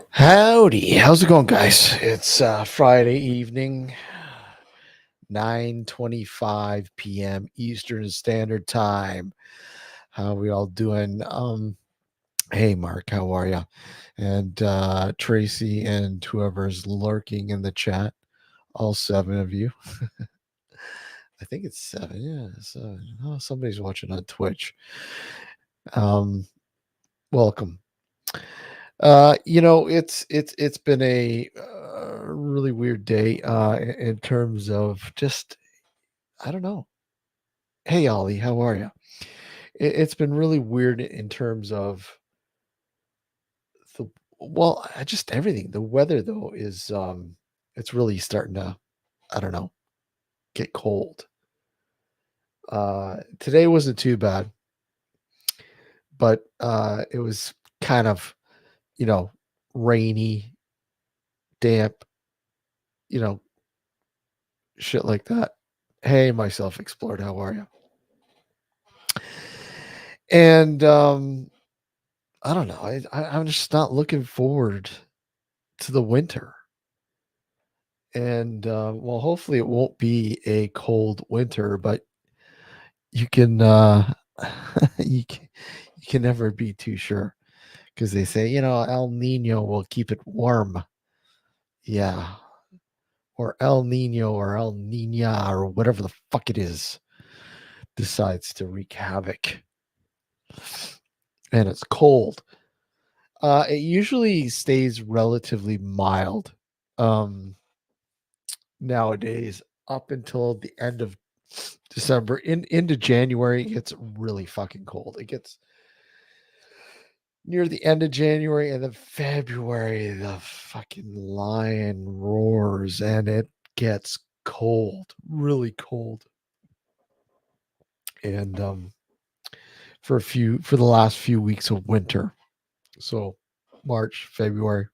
Howdy, how's it going, guys? It's Friday evening, 9:25 p.m. Eastern Standard Time. How are we all doing? Hey, Mark, how are you? And Tracy and whoever's lurking in the chat, all seven of you. I think it's seven. Yeah, seven. Oh, somebody's watching on Twitch. Um, Welcome. It's been a really weird day in terms of just I don't know. Hey Ollie, how are you? It's been really weird in terms of the just everything. The weather though is it's really starting to I don't know get cold. Today wasn't too bad, but it was kind of you know rainy, damp, you know shit like that. Hey, myself explored. How are you? And I don't know. I'm just not looking forward to the winter. And well, hopefully it won't be a cold winter, but you can you can never be too sure because they say El Nino will keep it warm. Yeah, or El Nino or El Nina or whatever the fuck it is decides to wreak havoc, and it's cold. It usually stays relatively mild. Um, Nowadays up until the end of December into January, it gets really fucking cold. It gets near the end of January and then February, the fucking lion roars and it gets cold, really cold. And for the last few weeks of winter. So March, February,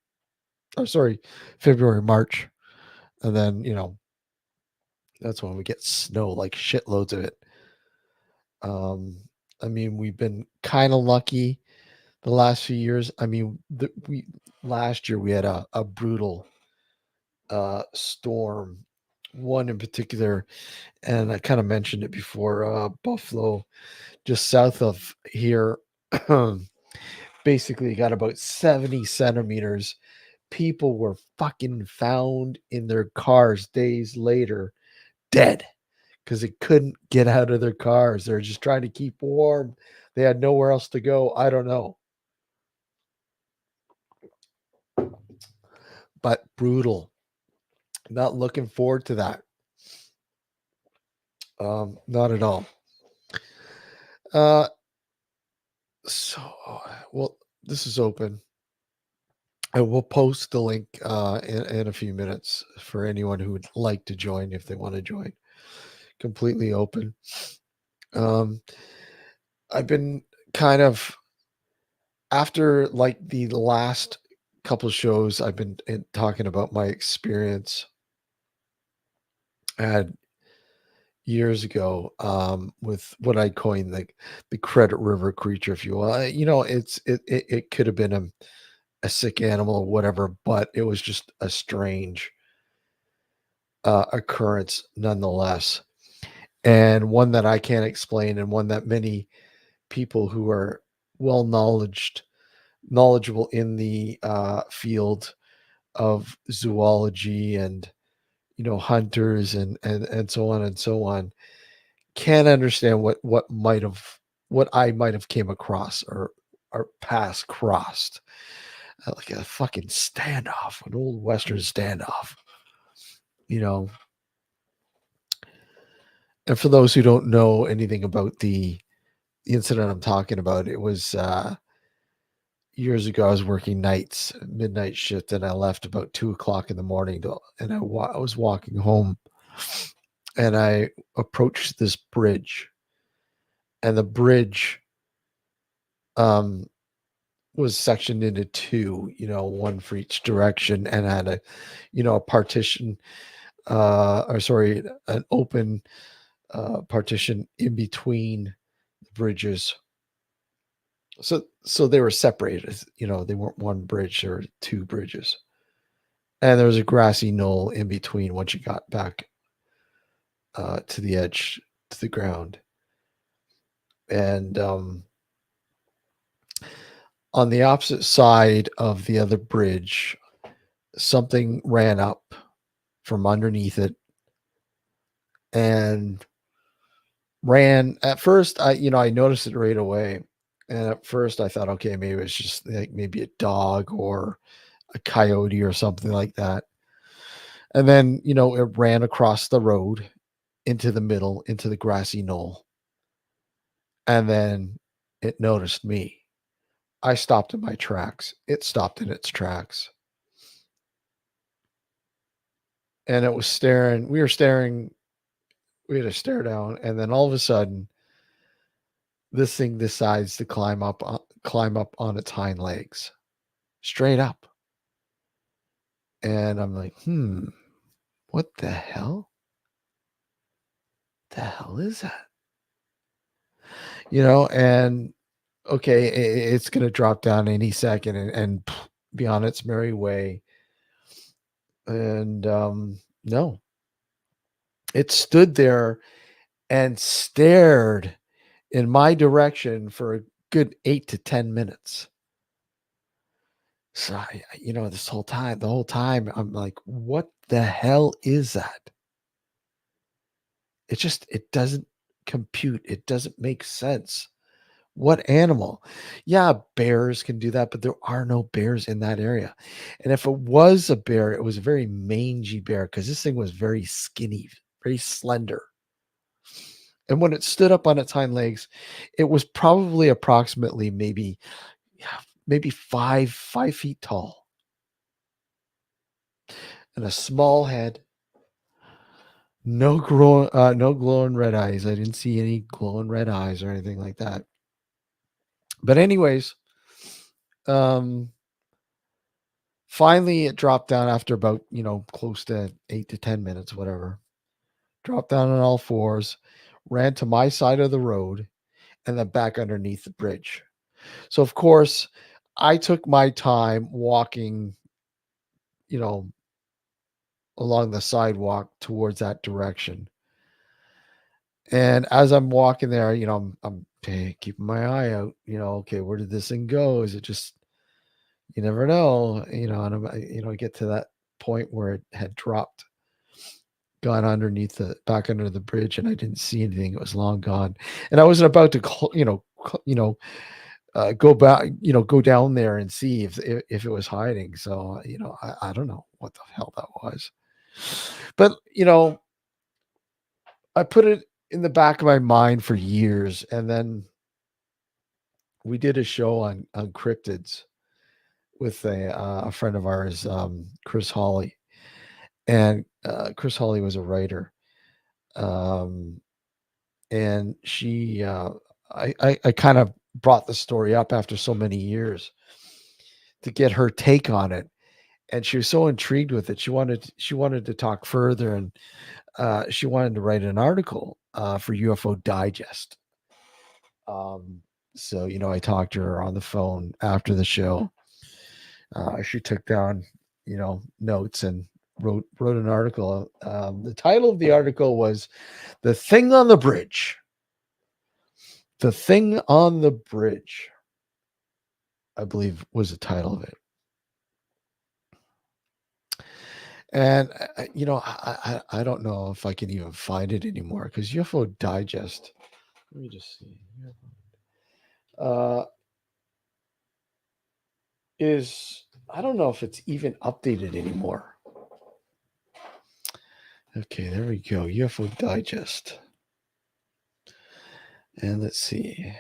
oh sorry, February, March, and then that's when we get snow, like shitloads of it. Um, I mean, we've been kind of lucky the last few years. I mean, we last year we had a brutal storm, one in particular, and I kind of mentioned it before. Buffalo, just south of here, basically got about 70 centimeters. People were fucking found in their cars days later, dead because they couldn't get out of their cars. They're just trying to keep warm. They had nowhere else to go. I don't know. But brutal. Not looking forward to that. Not at all. Uh, so, well, this is open. I will post the link in a few minutes for anyone who would like to join if they want to join. Completely open. Um, I've been kind of after like the last couple shows I've been talking about my experience I had years ago with what I coined like the credit river creature, if you will. It could have been a sick animal or whatever, but it was just a strange occurrence nonetheless, and one that I can't explain, and one that many people who are well knowledgeable in the field of zoology and hunters and so on and so on can't understand what I might have came across or past crossed like a fucking standoff, an old western standoff, you know. And for those who don't know anything about the incident I'm talking about, it was years ago. I was working nights, midnight shift, and I left about 2 o'clock in the morning and I was walking home and I approached this bridge, and the bridge um was sectioned into two, one for each direction, and had a partition, or sorry, an open partition in between the bridges. So they were separated. They weren't one bridge or two bridges, and there was a grassy knoll in between once you got back to the edge, to the ground. And on the opposite side of the other bridge, something ran up from underneath it and ran. At first, I noticed it right away. And at first I thought, okay, maybe it's just like maybe a dog or a coyote or something like that. And then, it ran across the road into the middle, into the grassy knoll. And then it noticed me. I stopped in my tracks. It stopped in its tracks. And it was staring. We were staring. We had to stare down. And then all of a sudden, this thing decides to climb up on its hind legs, straight up. And I'm like, what the hell? The hell is that? And okay, it's going to drop down any second and be on its merry way. And no, it stood there and stared in my direction for a good 8 to 10 minutes. So, the whole time, I'm like, what the hell is that? It doesn't compute. It doesn't make sense. What animal? Yeah, bears can do that, but there are no bears in that area. And if it was a bear, it was a very mangy bear because this thing was very skinny, very slender. And when it stood up on its hind legs, it was probably approximately maybe 5 feet tall and a small head. No glowing red eyes. I didn't see any glowing red eyes or anything like that. But anyways, um, finally it dropped down after about close to 8 to 10 minutes, whatever. Dropped down on all fours, ran to my side of the road, and then back underneath the bridge. So of course, I took my time walking, you know, along the sidewalk towards that direction. And as I'm walking there, keeping my eye out. Okay, where did this thing go? Is it just you never know, and I get to that point where it had dropped, gone underneath the back under the bridge, and I didn't see anything. It was long gone, and I wasn't about to, go back, go down there and see if it was hiding. So I don't know what the hell that was, but I put it in the back of my mind for years, and then we did a show on cryptids with a friend of ours, Chris Hawley, and Chris Hawley was a writer, um, and she, I kind of brought the story up after so many years to get her take on it, and she was so intrigued with it. She wanted to talk further, and she wanted to write an article for UFO Digest. Um, so I talked to her on the phone after the show. She took down, notes and wrote an article. The title of the article was "The Thing on the Bridge." The Thing on the Bridge, I believe, was the title of it. And I don't know if I can even find it anymore because UFO Digest. Let me just see. Uh, is I don't know if it's even updated anymore. Okay, there we go. UFO Digest. And let's see.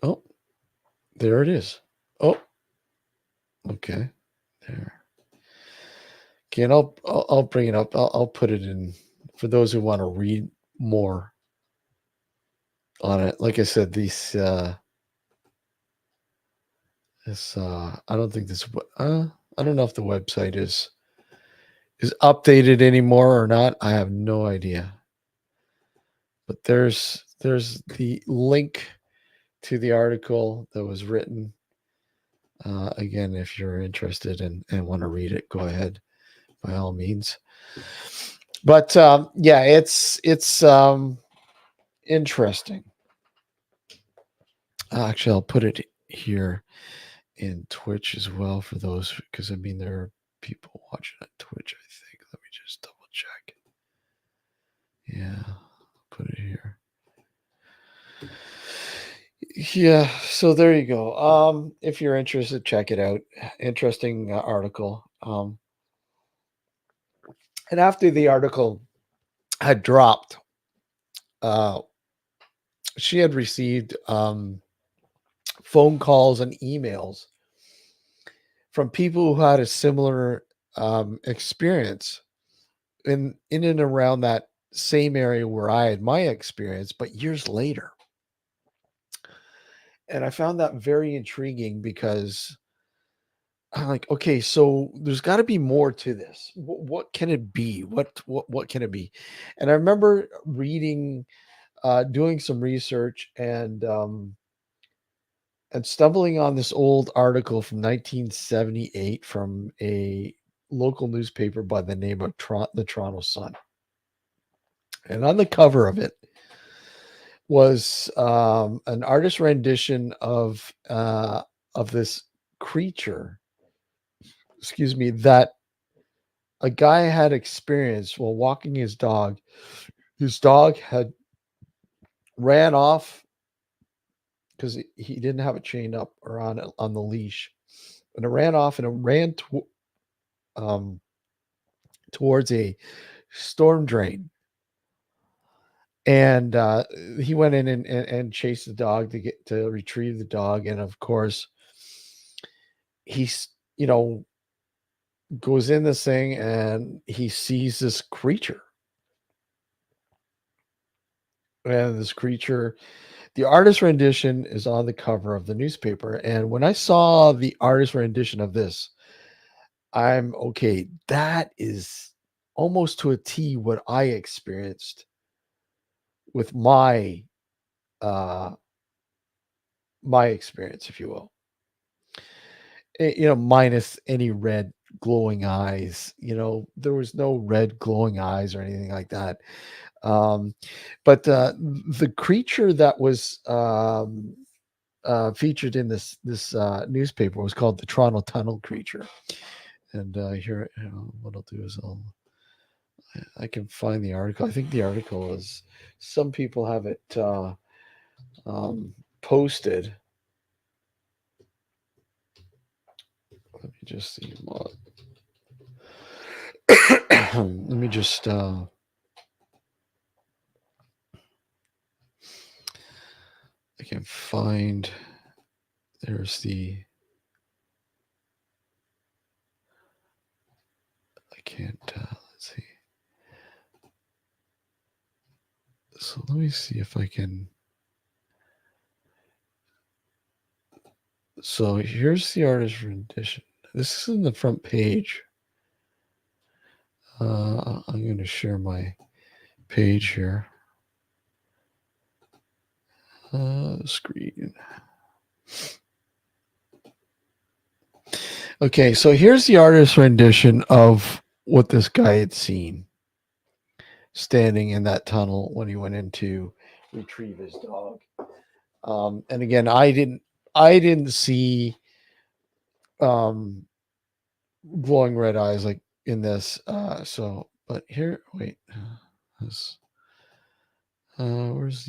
Oh, there it is. Oh, okay. There. Okay, and I'll bring it up. I'll put it in for those who want to read more on it. Like I said, this I don't think I don't know if the website is is updated anymore or not, I have no idea. But there's the link to the article that was written. Again, if you're interested and want to read it, go ahead by all means. But yeah, it's interesting. Actually, I'll put it here in Twitch as well for those, because I mean there are people watching on Twitch. I think. Let me just double check. Yeah, put it here. Yeah, so there you go. If you're interested, check it out. Interesting article. And after the article had dropped, uh, she had received phone calls and emails from people who had a similar experience in and around that same area where I had my experience, but years later. And I found that very intriguing because I'm like, okay, so there's got to be more to this. What can it be? What can it be? And I remember reading, doing some research, and stumbling on this old article from 1978 from a local newspaper by the name of the Toronto Sun. And on the cover of it was an artist rendition of this creature, excuse me, that a guy had experienced while walking his dog. His dog had ran off because he didn't have it chained up or on the leash, and it ran off and it ran um, towards a storm drain. And he went in and chased the dog to retrieve the dog, and of course, he's goes in this thing and he sees this creature. And this creature, the artist rendition is on the cover of the newspaper. And when I saw the artist rendition of this, I'm okay. That is almost to a T what I experienced with uh my experience, if you will. Minus any red glowing eyes. There was no red glowing eyes or anything like that. Um, but the creature that was featured in this newspaper was called the Toronto Tunnel Creature. And here, what I'll do is I can find the article. I think the article is, some people have it posted. Let me just see. Let me just. I can find. There's the. I can't. Let's see. So let me see if I can. So here's the artist rendition. This is in the front page. I'm going to share my page here. Screen. Okay, so here's the artist rendition of what this guy had seen standing in that tunnel when he went in to retrieve his dog. And again, I didn't see um, glowing red eyes like in this. But here, wait, this, where's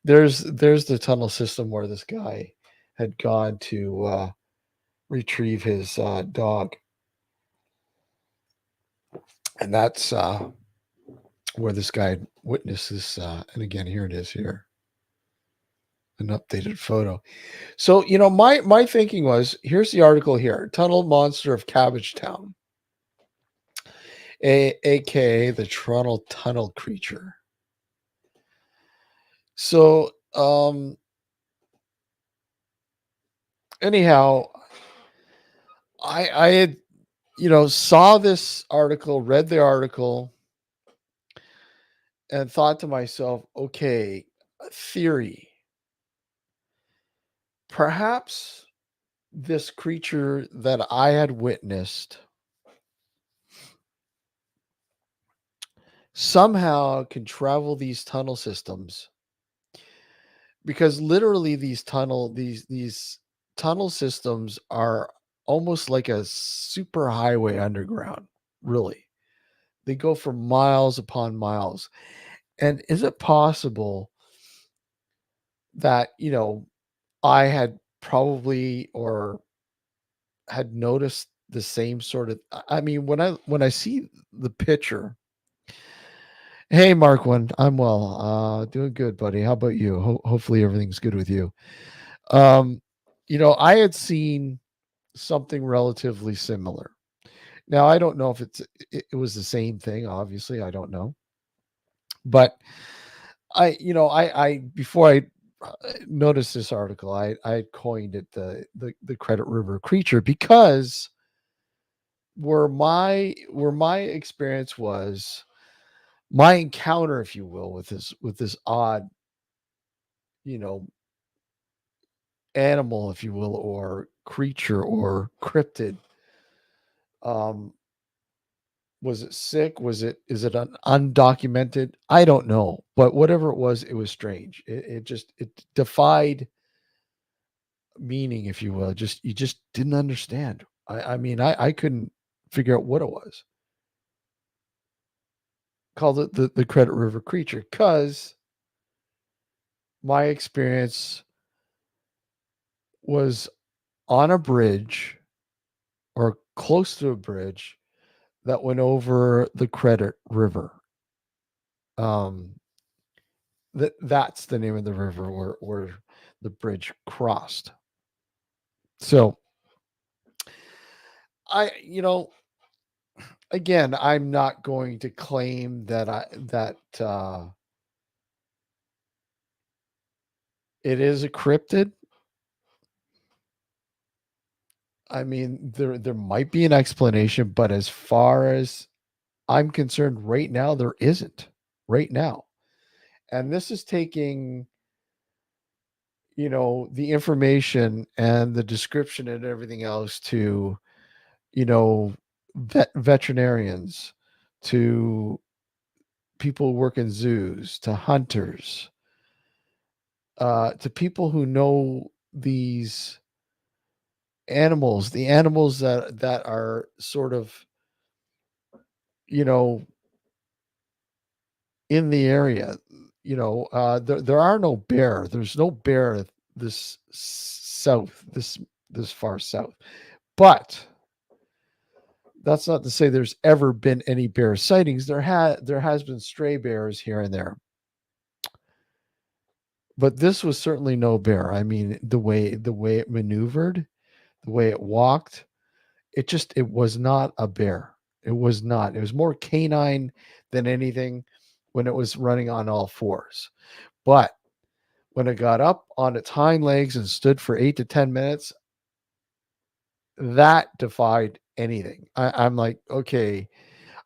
there's the tunnel system where this guy had gone to retrieve his dog, and that's where this guy witnessed this. And again, here it is here, an updated photo. So my thinking was, here's the article here: Tunnel Monster of Cabbagetown, aka the Toronto Tunnel Creature. So anyhow, I had saw this article, read the article, and thought to myself, okay, a theory. Perhaps this creature that I had witnessed somehow can travel these tunnel systems, because literally these tunnel systems are almost like a super highway underground, really. They go for miles upon miles. And is it possible that, I had probably or had noticed the same sort of, I mean, when I see the picture. Hey, Mark one, I'm well. Doing good, buddy. How about you? Hopefully everything's good with you. Um, I had seen something relatively similar. Now, I don't know if it was the same thing, obviously, I don't know. But I before I noticed this article, I coined it the Credit River creature, because where my experience was, my encounter, if you will, with this odd, you know, animal, if you will, or creature or cryptid. Um, was it sick? Is it undocumented? I don't know, but whatever it was strange. It defied meaning, if you will. Just you just didn't understand. I mean, I couldn't figure out what it was. Called it the Credit River creature, because my experience was on a bridge, or close to a bridge, that went over the Credit River. Um, that's the name of the river where the bridge crossed. So I again, I'm not going to claim that it is a cryptid. I mean, there might be an explanation, but as far as I'm concerned, right now there isn't. Right now, and this is taking the information and the description and everything else to you know veterinarians, to people who work in zoos, to hunters, to people who know these animals, the animals that are sort of you know in the area. There are no bear. There's no bear this far south. But that's not to say there's ever been any bear sightings. There has been stray bears here and there, but this was certainly no bear. I mean, the way it maneuvered, the way it walked, it was not a bear. It was not. It was more canine than anything when it was running on all fours. But when it got up on its hind legs and stood for 8 to 10 minutes, that defied anything. I'm like, okay,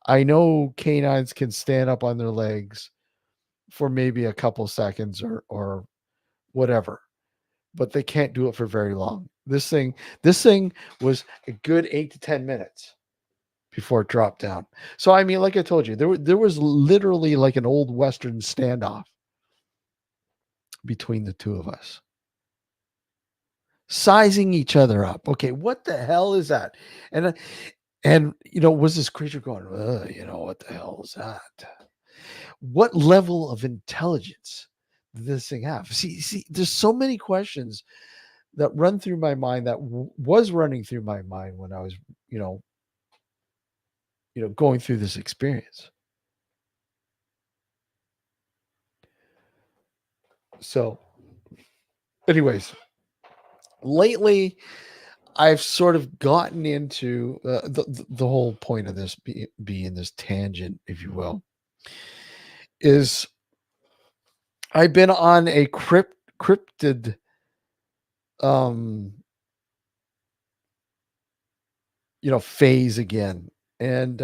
I know canines can stand up on their legs for maybe a couple seconds or whatever, but they can't do it for very long. This thing was a good 8 to 10 minutes before it dropped down. So I mean, like I told you, there was literally like an old Western standoff between the two of us, sizing each other up. Okay, what the hell is that? And was this creature going, what the hell is that? What level of intelligence did this thing have? See, there's so many questions that run through my mind, that was running through my mind when I was, you know, going through this experience. So, anyways, lately I've sort of gotten into the whole point of this being this tangent, if you will, is I've been on a cryptid um phase again. And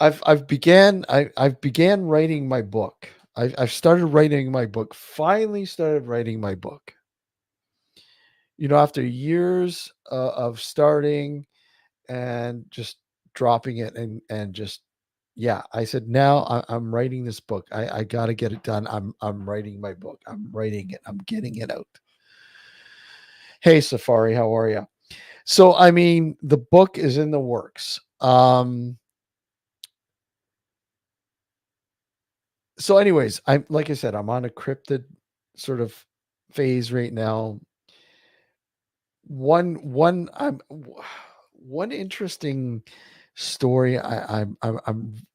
I've began writing my book. I've started writing my book. Finally started writing my book. After years of starting and just dropping it, and just, yeah, I said, now I'm writing this book. I got to get it done. I'm writing my book. I'm writing it. I'm getting it out. Hey, Safari, how are you? So, I mean, the book is in the works. So anyways, I'm, like I said, I'm on a cryptid sort of phase right now. One interesting story I'm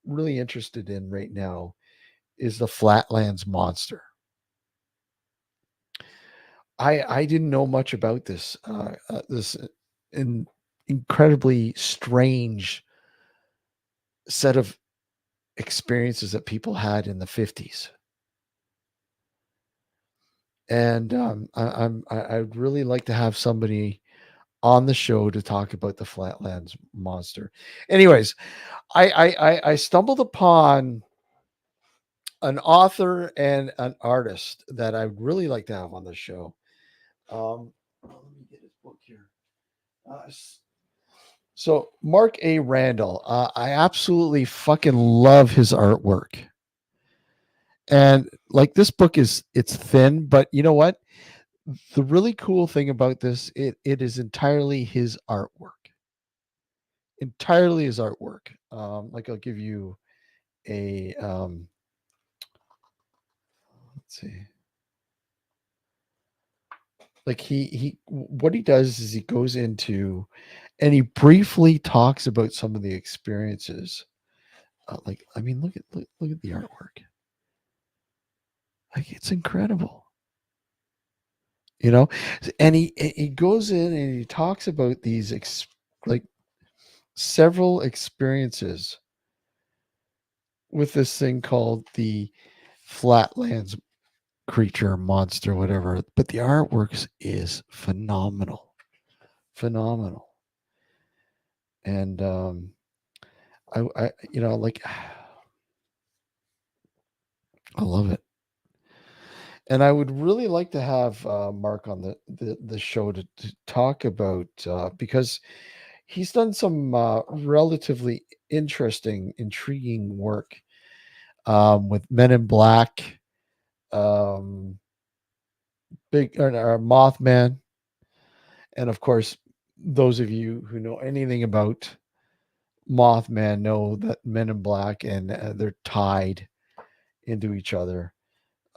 really interested in right now is the Flatlands monster. I didn't know much about this in, incredibly strange set of experiences that people had in the 50s. And I'd really like to have somebody on the show to talk about the Flatlands monster. Anyways, I stumbled upon an author and an artist that I'd really like to have on the show. Let me get his book here. So Mark A. Randall, I absolutely fucking love his artwork. And like, this book it's thin, but you know what? The really cool thing about this, it is entirely his artwork. Entirely his artwork. Like, I'll give you a let's see. Like, he what he does is he goes into, and he briefly talks about some of the experiences. Like, I mean, look at the artwork. Like, it's incredible. You know, and he goes in and he talks about these like several experiences with this thing called the Flatlands creature, monster, whatever. But the artwork is phenomenal, phenomenal. And I like, I love it. And I would really like to have Mark on the show to talk about, because he's done some relatively interesting, intriguing work with Men in Black, um, Big or Mothman, and of course, those of you who know anything about Mothman know that Men in Black and they're tied into each other.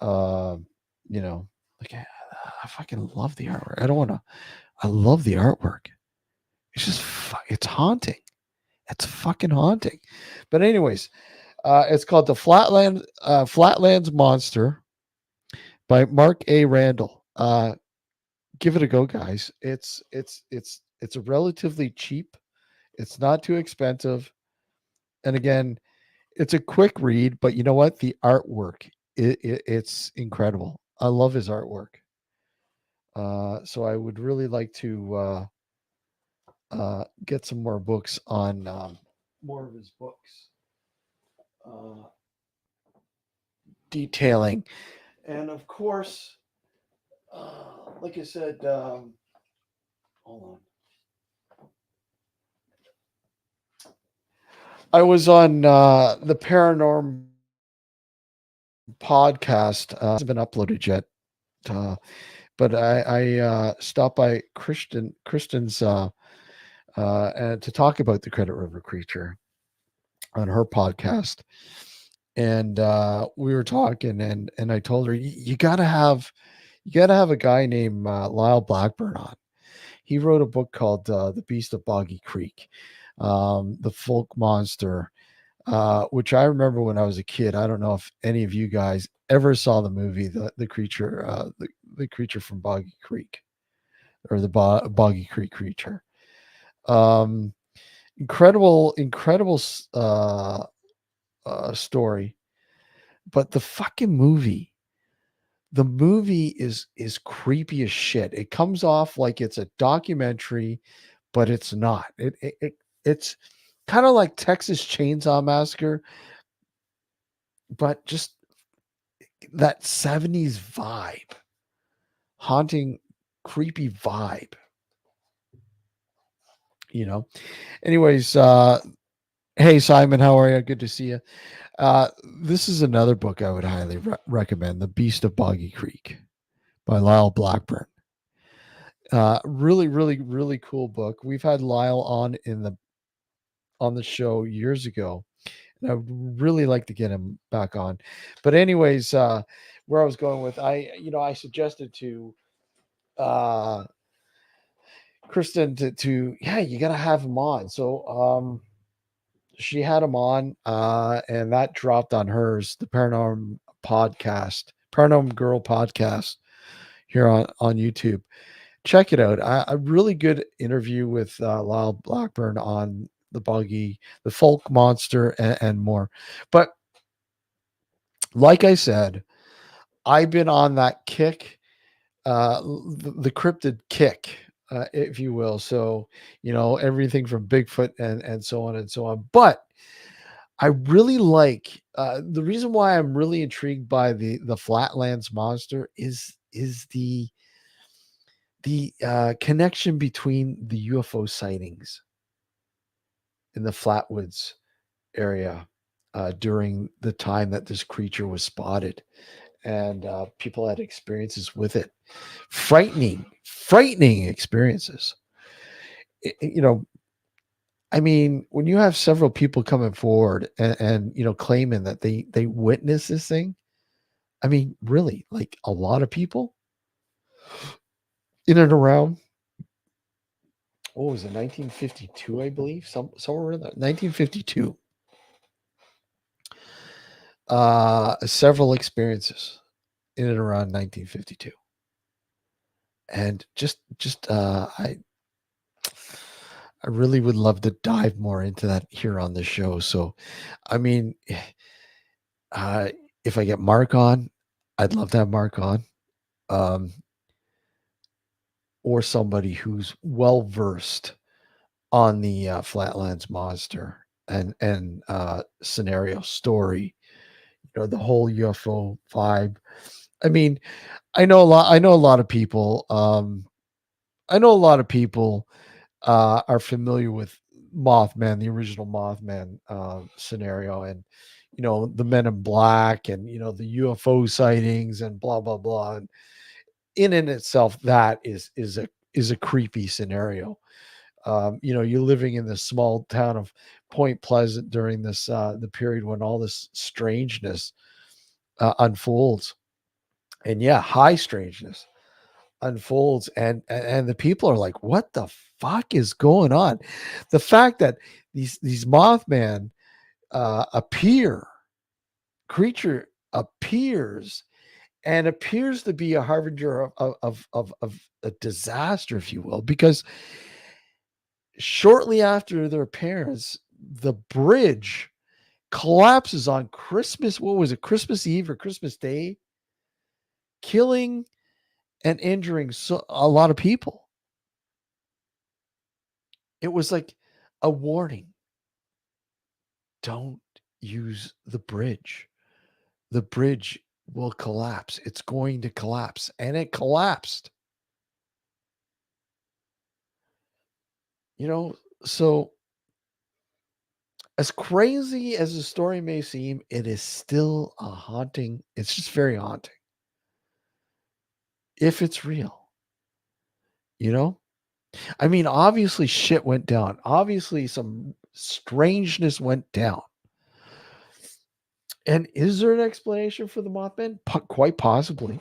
Um, you know, like, I fucking love the artwork. I don't want to. I love the artwork. It's just it's haunting. It's fucking haunting. But anyways, it's called the Flatlands Monster by Mark A. Randall. Give it a go, guys. It's a relatively cheap. It's not too expensive, and again, it's a quick read. But you know what? The artwork, it's incredible. I love his artwork. So I would really like to get some more books on, more of his books, uh, detailing, and of course, like I said, hold on. I was on the Paranormal podcast. Hasn't been uploaded yet, uh, but I stopped by Kristen's and to talk about the Credit River creature on her podcast. And we were talking, and I told her, you gotta have a guy named Lyle Blackburn on. He wrote a book called The Beast of Boggy Creek, the folk monster, which I remember when I was a kid. I don't know if any of you guys ever saw the movie, the creature, the creature from Boggy Creek, or the Boggy Creek creature. Um, incredible story. But the movie is creepy as shit. It comes off like it's a documentary, but it's not. It's kind of like Texas Chainsaw Massacre, but just that 70s vibe, haunting, creepy vibe, you know. Anyways, hey Simon, how are you? Good to see you. Uh, this is another book I would highly recommend, The Beast of Boggy Creek by Lyle Blackburn. Really, really, really cool book. We've had Lyle on the show years ago, and I would really like to get him back on. But anyways, where I was going with, I suggested to uh Kristen to yeah, you gotta have him on. So she had him on, and that dropped on hers, the Paranormal Girl podcast here on YouTube. Check it out. A really good interview with Lyle Blackburn on the buggy, the folk monster, and more. But like I said, I've been on that kick, the cryptid kick, if you will. So, everything from Bigfoot and so on and so on. But I really like the reason why I'm really intrigued by the Flatlands monster is the connection between the UFO sightings in the Flatwoods area during the time that this creature was spotted, and people had experiences with it, frightening experiences. You know, I mean, when you have several people coming forward and claiming that they witnessed this thing, I mean, really, like a lot of people in and around. What was it, 1952? I believe somewhere in that 1952. Several experiences in and around 1952, and I really would love to dive more into that here on the show. So, I mean, uh, if I get Mark on, I'd love to have Mark on, um, or somebody who's well versed on the Flatlands monster and scenario story. The whole UFO vibe. I mean, I know a lot. I know a lot of people. I know a lot of people are familiar with Mothman, the original Mothman scenario, and the Men in Black, and the UFO sightings, and blah blah blah. And in and itself, that is a creepy scenario. You're living in this small town of Point Pleasant during this the period when all this strangeness unfolds, and yeah, high strangeness unfolds, and the people are like, what the fuck is going on? The fact that these Mothman appear creature appears and appears to be a harbinger of a disaster, if you will, because shortly after their appearance, the bridge collapses on Christmas. What was it, Christmas Eve or Christmas Day, killing and injuring a lot of people. It was like a warning. Don't use the bridge. The bridge will collapse. It's going to collapse. And it collapsed. You know, so as crazy as the story may seem, it is still a haunting. It's just very haunting. If it's real, you know? I mean, obviously shit went down. Obviously some strangeness went down. And is there an explanation for the Mothman? Quite possibly.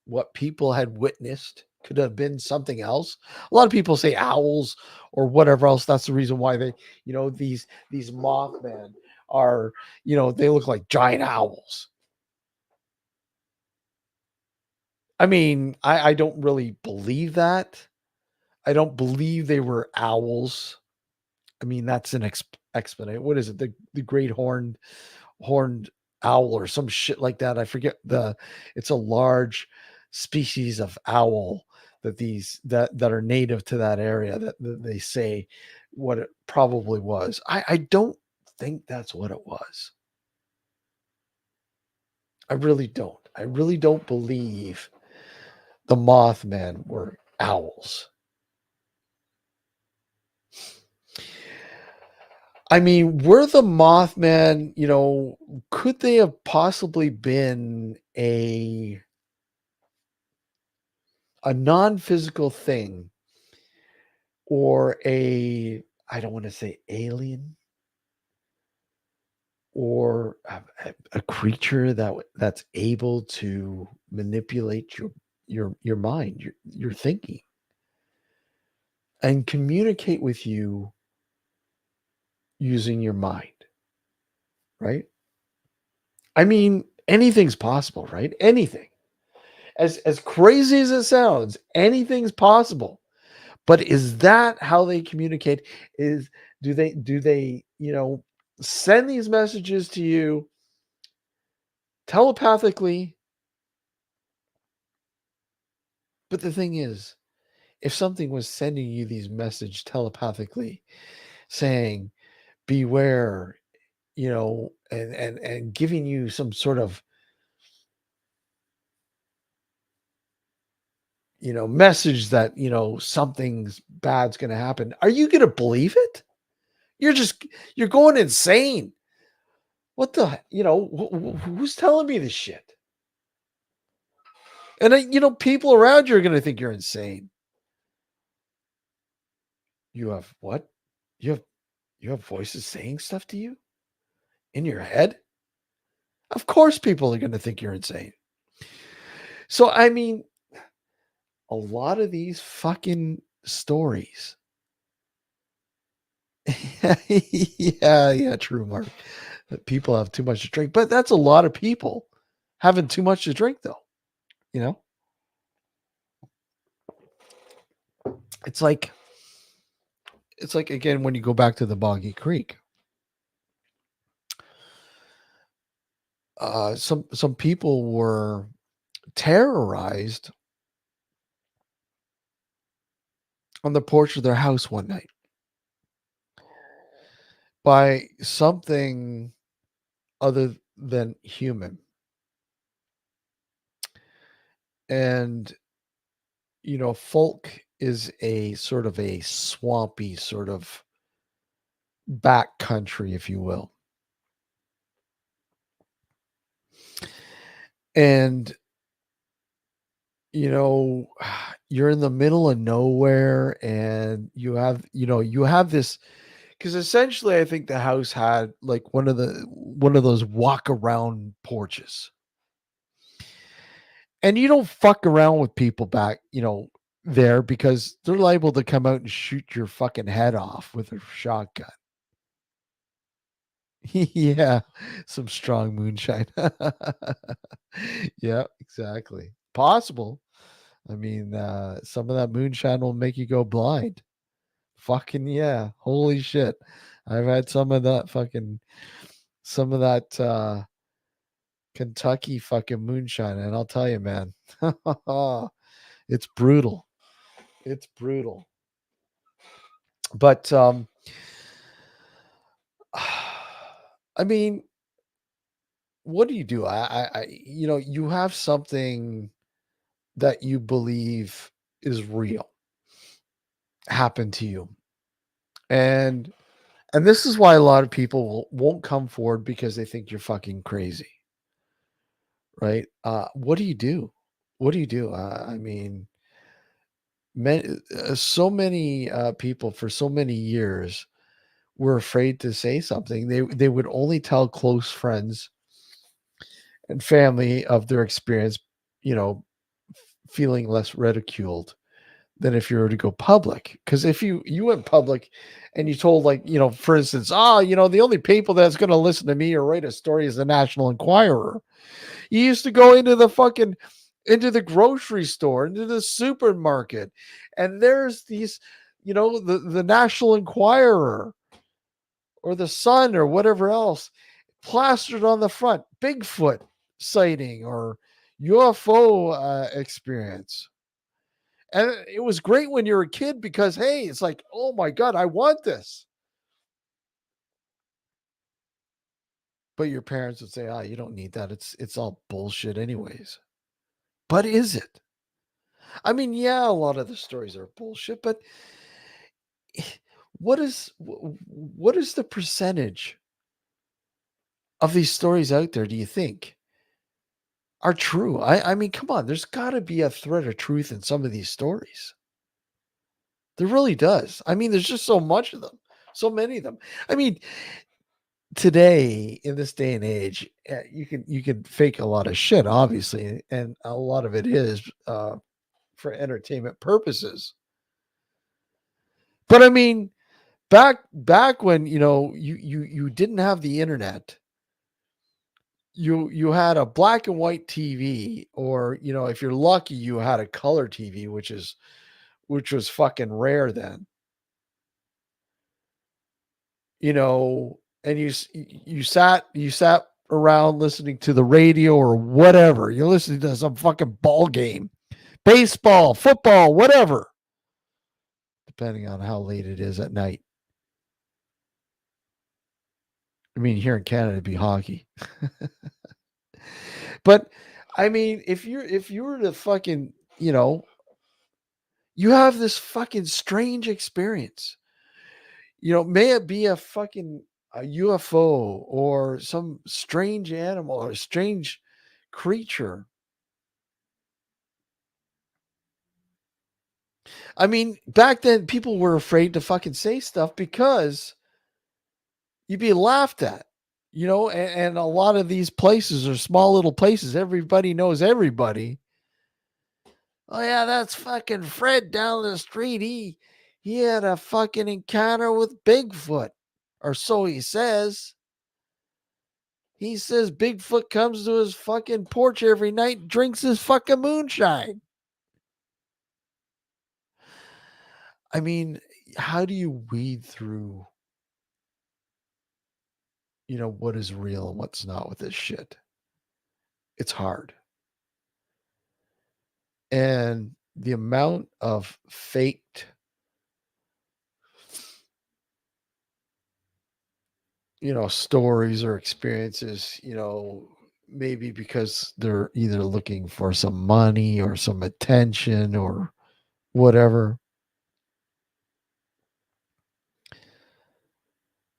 What people had witnessed could have been something else. A lot of people say owls or whatever else. That's the reason why these Mothman are, they look like giant owls. I mean, I don't really believe that. I don't believe they were owls. I mean, that's an explanation. What is it? The great horned owl or some shit like that. I forget it's a large species of owl that are native to that area that they say what it probably was. I don't think that's what it was. I really don't. I really don't believe the Mothman were owls. I mean, were the Mothman, could they have possibly been a non-physical thing, or I don't want to say alien, or a creature that's able to manipulate your mind, your thinking, and communicate with you using your mind, right? I mean, anything's possible, right? Anything. As crazy as it sounds, anything's possible. But is that how they communicate? Is do they, send these messages to you telepathically? But the thing is, if something was sending you these messages telepathically saying, beware, and giving you some sort of, message that, something's bad's going to happen, are you going to believe it? You're going insane. What the, who's telling me this shit? And people around you are going to think you're insane. You have what? You have you have voices saying stuff to you in your head? Of course people are going to think you're insane. So I mean, a lot of these fucking stories. Yeah, true, Mark. People have too much to drink, but that's a lot of people having too much to drink, though. You know, it's like again when you go back to the Boggy Creek. Some people were terrorized on the porch of their house one night by something other than human. And folk is a sort of a swampy sort of back country, if you will. And you're in the middle of nowhere, and you have this, because essentially I think the house had like one of those walk around porches. And you don't fuck around with people back, there, because they're liable to come out and shoot your fucking head off with a shotgun. Yeah, some strong moonshine. Yeah, exactly. Possible. I mean, some of that moonshine will make you go blind. Fucking yeah. Holy shit. I've had some of that Kentucky fucking moonshine, and I'll tell you, man, it's brutal. It's brutal. But I mean, what do you do? You have something that you believe is real happen to you. And this is why a lot of people won't come forward, because they think you're fucking crazy, right? What do you do? What do you do? I mean, so many people for so many years were afraid to say something. They would only tell close friends and family of their experience, you know, feeling less ridiculed than if you were to go public. Because if you went public and you told, like, for instance, the only people that's going to listen to me or write a story is the National Enquirer. You used to go into the grocery store, into the supermarket, and there's these, the National Enquirer or the Sun or whatever else plastered on the front, Bigfoot sighting or UFO experience. And it was great when you're a kid because, hey, it's like, oh my God, I want this. But your parents would say, ah, you don't need that. It's all bullshit anyways. But is it? I mean, yeah, a lot of the stories are bullshit, but what is the percentage of these stories out there do you think are true? I mean, come on, there's got to be a thread of truth in some of these stories. There really does. I mean, there's just so much of them, so many of them. I mean, today in this day and age, you can fake a lot of shit, obviously, and a lot of it is for entertainment purposes. But I mean, back when you didn't have the internet, you had a black and white TV, or if you're lucky, you had a color TV, which was fucking rare then. And you sat around listening to the radio or whatever. You're listening to some fucking ball game, baseball, football, whatever, depending on how late it is at night. I mean, here in Canada, it'd be hockey. But I mean, if you were to fucking, you have this fucking strange experience. May it be a fucking a UFO or some strange animal or strange creature. I mean, back then people were afraid to fucking say stuff because you'd be laughed at. And a lot of these places are small little places. Everybody knows everybody. Oh yeah, that's fucking Fred down the street. He had a fucking encounter with Bigfoot. Or so he says. He says Bigfoot comes to his fucking porch every night, drinks his fucking moonshine. I mean, how do you weed through, what is real and what's not with this shit? It's hard. And the amount of faked, stories or experiences, maybe because they're either looking for some money or some attention or whatever.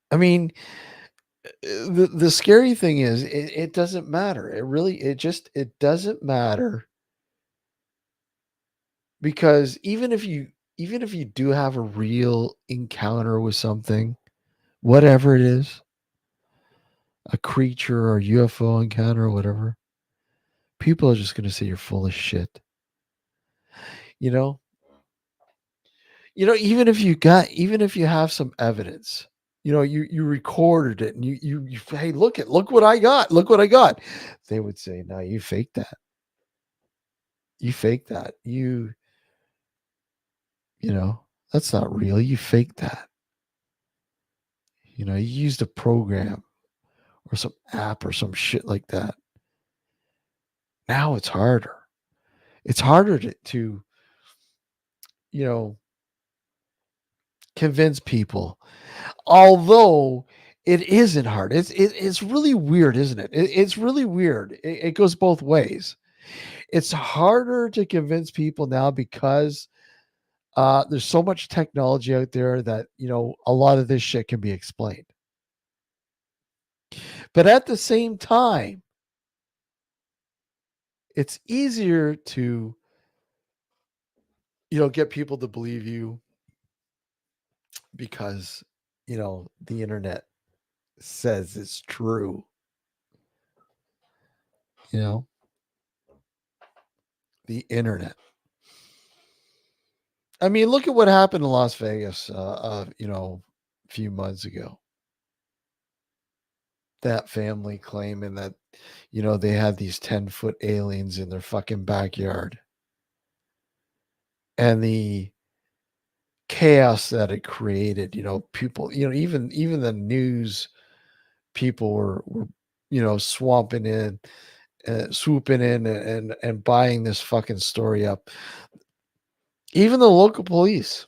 I mean, the scary thing is it doesn't matter. It doesn't matter, because even if you do have a real encounter with something, whatever it is, a creature or UFO encounter or whatever, people are just going to say you're full of shit. You know, even if you have some evidence, you recorded it and you hey, look what I got. Look what I got. They would say, no, you faked that. You faked that. That's not real. You faked that. You used a program or some app or some shit like that. Now it's harder. It's harder to you know, convince people. Although it isn't hard. It's really weird, isn't it? It's really weird. It goes both ways. It's harder to convince people now because there's so much technology out there that a lot of this shit can be explained. But at the same time, it's easier to get people to believe you because the internet says it's true. You know, the internet. I mean, look at what happened in Las Vegas. A few months ago. That family claiming that they had these 10-foot aliens in their fucking backyard, and the chaos that it created. People. Even the news people were swamping in, swooping in, and buying this fucking story up. Even the local police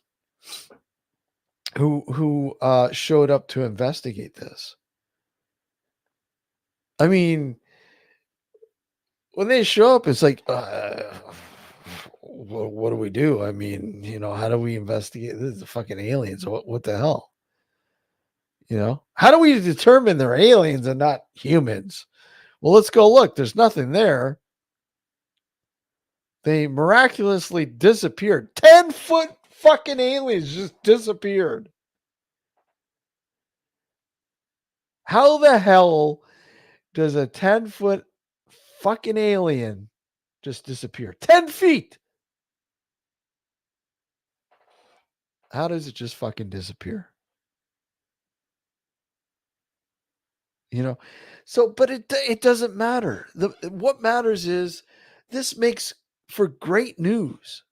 who showed up to investigate this. I mean, when they show up, it's like, what do we do? I mean, how do we investigate? This is fucking aliens. What the hell? How do we determine they're aliens and not humans? Well, let's go look. There's nothing there. They miraculously disappeared. 10-foot fucking aliens just disappeared. How the hell does a 10-foot fucking alien just disappear? 10 feet. How does it just fucking disappear? You know? So, but it doesn't matter. What matters is this makes for great news.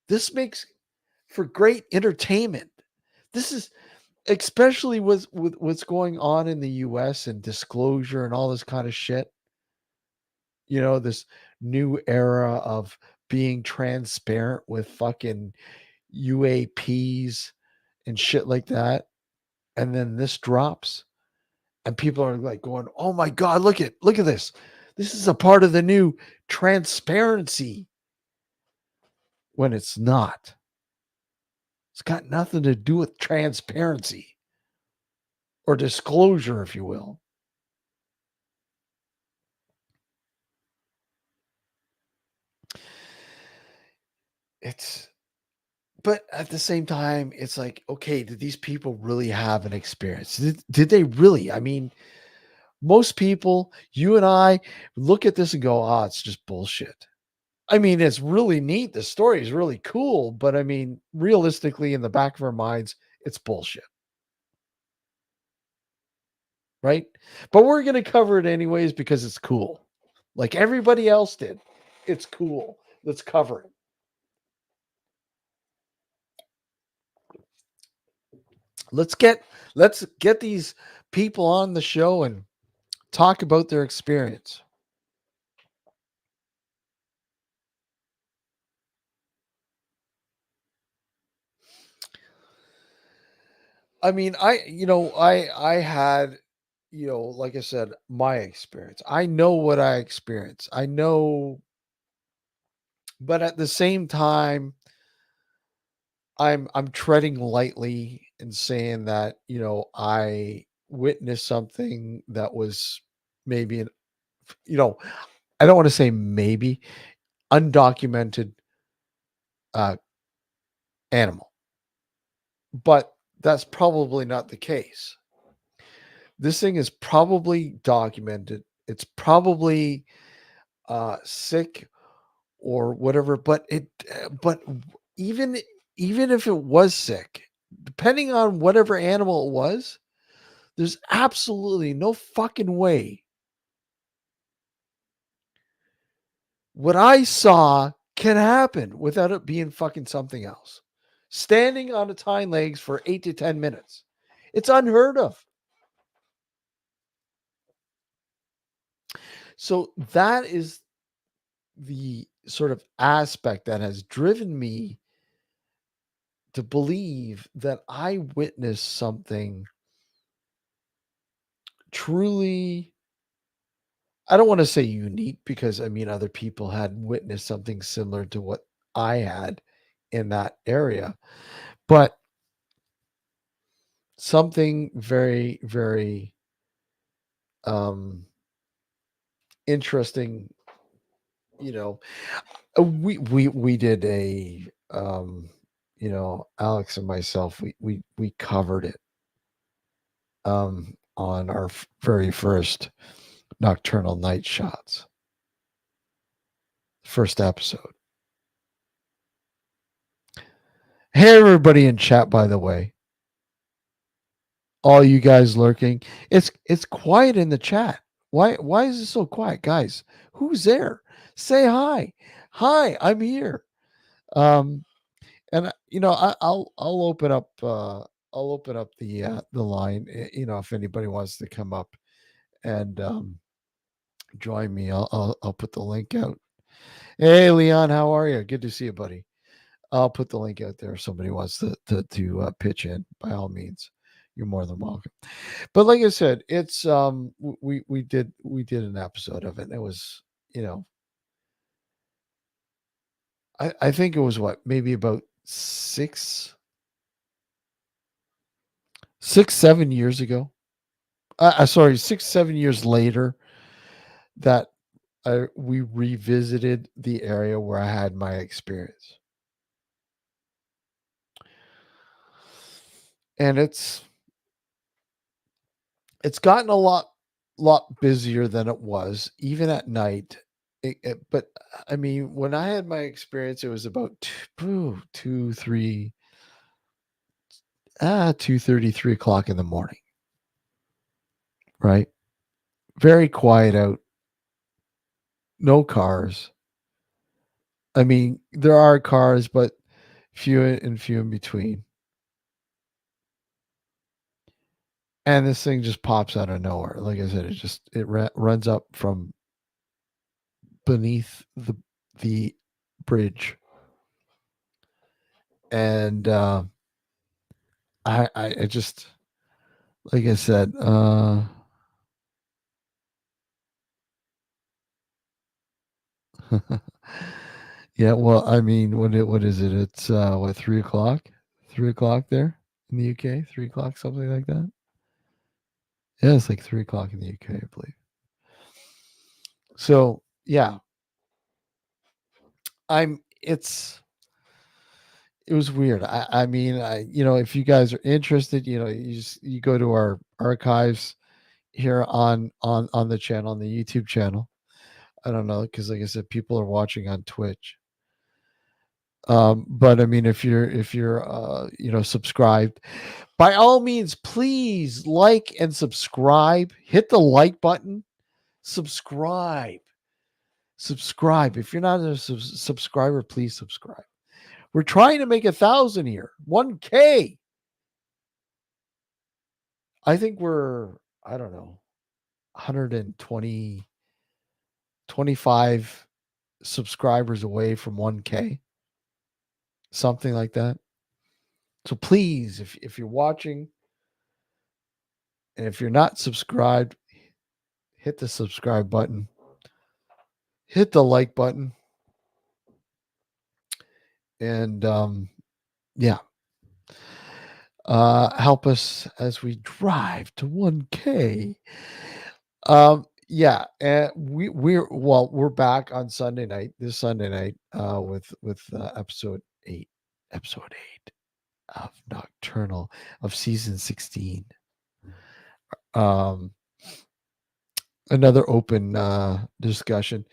This makes for great entertainment. This is especially with what's going on in the US and disclosure and all this kind of shit. This new era of being transparent with fucking UAPs and shit like that. And then this drops and people are like going, "Oh my god, look at this. This is a part of the new transparency," when it's not. It's got nothing to do with transparency or disclosure, if you will. It's But at the same time, it's like, okay, did these people really have an experience? Did they really? I mean, most people, you and I, look at this and go, "Ah, it's just bullshit." I mean, it's really neat. The story is really cool, but I mean, realistically, in the back of our minds, it's bullshit, right? But we're going to cover it anyways because it's cool. Like everybody else did. It's cool. Let's cover it. Let's get let's get these people on the show and talk about their experience. I mean, I had, like I said, my experience. I know what I experienced. I know, but at the same time, I'm treading lightly and saying that, I witnessed something that was maybe you know, I don't want to say maybe undocumented uh animal, but that's probably not the case. This thing is probably documented. It's probably sick or whatever, but even even if it was sick, depending on whatever animal it was, there's absolutely no fucking way what I saw can happen without it being fucking something else. Standing on its hind legs for 8 to 10 minutes. It's unheard of. So that is the sort of aspect that has driven me to believe that I witnessed something truly, I don't want to say unique because I mean, other people had witnessed something similar to what I had in that area, but something very, very interesting. You know, we did a Alex and myself, we covered it on our very first nocturnal night shots, first episode. Hey, everybody in chat, by the way, all you guys lurking, it's quiet in the chat. Why is it so quiet, guys? Who's there? Say hi. Hi, I'm here. Um, and I'll open up. I'll open up the line. If anybody wants to come up and join me, I'll put the link out. Hey, Leon, how are you? Good to see you, buddy. I'll put the link out there if somebody wants to pitch in. By all means, you're more than welcome. But like I said, it's we did an episode of it. And it was, you know, I think it was what, maybe about 7 years ago. Sorry, 6 7 years later that we revisited the area where I had my experience, and it's gotten a lot busier than it was even at night. But I mean, when I had my experience, it was about 2:30, 3 o'clock in the morning, right? Very quiet out, no cars. I mean, there are cars, but few in between. And this thing just pops out of nowhere. Like I said, it runs up from beneath the bridge, and I just, like I said, yeah. Well, I mean, what is it? It's what, 3 o'clock? 3 o'clock there in the UK. 3 o'clock, something like that. Yeah, it's like 3 o'clock in the UK, I believe. So yeah, I'm. It was weird. I mean, if you guys are interested, you go to our archives here on the channel, on the YouTube channel. I don't know, because like I said, people are watching on Twitch. But I mean, if you're subscribed, by all means, please like and subscribe. Hit the like button. Subscribe. Subscribe. If you're not a subscriber, please subscribe. We're trying to make 1,000 here. 1K. I think we're, I don't know, 120, 25 subscribers away from 1K, something like that. So please, if you're watching and if you're not subscribed, hit the subscribe button, hit the like button, and yeah, help us as we drive to 1K. Yeah, and we're back on Sunday night, this Sunday night, with episode 8 of Nocturnal, of season 16. Um, another open discussion.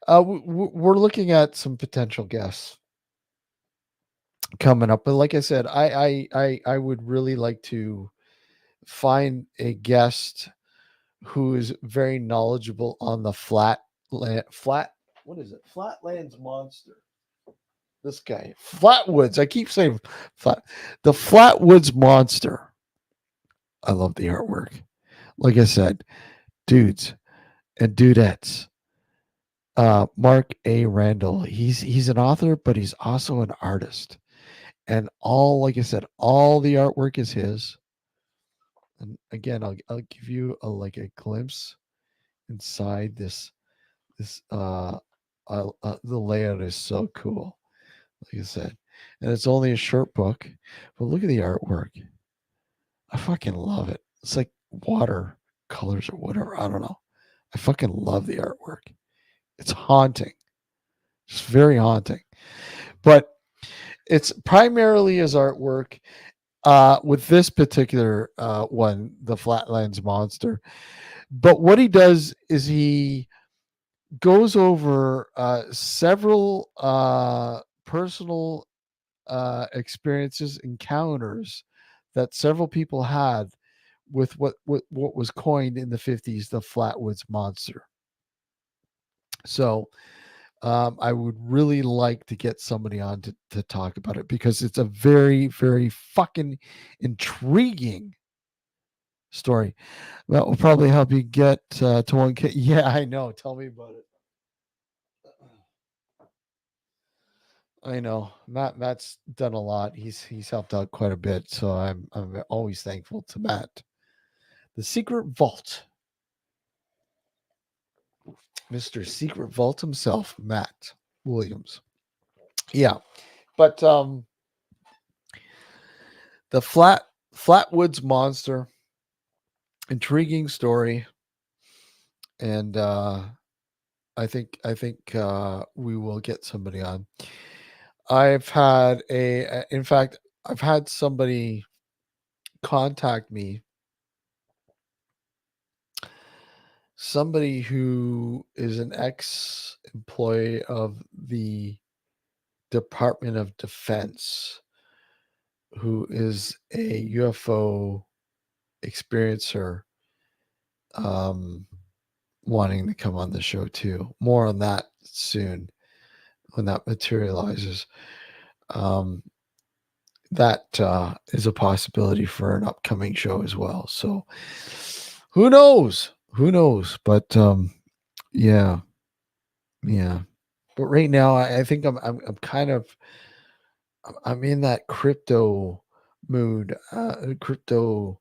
We're looking at some potential guests coming up, but like I said, I would really like to find a guest who is very knowledgeable on the flat, what is it, flatlands monster. This guy, Flatwoods. I keep saying flat. The Flatwoods monster. I love the artwork. Like I said, dudes and dudettes. Mark A. Randall. He's an author, but he's also an artist. And like I said, all the artwork is his. And again, I'll give you a glimpse inside this. The layout is so cool. Like I said, and it's only a short book, but look at the artwork. I fucking love it. It's like water colors or whatever. I don't know. I fucking love the artwork. It's haunting. It's very haunting. But it's primarily his artwork. With this particular one, the Flatlands Monster. But what he does is he goes over several personal experiences, encounters that several people had with what was coined in the 50s, the Flatwoods Monster. So I would really like to get somebody on to talk about it, because it's a very, very fucking intriguing story that will probably help you get to 1K. Yeah, I know. Tell me about it. I know Matt's done a lot. He's helped out quite a bit, so I'm always thankful to Matt. The Secret Vault, Mister Secret Vault himself, Matt Williams. Yeah, but the Flatwoods Monster, intriguing story, and I think we will get somebody on. In fact, I've had somebody contact me, somebody who is an ex-employee of the Department of Defense, who is a UFO experiencer, um, wanting to come on the show too. More on that soon when that materializes. Um, that is a possibility for an upcoming show as well. So who knows? Who knows? But yeah, yeah. But right now, I think I'm kind of I'm in that crypto mood, crypto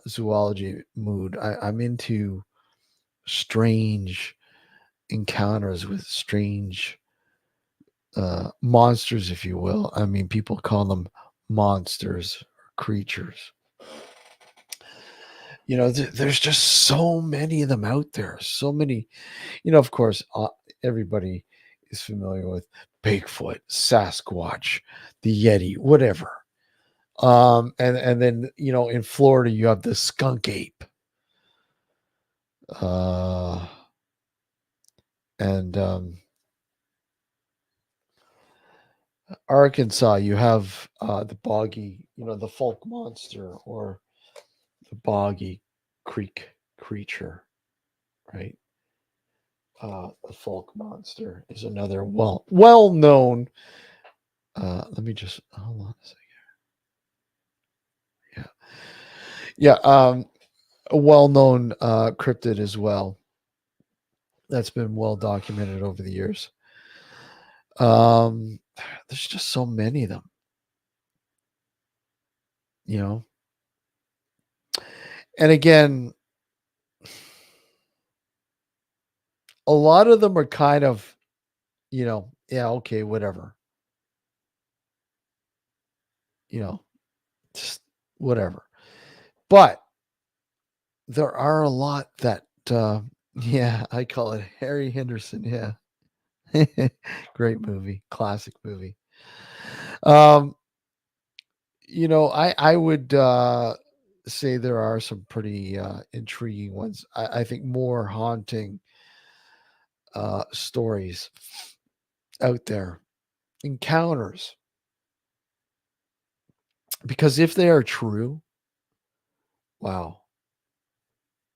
zoology mood. I'm into strange encounters with strange monsters, if you will. I mean, people call them monsters or creatures. There's just so many of them out there. So many, of course, everybody is familiar with Bigfoot, Sasquatch, the Yeti, whatever. And then in Florida you have the skunk ape. Uh, and Arkansas, you have the boggy, the folk monster or the boggy creek creature, right? The folk monster is another well known. Let me just hold on a second. Yeah, yeah. A well known cryptid as well. That's been well documented over the years. Um, there's just so many of them, you know. And again, a lot of them are kind of, yeah, okay, whatever, you know, just whatever. But there are a lot that, yeah, I call it Harry Henderson. Yeah. Great movie, classic movie. Um, I would say there are some pretty intriguing ones. I think more haunting stories out there, encounters, because if they are true, wow.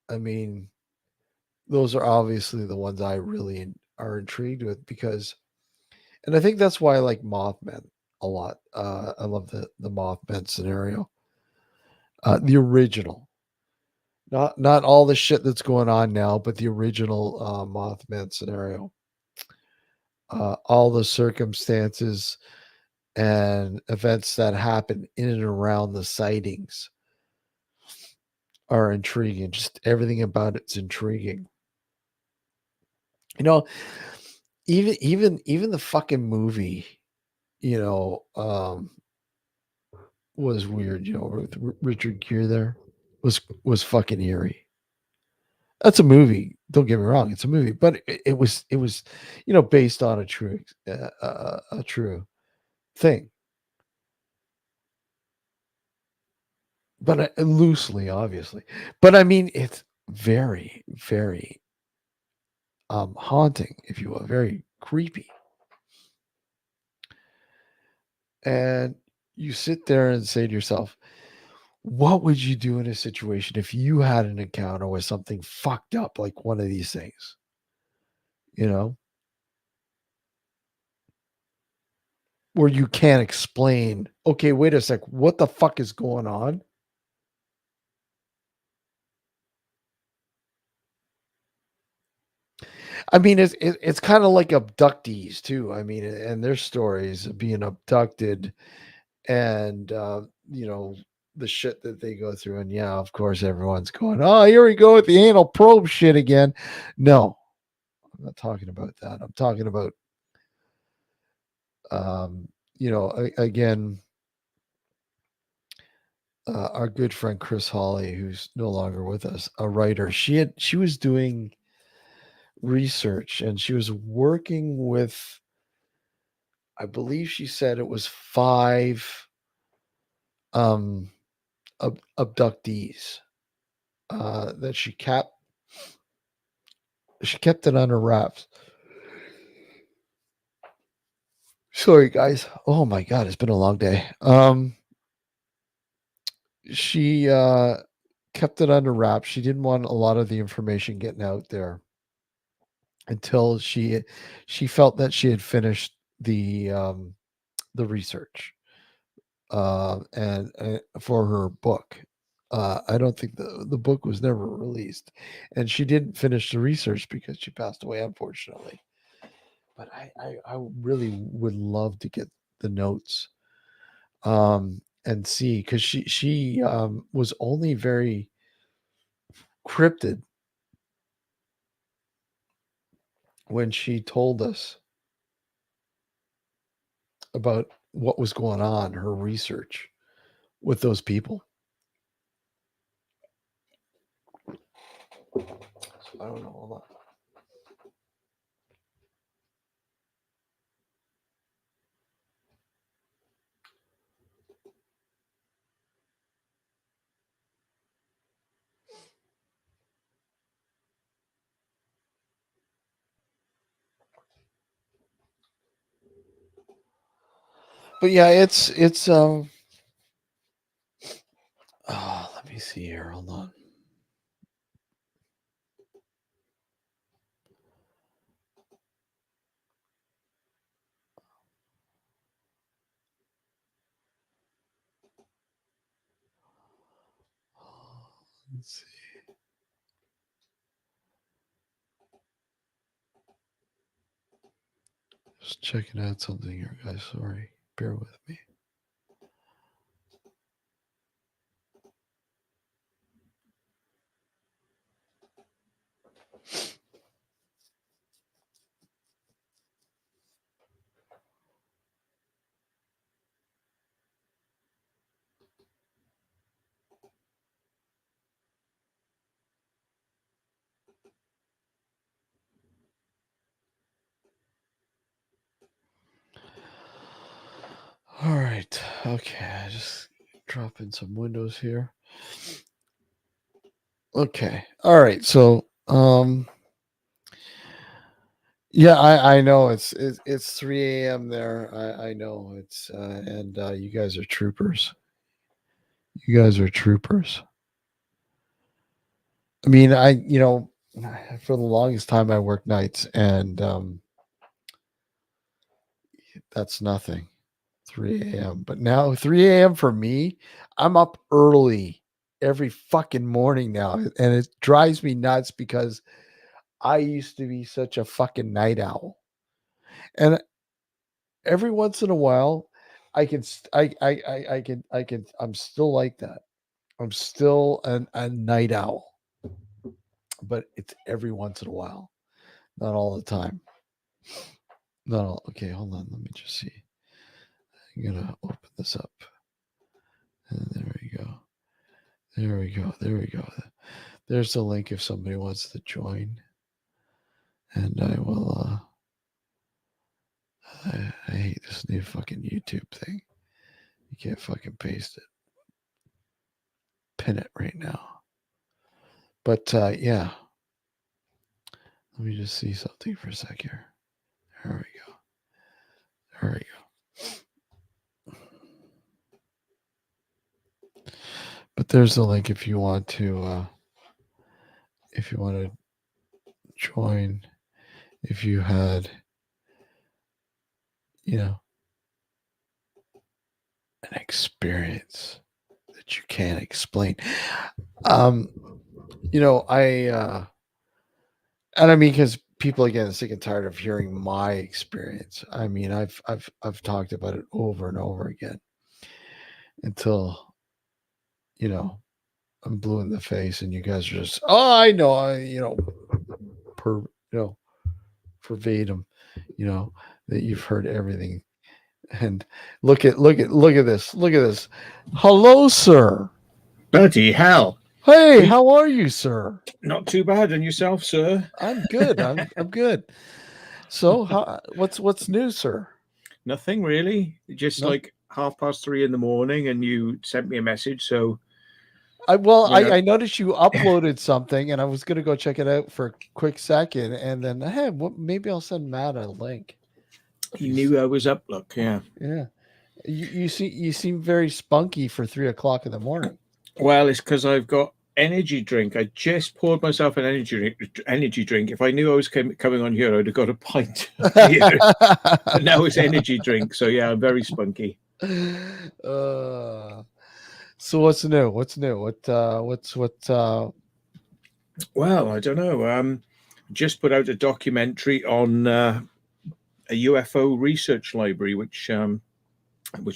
I mean, those are obviously the ones I really are intrigued with because, and I think that's why I like Mothman a lot. I love the Mothman scenario, the original, not all the shit that's going on now, but the original Mothman scenario. All the circumstances and events that happen in and around the sightings are intriguing. Just everything about it's intriguing. You know, even the fucking movie, you know, um, was weird. With Richard Gere there was fucking eerie. That's a movie. Don't get me wrong; it's a movie, but it was, based on a true thing, but loosely, obviously. But I mean, it's very, very haunting, if you will, very creepy. And you sit there and say to yourself, what would you do in a situation if you had an encounter with something fucked up like one of these things? You know, where you can't explain, okay, wait a sec, what the fuck is going on? I mean, it's kind of like abductees too. I mean, and their stories of being abducted and the shit that they go through. And yeah, of course, everyone's going, "Oh, here we go with the anal probe shit again." No, I'm not talking about that. I'm talking about, um, again, our good friend Chris Hawley, who's no longer with us, a writer. She was doing research and she was working with, I believe she said it was five um abductees that she kept it under wraps. Sorry guys. Oh my god, it's been a long day. She kept it under wraps. She didn't want a lot of the information getting out there until she felt that she had finished the research and for her book. I don't think the book was never released, and she didn't finish the research because she passed away, unfortunately. But I really would love to get the notes and see, because she was only very cryptid when she told us about what was going on, her research with those people. So I don't know. Hold on. But yeah, it's oh, let me see here. Hold on. Let's see. Just checking out something here, guys. Sorry. Bear with me. All right. Okay. I just drop in some windows here. Okay. All right. So, yeah, I know it's 3 a.m. there. I know and you guys are troopers. You guys are troopers. I mean, for the longest time I worked nights, and that's nothing. 3 a.m. But now 3 a.m. for me, I'm up early every fucking morning now. And it drives me nuts because I used to be such a fucking night owl. And every once in a while, I can st- I'm still like that. I'm still a night owl, but it's every once in a while, not all the time. Not all. Okay, hold on. Let me just see. I'm gonna open this up. And there we go. There we go. There we go. There's the link if somebody wants to join. And I will I hate this new fucking YouTube thing. You can't fucking paste it. Pin it right now. But yeah. Let me just see something for a sec here. There we go. There we go. But there's the link if you want to join, if you had, you know, an experience that you can't explain. Um, I and I mean, because people are getting sick and tired of hearing my experience. I mean, I've talked about it over and over again until you know I'm blue in the face, and you guys are just, oh, I know, per you know verbatim, you know that you've heard everything. And look at this. Hello, sir. Bloody hell. Hey, Who's how are you, sir? not too bad, and yourself, sir? I'm good. I'm good. So, what's new, sir? Nothing really. Just No. like 3:30 in the morning, and you sent me a message. So, I you know, I noticed you uploaded something, and I was gonna go check it out for a quick second, and then hey, maybe I'll send Matt a link. you He's knew I was up. Look, yeah. yeah. You seem very spunky for 3 o'clock in the morning. Well, it's because I've got energy drink. I just poured myself an energy drink. Energy drink. If I knew I was coming on here, I'd have got a pint of beer. But now it's energy drink. So yeah, I'm very spunky. uh, so what's new? What's new? What Well, I don't know. Just put out a documentary on a UFO research library, which a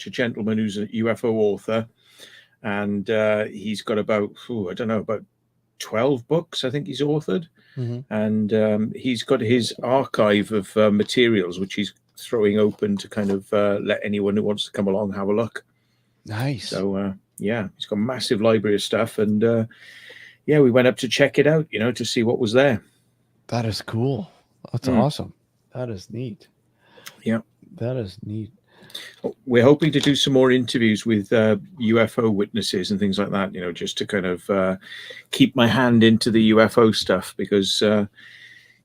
gentleman who's a UFO author, and he's got about I don't know, about 12 books I think he's authored, Mhm. and he's got his archive of materials which he's throwing open to kind of let anyone who wants to come along have a look. Nice. So yeah, he's got a massive library of stuff, and yeah, we went up to check it out, to see what was there. That is cool. That's Mm, awesome. That is neat. yeah. That is neat. We're hoping to do some more interviews with UFO witnesses and things like that, just to kind of keep my hand into the UFO stuff because,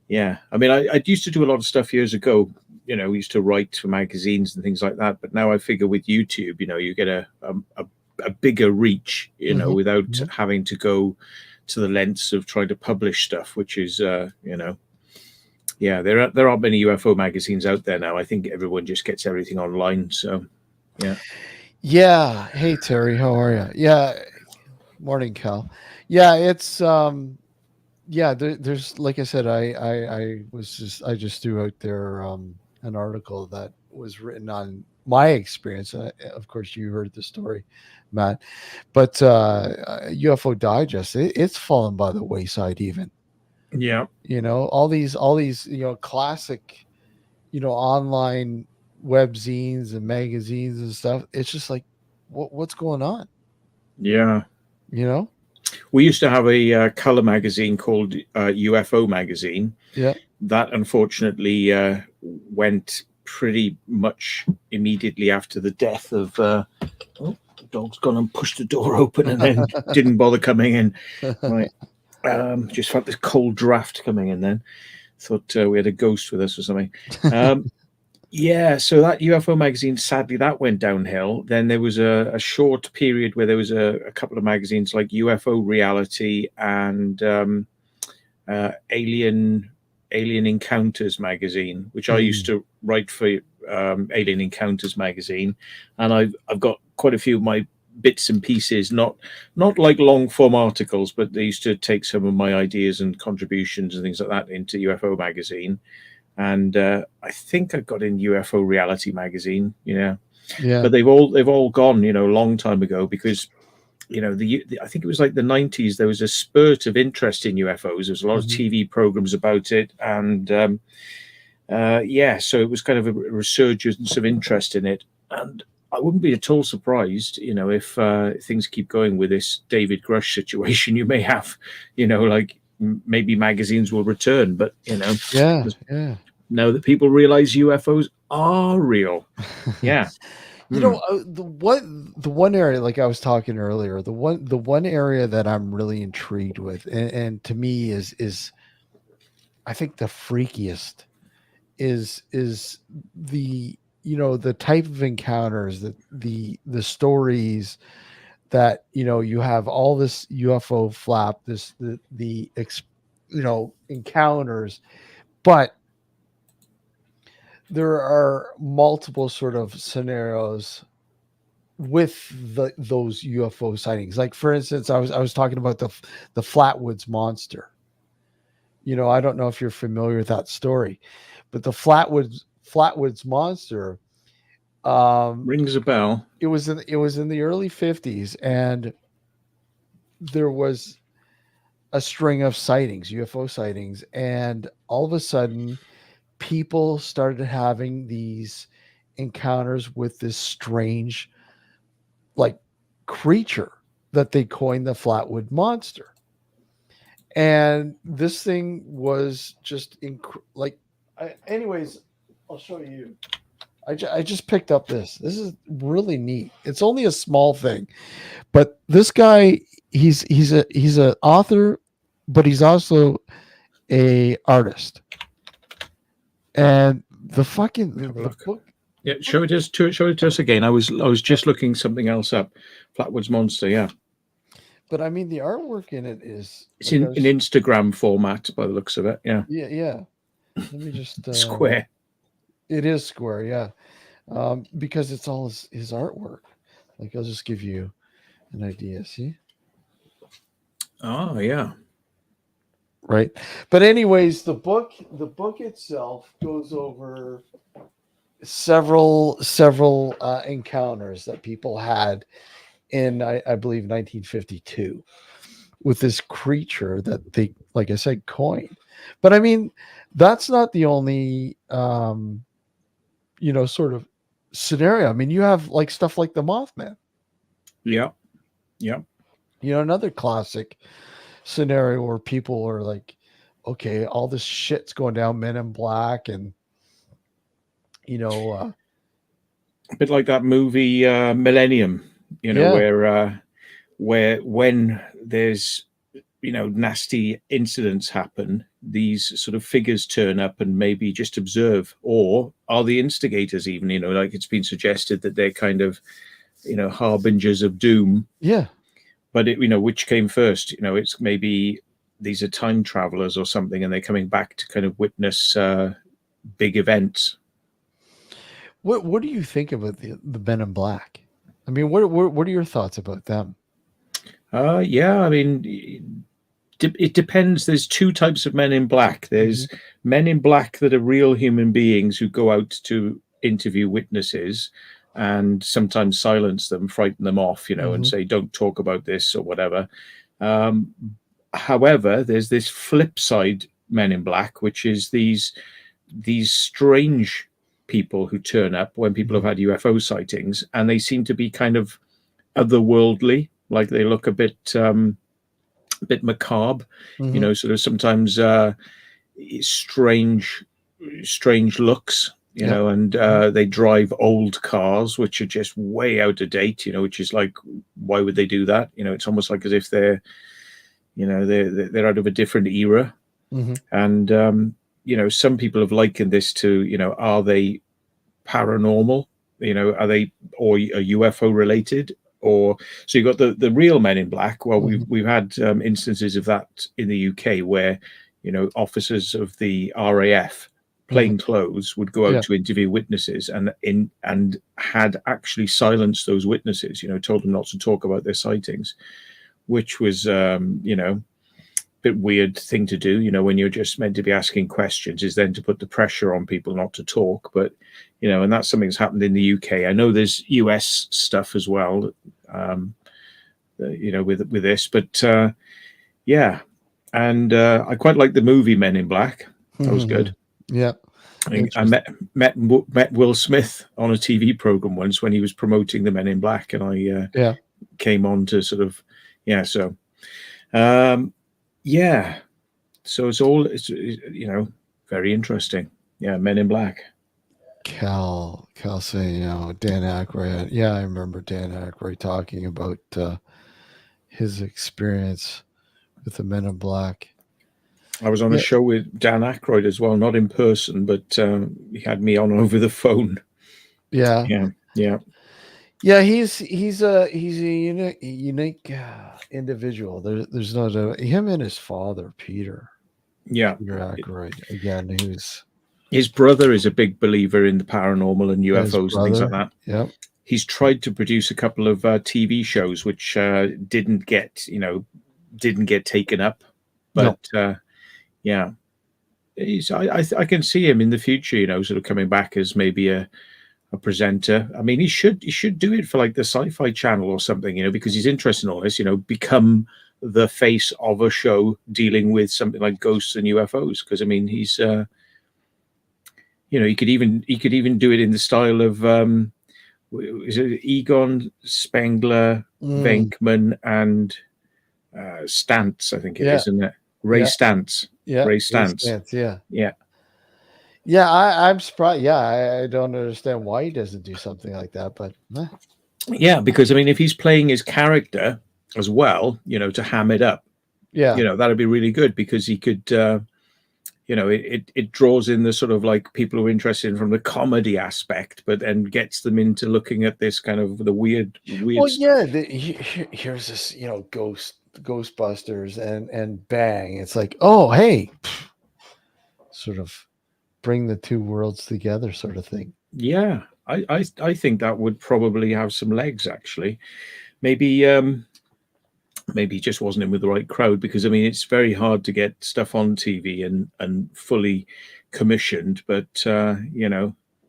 yeah, I mean, I used to do a lot of stuff years ago. We used to write for magazines and things like that. But now I figure with YouTube, you get a bigger reach, Mhm. without Mhm. having to go to the lengths of trying to publish stuff, which is, yeah, there aren't many UFO magazines out there now. I think everyone just gets everything online. So, yeah. Yeah. Hey Terry, how are you? Yeah. Morning, Cal. Yeah, it's yeah, there's like I said, I just threw out there an article that was written on my experience. Of course, you heard the story, Matt. But UFO Digest, it's fallen by the wayside. Even Yeah. all these classic online web zines and magazines and stuff. It's just like what's going on? Yeah. You know? We used to have a color magazine called UFO magazine. Yeah. That unfortunately went pretty much immediately after the death of. Oh, the dog's gone and pushed the door open and then didn't bother coming in. Right. Just felt this cold draft coming in then. Thought we had a ghost with us or something. Um, yeah, so that UFO magazine, sadly, that went downhill. Then there was a short period where there was a couple of magazines like UFO Reality and Alien Encounters magazine, which I used Mm, to write for Alien Encounters magazine, and I've got quite a few of my bits and pieces, not like long form articles, but they used to take some of my ideas and contributions and things like that into UFO magazine, and I think I got in UFO Reality magazine, yeah. but they've all gone, a long time ago because I think it was like the 90s. There was a spurt of interest in UFOs. There was a lot of Mhm. TV programs about it, and yeah, so it was kind of a resurgence of interest in it. And I wouldn't be at all surprised, if things keep going with this David Grush situation. You may have, like maybe magazines will return, but Yeah, yeah. now that people realize UFOs are real. Yeah. Hmm. The one area, like I was talking earlier, the one area that I'm really intrigued with, and to me is I think the freakiest is the the type of encounters, that the stories that you have all this UFO flap, this encounters, but there are multiple sort of scenarios with those UFO sightings. Like for instance, I was talking about the Flatwoods monster. I don't know if you're familiar with that story, but the Flatwoods Monster, um, Rings a bell. it was in the early 50s, and there was a string of sightings, UFO sightings, and all of a sudden people started having these encounters with this strange, like, creature that they coined the Flatwood Monster. And this thing was just like, anyways, I'll show you. I just picked up this. This is really neat. It's only a small thing, but this guy, he's a author, but he's also a artist. And Let me have a the look. book, Yeah, show it to us again. I was just looking something else up. Flatwoods Monster. Yeah, but I mean the artwork in it is it's like, in Instagram format by the looks of it. Yeah, yeah, yeah. Let me just square. it is square, yeah. Because it's all his artwork. Like, I'll just give you an idea. See, Oh yeah, right? But anyways, the book itself goes over several encounters that people had in, I believe, 1952 with this creature that they, like I said, coined. But I mean, that's not the only sort of scenario. I mean, you have like stuff like the Mothman. yeah, yeah. Another classic scenario where people are like, okay, all this shit's going down, Men in Black, and you know, uh, A bit like that movie Millennium. yeah, Where when there's nasty incidents happen, these sort of figures turn up and maybe just observe, or are the instigators even, like it's been suggested that they're kind of, harbingers of doom. yeah. But which came first? It's maybe these are time travelers or something, and they're coming back to kind of witness big events. What do you think about the Men in Black? I mean, what are your thoughts about them? Yeah, I mean, it depends. There's two types of men in black. Hmm. There's men in black that are real human beings who go out to interview witnesses and sometimes silence them, frighten them off, and Hmm. say, don't talk about this or whatever. Um, However, there's this flip side men in black, which is these strange people who turn up when people have Hmm. had UFO sightings, and they seem to be kind of otherworldly, like they look a bit macabre, Hmm. sort of sometimes strange, strange looks, Yep. and Hmm. they drive old cars which are just way out of date, which is like, why would they do that? It's almost like as if they're out of a different era. Hmm. And some people have likened this to, are they paranormal? Are they or UFO related? Or so you got the real Men in Black. Well, we've Hmm. we've had instances of that in the UK where officers of the RAF, Hmm. plain clothes, would go out Yeah. to interview witnesses and had actually silenced those witnesses. Told them not to talk about their sightings, which was bit weird thing to do, when you're just meant to be asking questions, is then to put the pressure on people not to talk. But, and that's something that's happened in the UK. I know there's US stuff as well, with this, but yeah. And I quite like the movie Men in Black. That was Hmm. good. Yeah. I Interesting. met Will Smith on a TV program once when he was promoting the Men in Black, and I Yeah. came on to sort of, yeah. So, um, yeah. So it's very interesting. Yeah, Men in Black. Cal saying, Dan Aykroyd. Yeah, I remember Dan Aykroyd talking about his experience with the Men in Black. I was on a Yeah, show with Dan Aykroyd as well, not in person, but he had me on over the phone. yeah, Yeah, yeah, yeah. He's a unique individual. There's no doubt. Him and his father, yeah. Peter Aykroyd. Again, he was His brother is a big believer in the paranormal and his UFOs and things like brother. that. Yep. He's tried to produce a couple of TV shows which didn't get taken up, No. but Yeah. I can see him in the future, sort of coming back as maybe a presenter. I mean, he should do it for like the Sci-Fi Channel or something, because he's interested in all this. Become the face of a show dealing with something like ghosts and UFOs. Because I mean, he's he could even do it in the style of is it Egon Spengler, Mm, Venkman, and Stantz? I think it is, yeah, isn't it? Ray yeah, Stantz. yeah. Ray Makes Stantz. sense. Yeah, Yeah. yeah. I'm surprised. Yeah, I don't understand why he doesn't do something like that. But Yeah, because I mean, if he's playing his character as well, to ham it up, yeah. that'd be really good because he could, it draws in the sort of like people who are interested in from the comedy aspect, but then gets them into looking at this kind of the weird Well, stuff. yeah. Here's this, Ghostbusters and bang. It's like, oh, hey, sort of bring the two worlds together, sort of thing. Yeah, I think that would probably have some legs actually. Maybe maybe he just wasn't in with the right crowd because I mean it's very hard to get stuff on TV and fully commissioned, but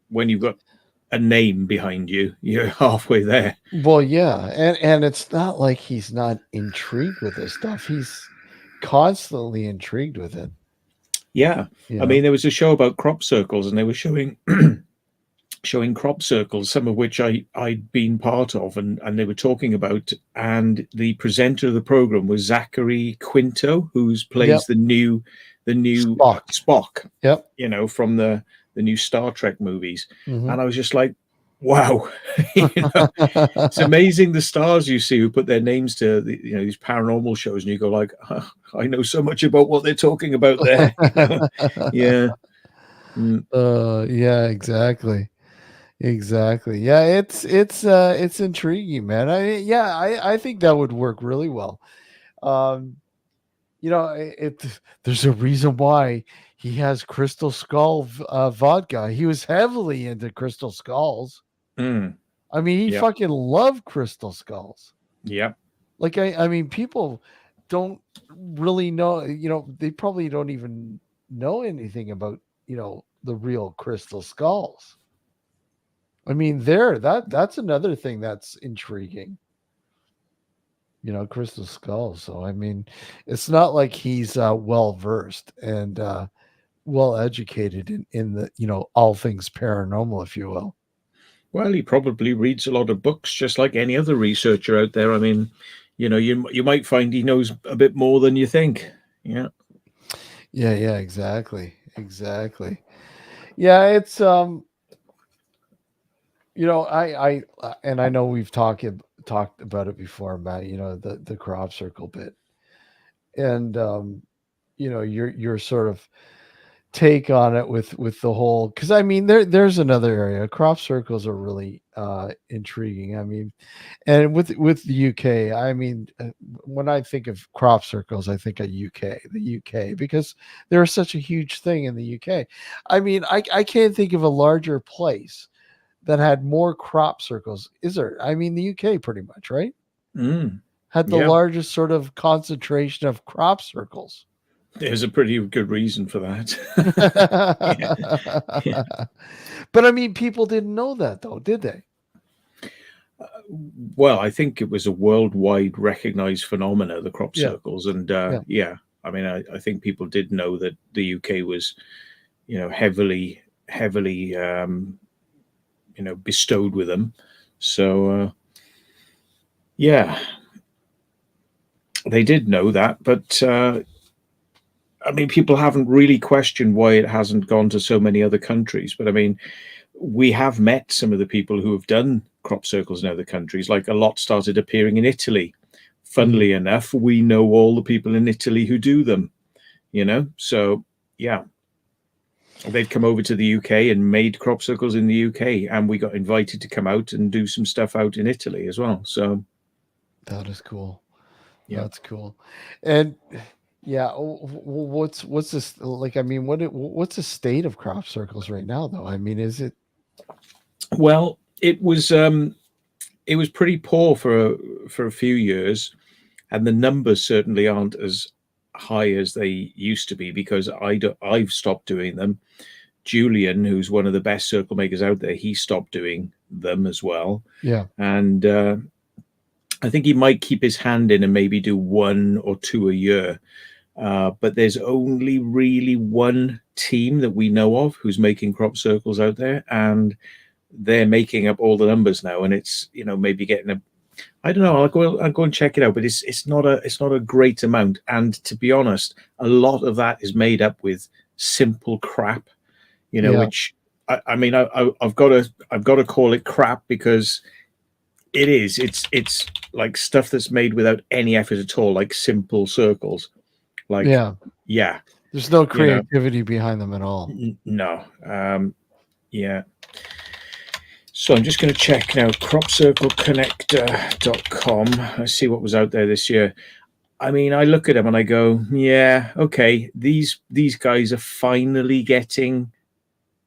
when you've got a name behind you, you're halfway there. Well, yeah, and it's not like he's not intrigued with this stuff. He's constantly intrigued with it. Yeah, You I mean know. there was a show about crop circles, and they were showing crop circles, some of which I'd been part of, and they were talking about. And the presenter of the program was Zachary Quinto, who's Yep. plays the new Spock. Spock, Yep. from the new Star Trek movies. Mhm. And I was just like, wow, it's amazing the stars you see who put their names to these paranormal shows, and you go like, I know so much about what they're talking about there. Yeah. Mm. Yeah, exactly. Exactly. Yeah, it's intriguing, man. I think that would work really well. Um, there's a reason why he has Crystal Skull vodka. He was heavily into Crystal Skulls. Mm. I mean, he Yep. fucking loved Crystal Skulls. Yep. Like I mean, people don't really know, they probably don't even know anything about, the real Crystal Skulls. I mean, that's another thing that's intriguing, Crystal Skulls. So I mean, it's not like he's well versed and well educated in the, all things paranormal, if you will. Well, he probably reads a lot of books, just like any other researcher out there. I mean, you might find he knows a bit more than you think. Yeah. Yeah, yeah, exactly. Exactly. Yeah, it's and I know we've talked about it before, Matt, the crop circle bit. And your sort of take on it with the whole, because I mean there's another area. Crop circles are really intriguing. I mean, and with the UK, I mean, when I think of crop circles, I think of the UK, because they're such a huge thing in the UK. I mean, I can't think of a larger place that had more crop circles. Is there? I mean, the UK pretty much, right? Mm, Had the yeah. largest sort of concentration of crop circles. There's a pretty good reason for that. Yeah. Yeah. But I mean, people didn't know that though, did they? Well, I think it was a worldwide recognized phenomena, the crop Yeah, circles, and yeah. yeah, I mean, I think people did know that the UK was, heavily, bestowed with them. So yeah, they did know that, but I mean, people haven't really questioned why it hasn't gone to so many other countries. But I mean, we have met some of the people who have done crop circles in other countries. Like a lot started appearing in Italy. Mhm. Funnily enough, we know all the people in Italy who do them. So yeah, they'd come over to the UK and made crop circles in the UK, and we got invited to come out and do some stuff out in Italy as well. So That is cool. yeah. That's cool. And yeah, what's this like? I mean, what's the state of crop circles right now, though? I mean, is it? Well, it was pretty poor for a few years, and the numbers certainly aren't as high as they used to be because I've stopped doing them. Julian, who's one of the best circle makers out there, he stopped doing them as well. Yeah. And I think he might keep his hand in and maybe do one or two a year. But there's only really one team that we know of who's making crop circles out there, and they're making up all the numbers now. And it's maybe getting a, I don't know. I'll go and check it out, but it's not a great amount. And to be honest, a lot of that is made up with simple crap, Yeah. which I mean I've got to call it crap because it is. It's like stuff that's made without any effort at all, like simple circles. Like, Yeah. yeah, There's no you know, creativity behind them at all. no, yeah. So I'm just going to check now, cropcircleconnector.com. Let's see what was out there this year. I mean, I look at them and I go, yeah, okay, these guys are finally getting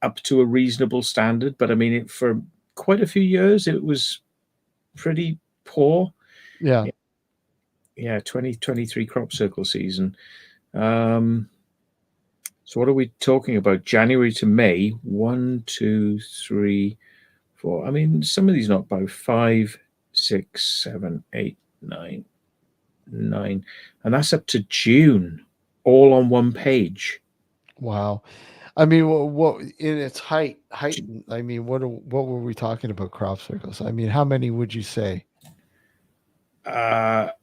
up to a reasonable standard. But I mean, for quite a few years, it was pretty poor. Yeah. Yeah, 2023 crop circle season. So what are we talking about? January to May, 1, 2, 3, 4. I mean, some of these not about 5, 6, 7, 8, 9, 9, and that's up to June, all on one page. Wow. I mean, what in its height? I mean, what were we talking about crop circles? I mean, how many would you say?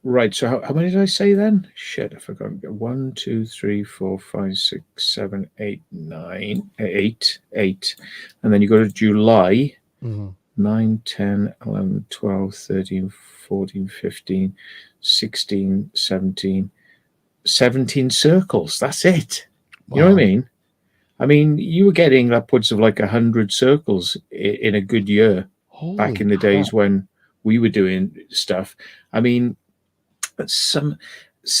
Right. So how many did I say then? Shit, I forgot. 1, 2, 3, 4, 5, 6, 7, 8, 9, 8, 8. And then you go to July, Mm-hmm. 9, 10, 11, 12, 13, 14, 15, 16, 17, 17 circles. That's it. You know what I Wow. mean? I mean, you were getting upwards of like 100 circles in a good year back Holy in the crap. days when we were doing stuff. I mean, some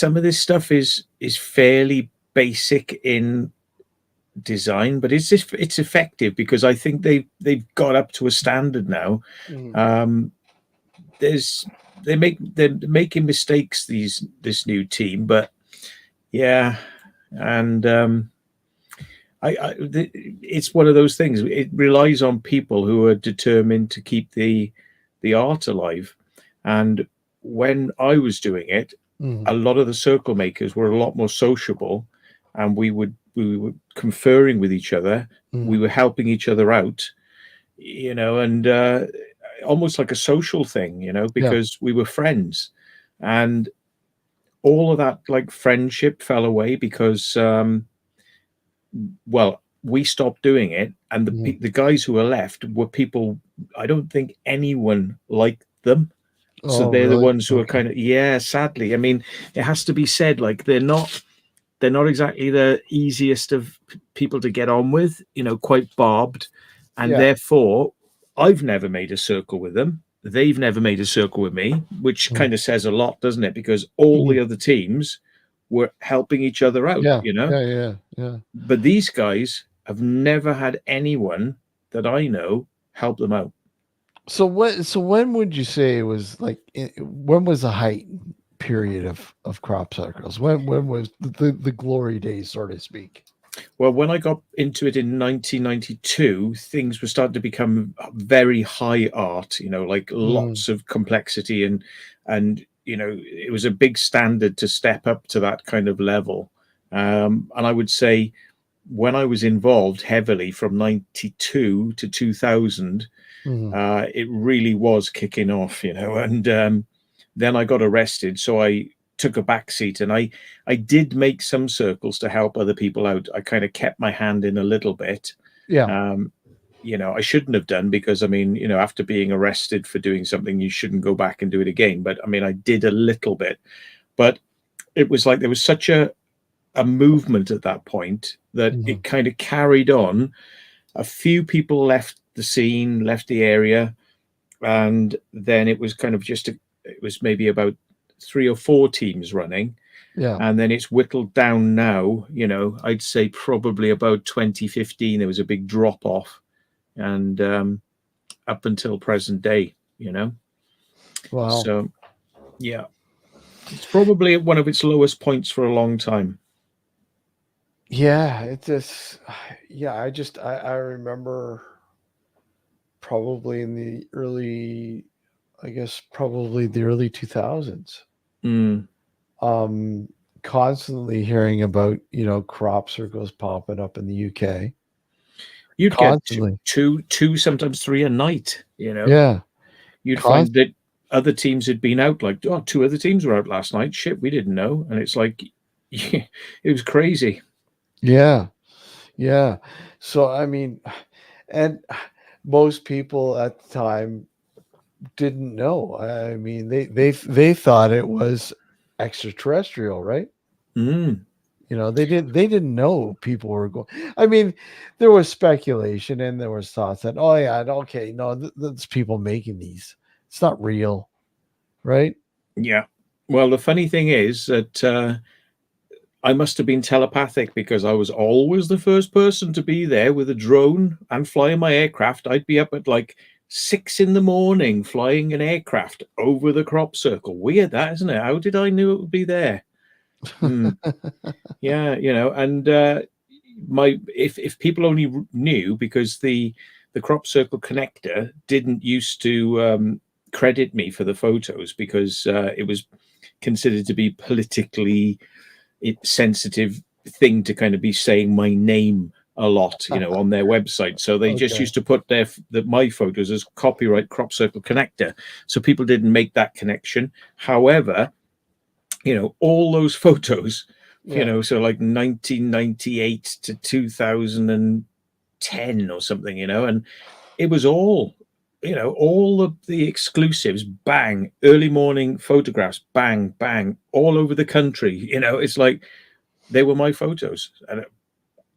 of this stuff is fairly basic in design, but it's effective because I think they've got up to a standard now. Mhm. Um, they're making mistakes, this new team, but yeah, and it's one of those things. It relies on people who are determined to keep the art alive. And when I was doing it, Mhm. a lot of the circle makers were a lot more sociable, and we were conferring with each other. We Mhm. were helping each other out, and almost like a social thing, Yeah. because we were friends, and all of that like friendship fell away because well, we stopped doing it, and Mhm. the guys who were left were people I don't think anyone liked them. So Oh, they're the really? ones who are Okay. kind of, yeah, sadly. I mean, it has to be said, like they're not exactly the easiest of people to get on with, quite barbed. And Yeah. therefore, I've never made a circle with them. They've never made a circle with me, which Mhm. kind of says a lot, doesn't it? Because all Mhm. the other teams were helping each other out, Yeah. Yeah. Yeah. Yeah. But these guys have never had anyone that I know help them out. So what? So when would you say it was like? When was the height period of crop circles? When was the glory days, so to speak? Well, when I got into it in 1992, things were starting to become very high art, like Mm. lots of complexity, and it was a big standard to step up to that kind of level. And I would say when I was involved heavily from 92 to 2000, Mhm. it really was kicking off, and then I got arrested. So I took a back seat, and I did make some circles to help other people out. I kind of kept my hand in a little bit. Yeah. Um, I shouldn't have done because I mean, after being arrested for doing something, you shouldn't go back and do it again. But I mean, I did a little bit, but it was like there was such a movement at that point that Mhm. it kind of carried on. A few people left the scene, left the area, and then it was kind of it was maybe about 3 or 4 teams running, Yeah. and then it's whittled down now. I'd say probably about 2015 there was a big drop off, and up until present day. Wow. So yeah. It's probably at one of its lowest points for a long time. Yeah, it just yeah, I remember probably in the early I guess probably the early 2000s. Mm. Um constantly hearing about, crop circles popping up in the UK. You'd get Constantly. two, sometimes three a night. Yeah, You'd find const that other teams had been out. Like, oh, two other teams were out last night. Shit, we didn't know. And it's like, it was crazy. yeah. Yeah. So I mean, and most people at the time didn't know. I mean, they thought it was extraterrestrial, right? Mm. They didn't know people were going. I mean, there was speculation and there was thoughts that, oh yeah, okay, no, that's people making these. It's not real, right? Yeah. Well, the funny thing is that I must have been telepathic because I was always the first person to be there with a drone and flying my aircraft. I'd be up at like 6 in the morning flying an aircraft over the crop circle. Weird, that isn't it? How did I knew it would be there? Hmm. Yeah, and my if people only knew, because the crop circle connector didn't used to credit me for the photos because it was considered to be politically sensitive thing to kind of be saying my name a lot, on their website. So they just Okay. used to put my photos as copyright crop circle connector, so people didn't make that connection. However, all those photos, Yeah. so like 1998 to 2010 or something, and it was all of the exclusives, bang, early morning photographs, bang, bang, all over the country. It's like they were my photos. And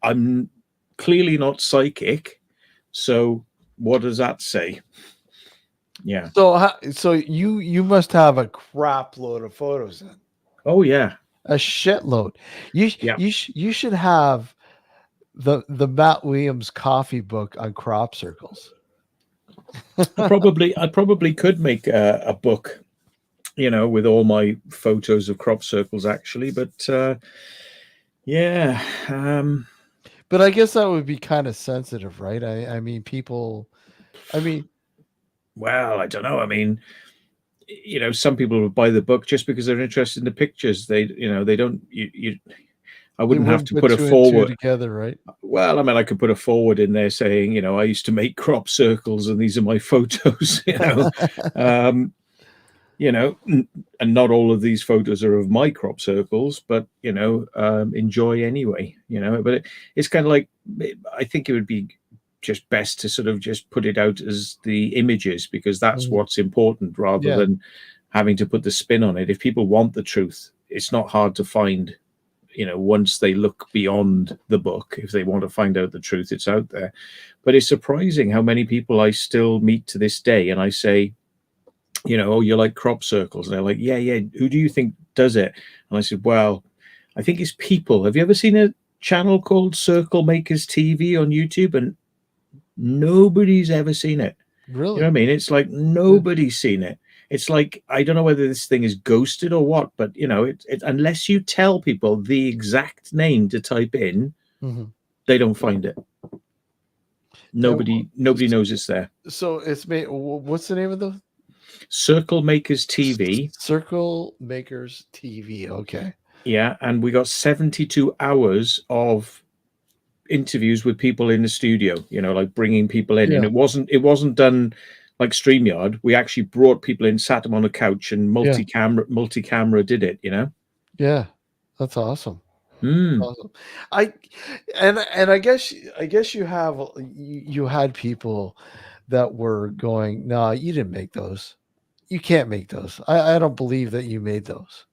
I'm clearly not psychic. So what does that say? Yeah. So you must have a crap load of photos then. Oh, yeah. A shitload. Yeah. You should have the Matt Williams coffee book on crop circles. I probably could make a book, with all my photos of crop circles, actually. But yeah. But I guess that would be kind of sensitive, right? I mean, people. I mean, Well, I don't know. I mean, some people would buy the book just because they're interested in the pictures. They don't. I they wouldn't have wouldn't to put put a two and two forward. together, right? Well, I mean, I could put a forward in there saying, I used to make crop circles and these are my photos. Um, and not all of these photos are of my crop circles, but enjoy anyway. But it's kind of like, I think it would be just best to sort of just put it out as the images, because that's Mhm. what's important, rather Yeah. than having to put the spin on it. If people want the truth, it's not hard to find. Once they look beyond the book, if they want to find out the truth, it's out there. But it's surprising how many people I still meet to this day, and I say, oh, you like crop circles? And they're like, yeah, yeah. Who do you think does it? And I said, well, I think it's people. Have you ever seen a channel called Circle Makers TV on YouTube? And nobody's ever seen it. You know what I Really? mean? It's like Yeah. nobody's seen it. It's like, I don't know whether this thing is ghosted or what, but unless you tell people the exact name to type in, Mhm. they don't find it. Yeah. Nobody knows it's there. So it's made. What's the name of the Circle Makers TV. Circle Makers TV? Okay. Yeah, and we got 72 hours of interviews with people in the studio, like bringing people in. And Yeah. it wasn't done like StreamYard. We actually brought people in, sat them on a couch, and Yeah. multi-camera did it. Yeah. That's awesome. Mm. Awesome. I and I guess you had people that were going, no, you didn't make those. You can't make those. I don't believe that you made those.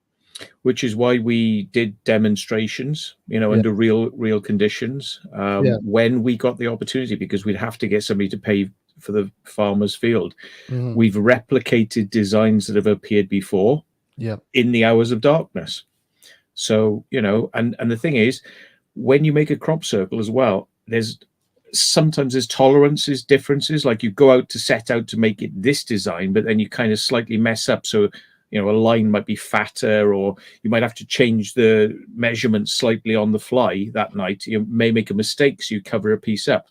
Which is why we did demonstrations, Yeah. under real conditions, Yeah. when we got the opportunity, because we'd have to get somebody to pay for the farmer's field. Mhm. We've replicated designs that have appeared before Yep. in the hours of darkness. So, and the thing is, when you make a crop circle as well, sometimes there's tolerances, differences. Like you go out to set out to make it this design, but then you kind of slightly mess up. So you know, a line might be fatter, or you might have to change the measurements slightly on the fly that night. You may make a mistake, so you cover a piece up.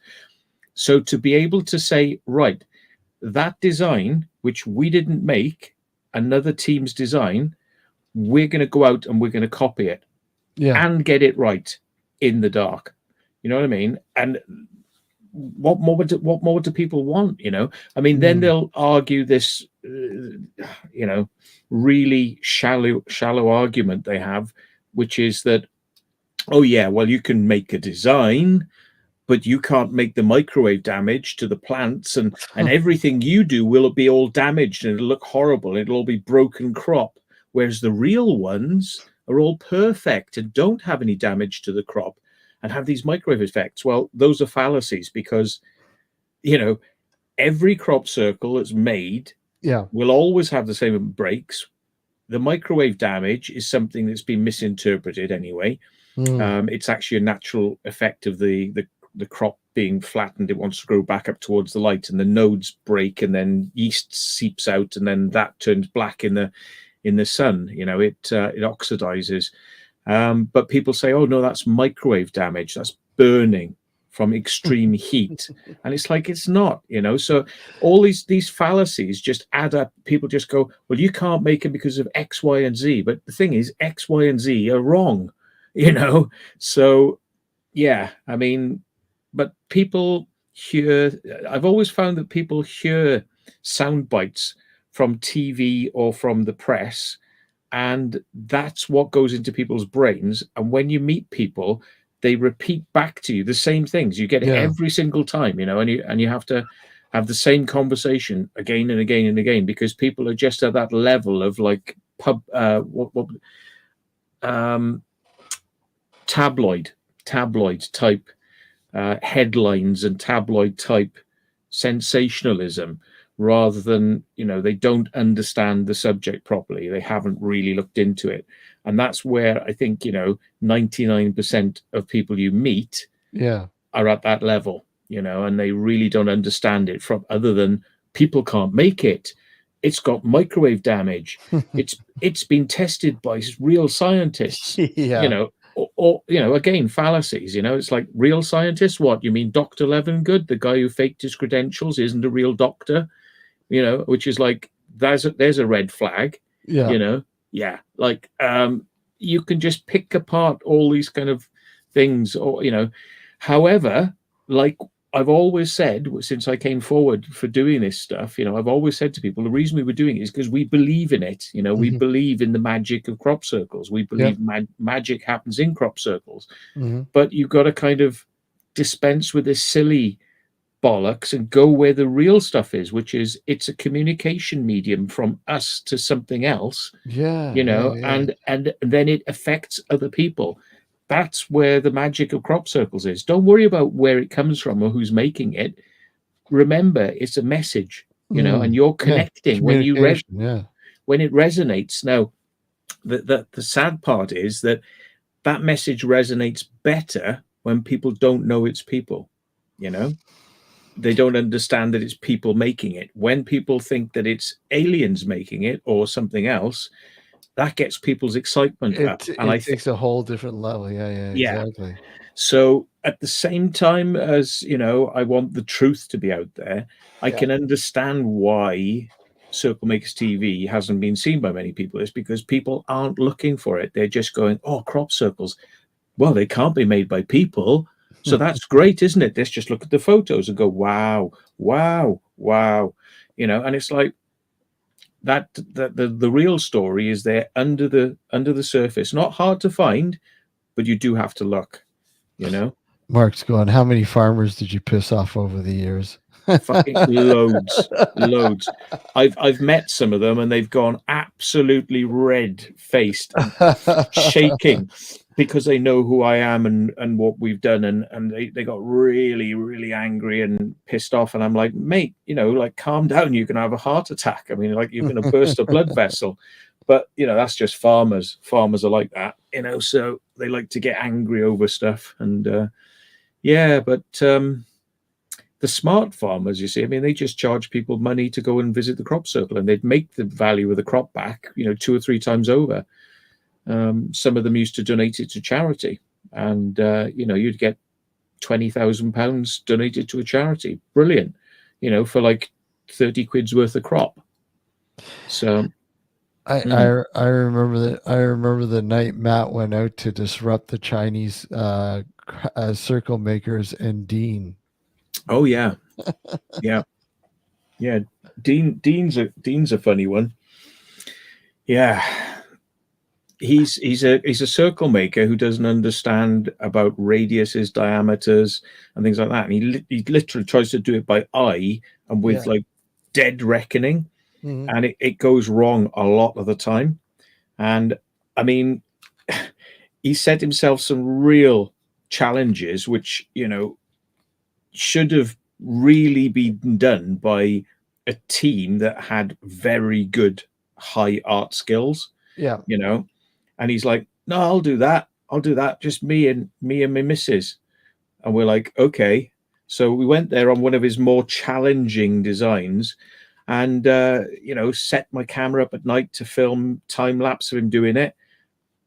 So to be able to say, right, that design, which we didn't make, another team's design, we're going to go out and we're going to copy it Yeah. and get it right in the dark. You know what I mean? And what more do people want? You know, I mean, then they'll argue this, you know, really shallow argument they have, which is that, oh yeah, well, you can make a design, but you can't make the microwave damage to the plants, and everything you do will be all damaged and it'll look horrible. It'll all be broken crop, whereas the real ones are all perfect and don't have any damage to the crop and have these microwave effects. Well, those are fallacies, because, you know, every crop circle that's made will always have the same breaks. The microwave damage is something that's been misinterpreted anyway. It's actually a natural effect of the crop being flattened. It wants to grow back up towards the light, and the nodes break, and then yeast seeps out, and then that turns black in the sun. You know, it oxidizes. But people say, oh no, that's microwave damage. That's burning from extreme heat. And it's like, it's not, you know. So all these fallacies just add up. People just go, well, you can't make it because of X, Y, and Z. But the thing is, X, Y, and Z are wrong, you know. So yeah, I mean, but people hear, I've always found that people hear sound bites from TV or from the press, and that's what goes into people's brains. And when you meet people, they repeat back to you the same things. You get it every single time, you know, and you have to have the same conversation again and again and again, because people are just at that level of like tabloid type headlines and tabloid type sensationalism, rather than, you know, they don't understand the subject properly. They haven't really looked into it. And that's where I think, you know, 99% of people you meet are at that level, you know, and they really don't understand it, from other than people can't make it. It's got microwave damage. It's been tested by real scientists, you know, or, you know, again, fallacies. You know, it's like, real scientists, what you mean? Dr. Levengood, the guy who faked his credentials, isn't a real doctor, you know, which is like, there's a red flag, you know. Like, you can just pick apart all these kind of things, or, you know. However, like I've always said, since I came forward for doing this stuff, you know, I've always said to people, the reason we were doing it is because we believe in it. You know, we believe in the magic of crop circles. We believe magic happens in crop circles. But you've got to kind of dispense with this silly bollocks and go where the real stuff is, which is, it's a communication medium from us to something else, you know, and then it affects other people. That's where the magic of crop circles is. Don't worry about where it comes from or who's making it. Remember, it's a message, you know, and you're connecting when when it resonates. Now, the sad part is that message resonates better when people don't know it's people, you know. They don't understand that it's people making it. When people think that it's aliens making it or something else, that gets people's excitement up. And It takes a whole different level. Exactly. So at the same time as, you know, I want the truth to be out there, I can understand why Circle Makers TV hasn't been seen by many people. It's because people aren't looking for it. They're just going, oh, crop circles. Well, they can't be made by people. So that's great, isn't it? Let's just look at the photos and go, wow, wow, wow. You know, and it's like, that the real story is there under the surface. Not hard to find, but you do have to look, you know. Mark's going, how many farmers did you piss off over the years? Fucking loads. I've met some of them, and they've gone absolutely red faced, shaking, because they know who I am and what we've done, and they got really, really angry and pissed off. And I'm like, mate, you know, like, calm down, you're gonna have a heart attack. I mean, like, you're gonna burst a blood vessel. But, you know, that's just farmers. Farmers are like that, you know, so they like to get angry over stuff. And but the smart farmers, you see, I mean, they just charge people money to go and visit the crop circle, and they'd make the value of the crop back, 2 or 3 times over. Some of them used to donate it to charity, and you'd get £20,000 donated to a charity. Brilliant, for like 30 quid's worth of crop. So I remember that. I remember the night Matt went out to disrupt the Chinese circle makers and Dean. oh yeah, yeah, yeah. Dean's a funny one. Yeah, he's a circle maker who doesn't understand about radiuses, diameters, and things like that. And he literally tries to do it by eye and with Yeah. like dead reckoning, Mhm. and it goes wrong a lot of the time. And I mean, he set himself some real challenges, which should have really been done by a team that had very good high art skills. Yeah. And he's like, no, I'll do that. I'll do that. Just me and my missus. And we're like, okay. So we went there on one of his more challenging designs, and set my camera up at night to film time lapse of him doing it.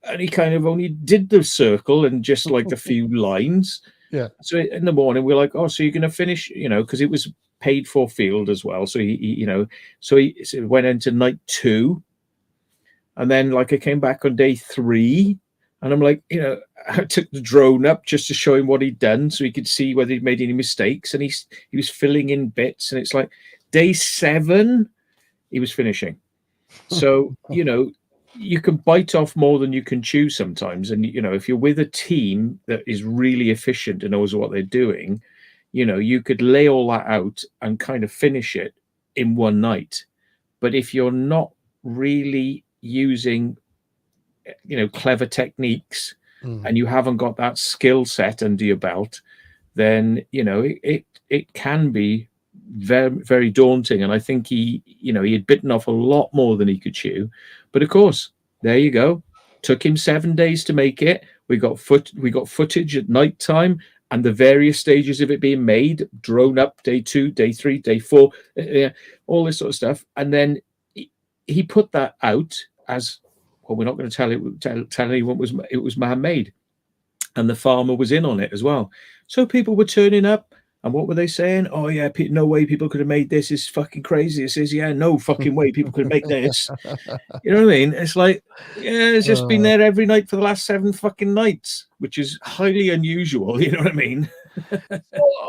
And he kind of only did the circle and just like a few lines. Yeah. So in the morning we're like, oh, so you're going to finish, because it was paid for field as well. So he went into night 2. And then like I came back on day 3, and I'm like, I took the drone up just to show him what he'd done so he could see whether he'd made any mistakes. And he was filling in bits, and it's like day 7, he was finishing. So, you can bite off more than you can chew sometimes. And, if you're with a team that is really efficient and knows what they're doing, you could lay all that out and kind of finish it in one night. But if you're not really using clever techniques, and you haven't got that skill set under your belt, then it can be very, very daunting. And I think he had bitten off a lot more than he could chew. But of course, there you go. Took him 7 days to make it. We got footage at night time and the various stages of it being made, drone up day 2, day 3, day 4, all this sort of stuff. And then he put that out as, well, we're not going to tell anyone it was man-made. And the farmer was in on it as well. So people were turning up, and what were they saying? Oh yeah, no way people could have made this. It's fucking crazy. It says, yeah, no fucking way people could make this. You know what I mean? It's like, yeah, it's just been there every night for the last 7 fucking nights, which is highly unusual. You know what I mean?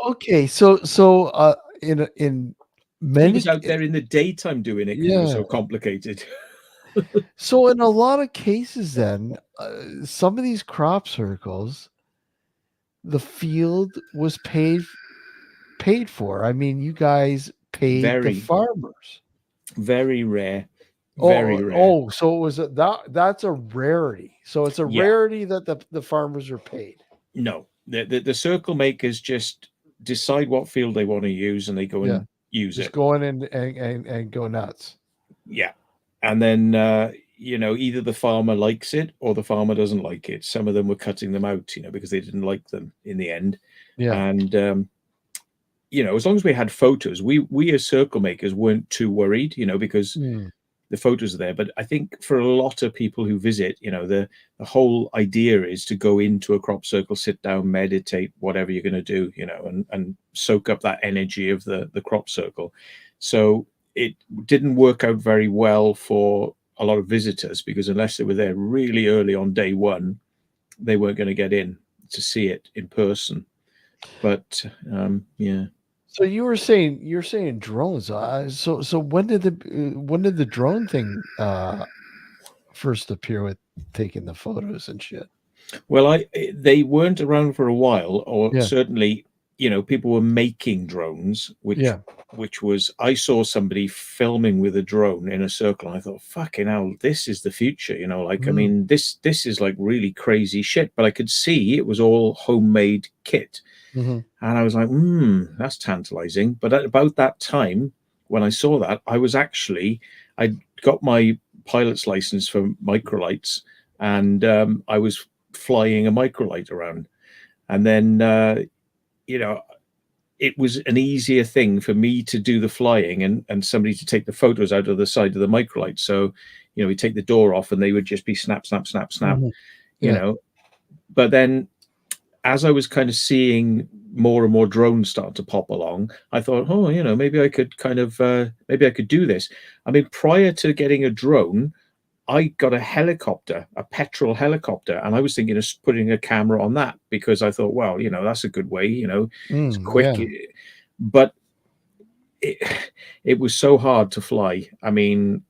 Okay, so in He many was out there in the daytime doing it because it was yeah. so complicated. So in a lot of cases, then some of these crop circles, the field was paid for. I mean, you guys paid the Very, farmers. very rare. Very rare. So it was that's a rarity. So it's a Yeah. rarity that the farmers are paid. No, the circle makers just decide what field they want to use, and they go Yeah. and use Just it. go in and go nuts. Yeah. And then either the farmer likes it or the farmer doesn't like it. Some of them were cutting them out, because they didn't like them in the end. Yeah. And as long as we had photos, we as circle makers weren't too worried, because the photos are there. But I think for a lot of people who visit, the whole idea is to go into a crop circle, sit down, meditate, whatever you're going to do, and soak up that energy of the crop circle. So it didn't work out very well for a lot of visitors, because unless they were there really early on day 1, they weren't going to get in to see it in person. But yeah. So you're saying drones. So when did the drone thing first appear with taking the photos and shit? Well, they weren't around for a while, or Yeah. certainly, people were making drones, which was, I saw somebody filming with a drone in a circle, and I thought, fucking hell, this is the future, I mean, this is like really crazy shit. But I could see it was all homemade kit. Mhm. And I was like, that's tantalizing. But at about that time, when I saw that, I got my pilot's license for microlights, and I was flying a microlight around. And then, it was an easier thing for me to do the flying and somebody to take the photos out of the side of the microlight. So, we take the door off and they would just be snap, snap, snap, snap, Mhm. Yeah. But then as I was kind of seeing more and more drones start to pop along, I thought, oh, maybe I could maybe I could do this. I mean, prior to getting a drone, I got a helicopter, a petrol helicopter, and I was thinking of putting a camera on that because I thought, well, that's a good way, it's quick. Yeah. But it, it was so hard to fly. I mean,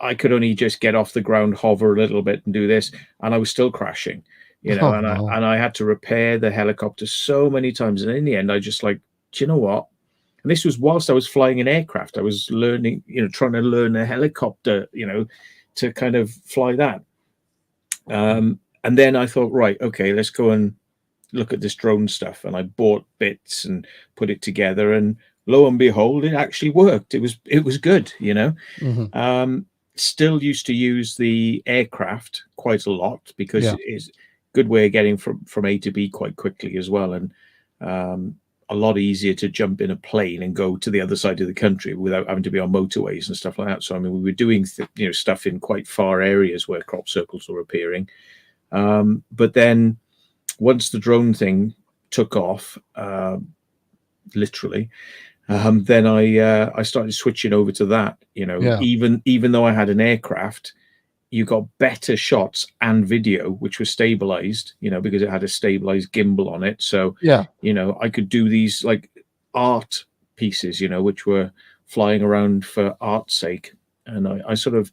I could only just get off the ground, hover a little bit, and do this, and I was still crashing, Oh, and I no. and I had to repair the helicopter so many times, and in the end, I just like, do you know what? And this was whilst I was flying an aircraft. I was learning, trying to learn a helicopter, to kind of fly that. And then I thought, right, okay, let's go and look at this drone stuff. And I bought bits and put it together, and lo and behold, it actually worked. It was good, Mhm. Still used to use the aircraft quite a lot because Yeah. it is a good way of getting from A to B quite quickly as well. And a lot easier to jump in a plane and go to the other side of the country without having to be on motorways and stuff like that. So, I mean, we were doing stuff in quite far areas where crop circles were appearing. But then once the drone thing took off, literally, then I started switching over to that. Yeah. Even though I had an aircraft, you got better shots and video, which was stabilized, because it had a stabilized gimbal on it. So, Yeah. I could do these like art pieces, which were flying around for art's sake. And I sort of,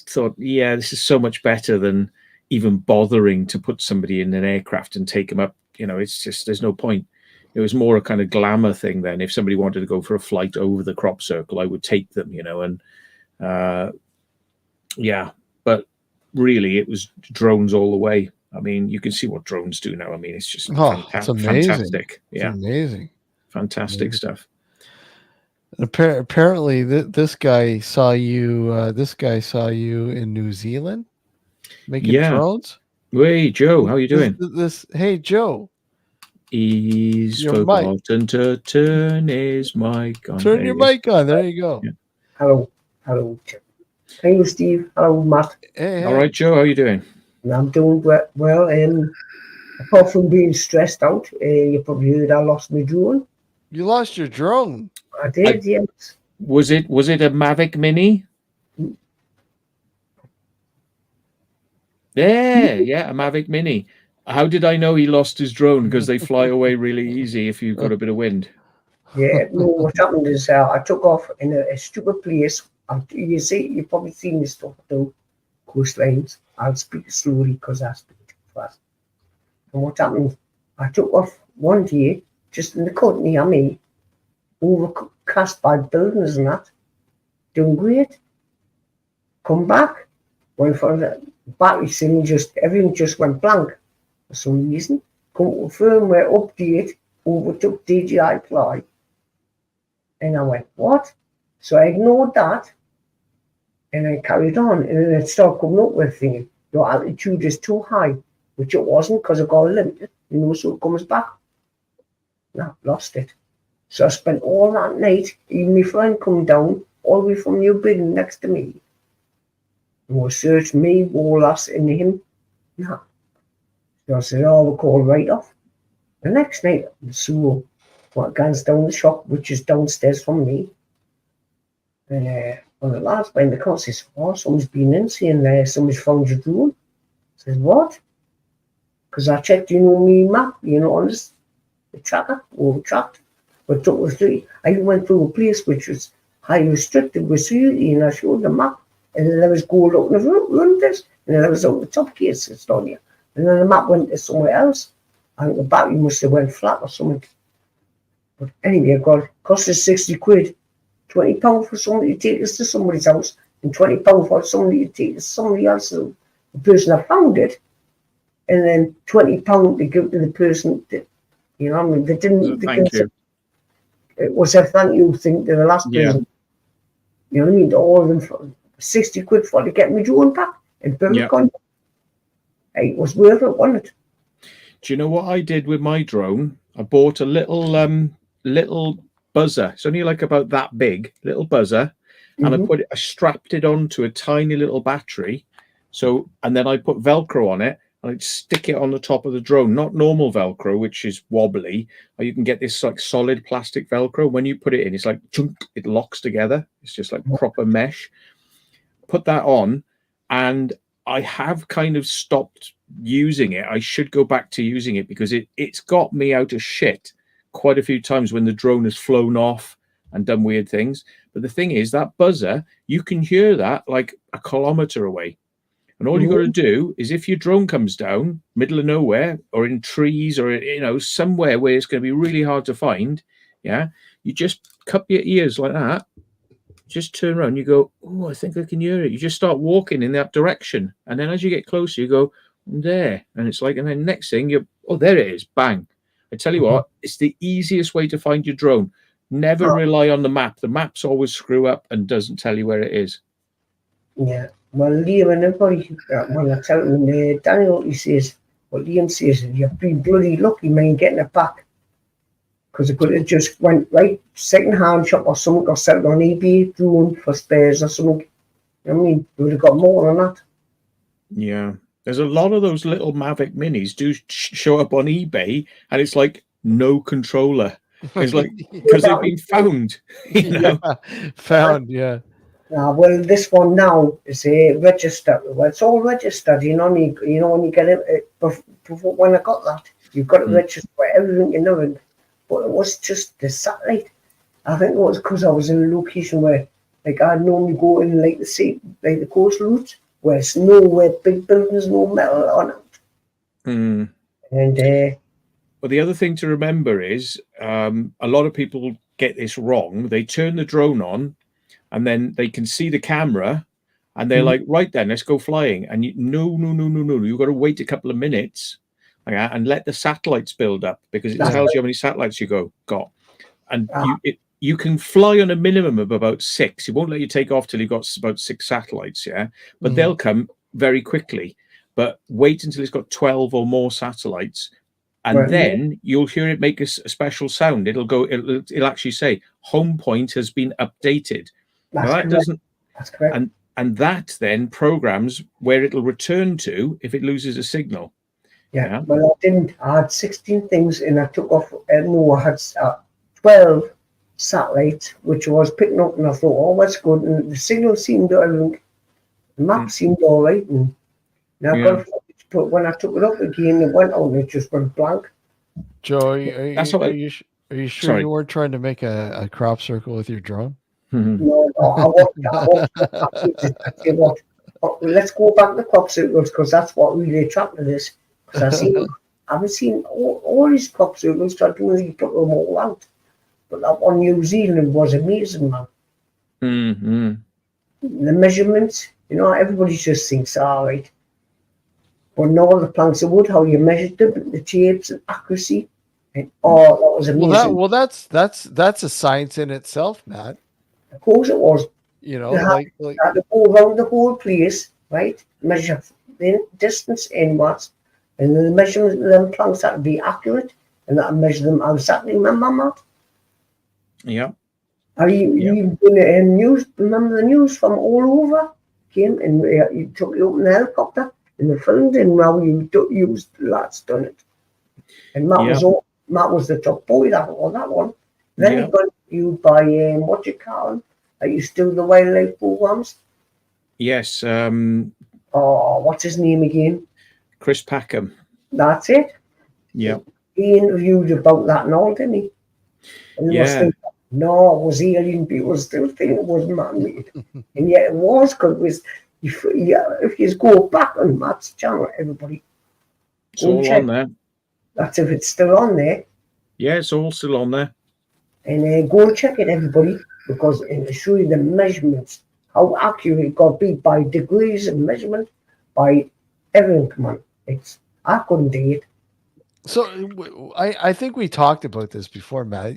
thought, yeah, this is so much better than even bothering to put somebody in an aircraft and take them up. It's just, there's no point. It was more a kind of glamour thing then. If somebody wanted to go for a flight over the crop circle, I would take them, and yeah, but really it was drones all the way. I mean, you can see what drones do now. I mean, it's just Oh, it's amazing. fantastic. It's Yeah, amazing. fantastic Amazing. stuff. Apparently, this guy saw you. This guy saw you in New Zealand making Yeah. drones. Hey, Joe, how you This, doing? this. Hey, Joe, He's your mic. forgotten to turn his mic on. Turn There your he is. mic on. There you go. Yeah. Hello, hello. Hello, Steve. Hello, Matt. Hey, All right, Joe, how you doing? I'm doing well. Apart from being stressed out, you probably heard I lost my drone. You lost your drone. I did, yes. Was it a Mavic Mini? Yeah, a Mavic Mini. How did I know he lost his drone? Because they fly away really easy if you've got a bit of wind. Yeah, no, what happened is I took off in a stupid place. You've probably seen this stuff, though, coastlines. I'll speak slowly because I speak too fast. And what happened, I took off one day, just in the country near me, overcast by buildings and that, doing great. Come back, went for the battery thing, everything just went blank for some reason. Come to a firmware update, overtook DJI Fly. And I went, what? So I ignored that and I carried on. And then it started coming up with thinking, your altitude is too high, which it wasn't because I got limited, so it comes back. No, lost it. So I spent all that night, even my friend come down, all the way from New Britain next to me. And we searched me, Wallace, and him. No. So I said, oh, we'll call right off. The next night, so what goes down the shop, which is downstairs from me. And on the last behind the car says, oh, someone's been in saying there, someone's found your drone. I says, what? Because I checked, me map, on this, the tracker, overtracked. But it was I went through a place which was highly restricted with security, and I showed the map. And then there was gold out in the front, this, and then there was out the top case, it's down here. And then the map went to somewhere else. I think the battery must have went flat or something. But anyway, it cost us 60 quid, £20 for somebody to take us to somebody's house, and £20 for somebody to take us to somebody else's. The person that found it, and then £20 to give to the person that, they didn't. Thank you. It was a thank you thing to the last person. You know what I mean? To all of them for 60 quid for to get me drone back in Birmingham. Hey, it was worth it, wasn't it? Do you know what I did with my drone? I bought a little buzzer. It's only like about that big, little buzzer, and Mm-hmm. I strapped it onto a tiny little battery. So, and then I put Velcro on it, and I'd stick it on the top of the drone, not normal Velcro, which is wobbly, or you can get this like solid plastic Velcro. When you put it in, it's like chunk, it locks together. It's just like proper mesh. Put that on, and I have kind of stopped using it. I should go back to using it because it's got me out of shit quite a few times when the drone has flown off and done weird things. But the thing is, that buzzer, you can hear that like a kilometer away. And all you got to do is if your drone comes down, middle of nowhere, or in trees, or somewhere where it's going to be really hard to find, yeah, you just cup your ears like that, just turn around, you go, oh, I think I can hear it. You just start walking in that direction. And then as you get closer, you go, there. And it's like, and then next thing oh, there it is. Bang. I tell you what, it's the easiest way to find your drone. Never rely on the map. The maps always screw up and doesn't tell you where it is. Yeah. Well, Liam and everybody, when I tell him, Daniel, he says, well, Liam says, you've been bloody lucky, man, getting it back. Because it could have just went right second-hand shop or something, or sell it on eBay, drone for spares or something. I mean, you would have got more than that. Yeah. There's a lot of those little Mavic Minis do show up on eBay, and it's like no controller. It's like, because they've been found, you know? Yeah, found, yeah. Well, this one now is registered. Well, it's all registered, you know. When you get it, before when I got that, you've got to register for everything, you know. But it was just the satellite. I think it was because I was in a location where, like, I'd normally go in like the sea, like the coast route, where it's nowhere big buildings, no metal on it. Mm. And well, the other thing to remember is a lot of people get this wrong. They turn the drone on, and then they can see the camera, and they're like, right then, let's go flying. And no. You've got to wait a couple of minutes and let the satellites build up, because it tells you how many satellites you got. And you can fly on a minimum of about 6. It won't let you take off till you've got about 6 satellites, yeah? But they'll come very quickly. But wait until it's got 12 or more satellites, and then you'll hear it make a special sound. It'll actually say, home point has been updated. That's correct. And that then programs where it'll return to if it loses a signal. Yeah. Well, I didn't. I had 16 things, and I took off. No, I had 12 satellites, which I was picking up, and I thought, oh, that's good. And the signal seemed, the map seemed all right. And now, but when I took it up again, it went out, and it just went blank. Joe, are you sure Sorry. you weren't trying to make a crop circle with your drone? No, I want to say what. Let's go back to crop circles, because that's what really attracted us. Because I've seen all these crop circles, so I don't really put them all out. But that one New Zealand was amazing, man. Mm-hmm. The measurements, everybody just thinks, all right. But all the planks of wood, how you measured them, the shapes and accuracy, and that was amazing. Well, that's a science in itself, Matt. Of course it was. You know, had to go around the whole place, right? Measure the distance inwards, and then the measurement of them planks had to be accurate, and that measure them exactly. Remember that? Yeah. Are you doing it in news? Remember the news from all over? Came and you took you up in the helicopter and they filmed, and now you used lads done it. And Matt was the top boy that one. Then he got you by what you call him? Are you still the wildlife programs? Yes. What's his name again? Chris Packham. That's it. Yeah. He interviewed about that and all, didn't he? And it was alien people still think it was man-made. And yet it was, because if you go back on Matt's channel, everybody. It's all on there. That's if it's still on there. Yeah, it's all still on there. And go and check it, everybody, because it'll show you the measurements, how accurate it got to be by degrees of measurement, by everything. Come on, I couldn't do it. So I think we talked about this before, Matt.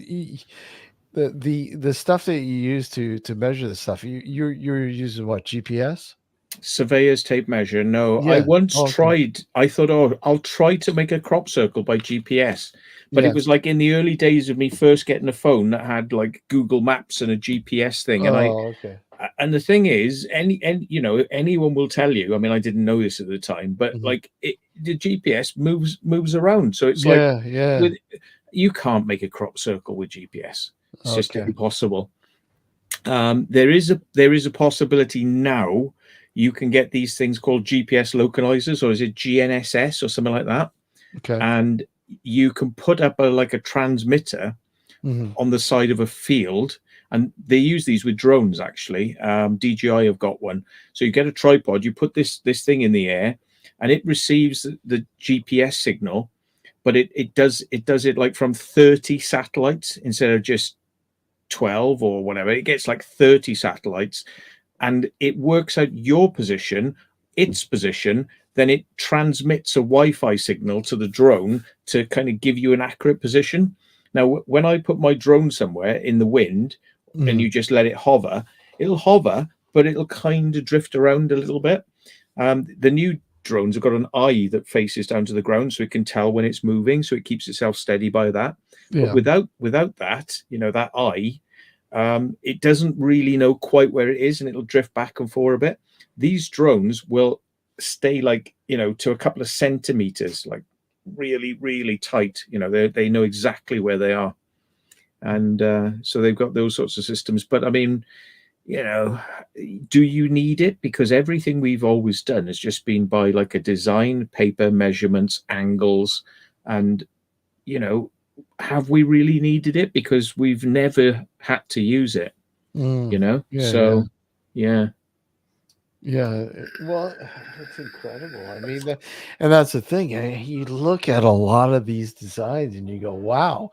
The stuff that you use to measure the stuff, you're using what, GPS? Surveyor's tape measure. No, I Yeah. once Okay. tried. I thought, oh, I'll try to make a crop circle by GPS. But Yeah. it was like in the early days of me first getting a phone that had like Google Maps and a GPS thing. Oh, okay. And the thing is, anyone will tell you. I mean, I didn't know this at the time, but Mhm. like the GPS moves around, so it's like Yeah, yeah. with you can't make a crop circle with GPS. It's just Okay. impossible. There is a possibility now. You can get these things called GPS localizers, or is it GNSS or something like that, Okay. and you can put up a transmitter Mhm. on the side of a field, and they use these with drones actually. DJI have got one. So you get a tripod, you put this thing in the air, and it receives the GPS signal, but it does it like from 30 satellites instead of just 12 or whatever. It gets like 30 satellites, and it works out your position, its position. Then it transmits a Wi-Fi signal to the drone to kind of give you an accurate position. Now, when I put my drone somewhere in the wind and Mhm. you just let it hover, it'll hover, but it'll kind of drift around a little bit. The new drones have got an eye that faces down to the ground, so it can tell when it's moving, so it keeps itself steady by that. But Yeah. without that, that eye, it doesn't really know quite where it is, and it'll drift back and forth a bit. These drones will stay to a couple of centimeters, like really, really tight. They know exactly where they are, and so they've got those sorts of systems. But I mean, do you need it? Because everything we've always done has just been by like a design, paper, measurements, angles, and have we really needed it? Because we've never had to use it, Yeah, yeah. So yeah. Yeah, well, it's incredible. I mean, and that's the thing. You look at a lot of these designs and you go, "Wow,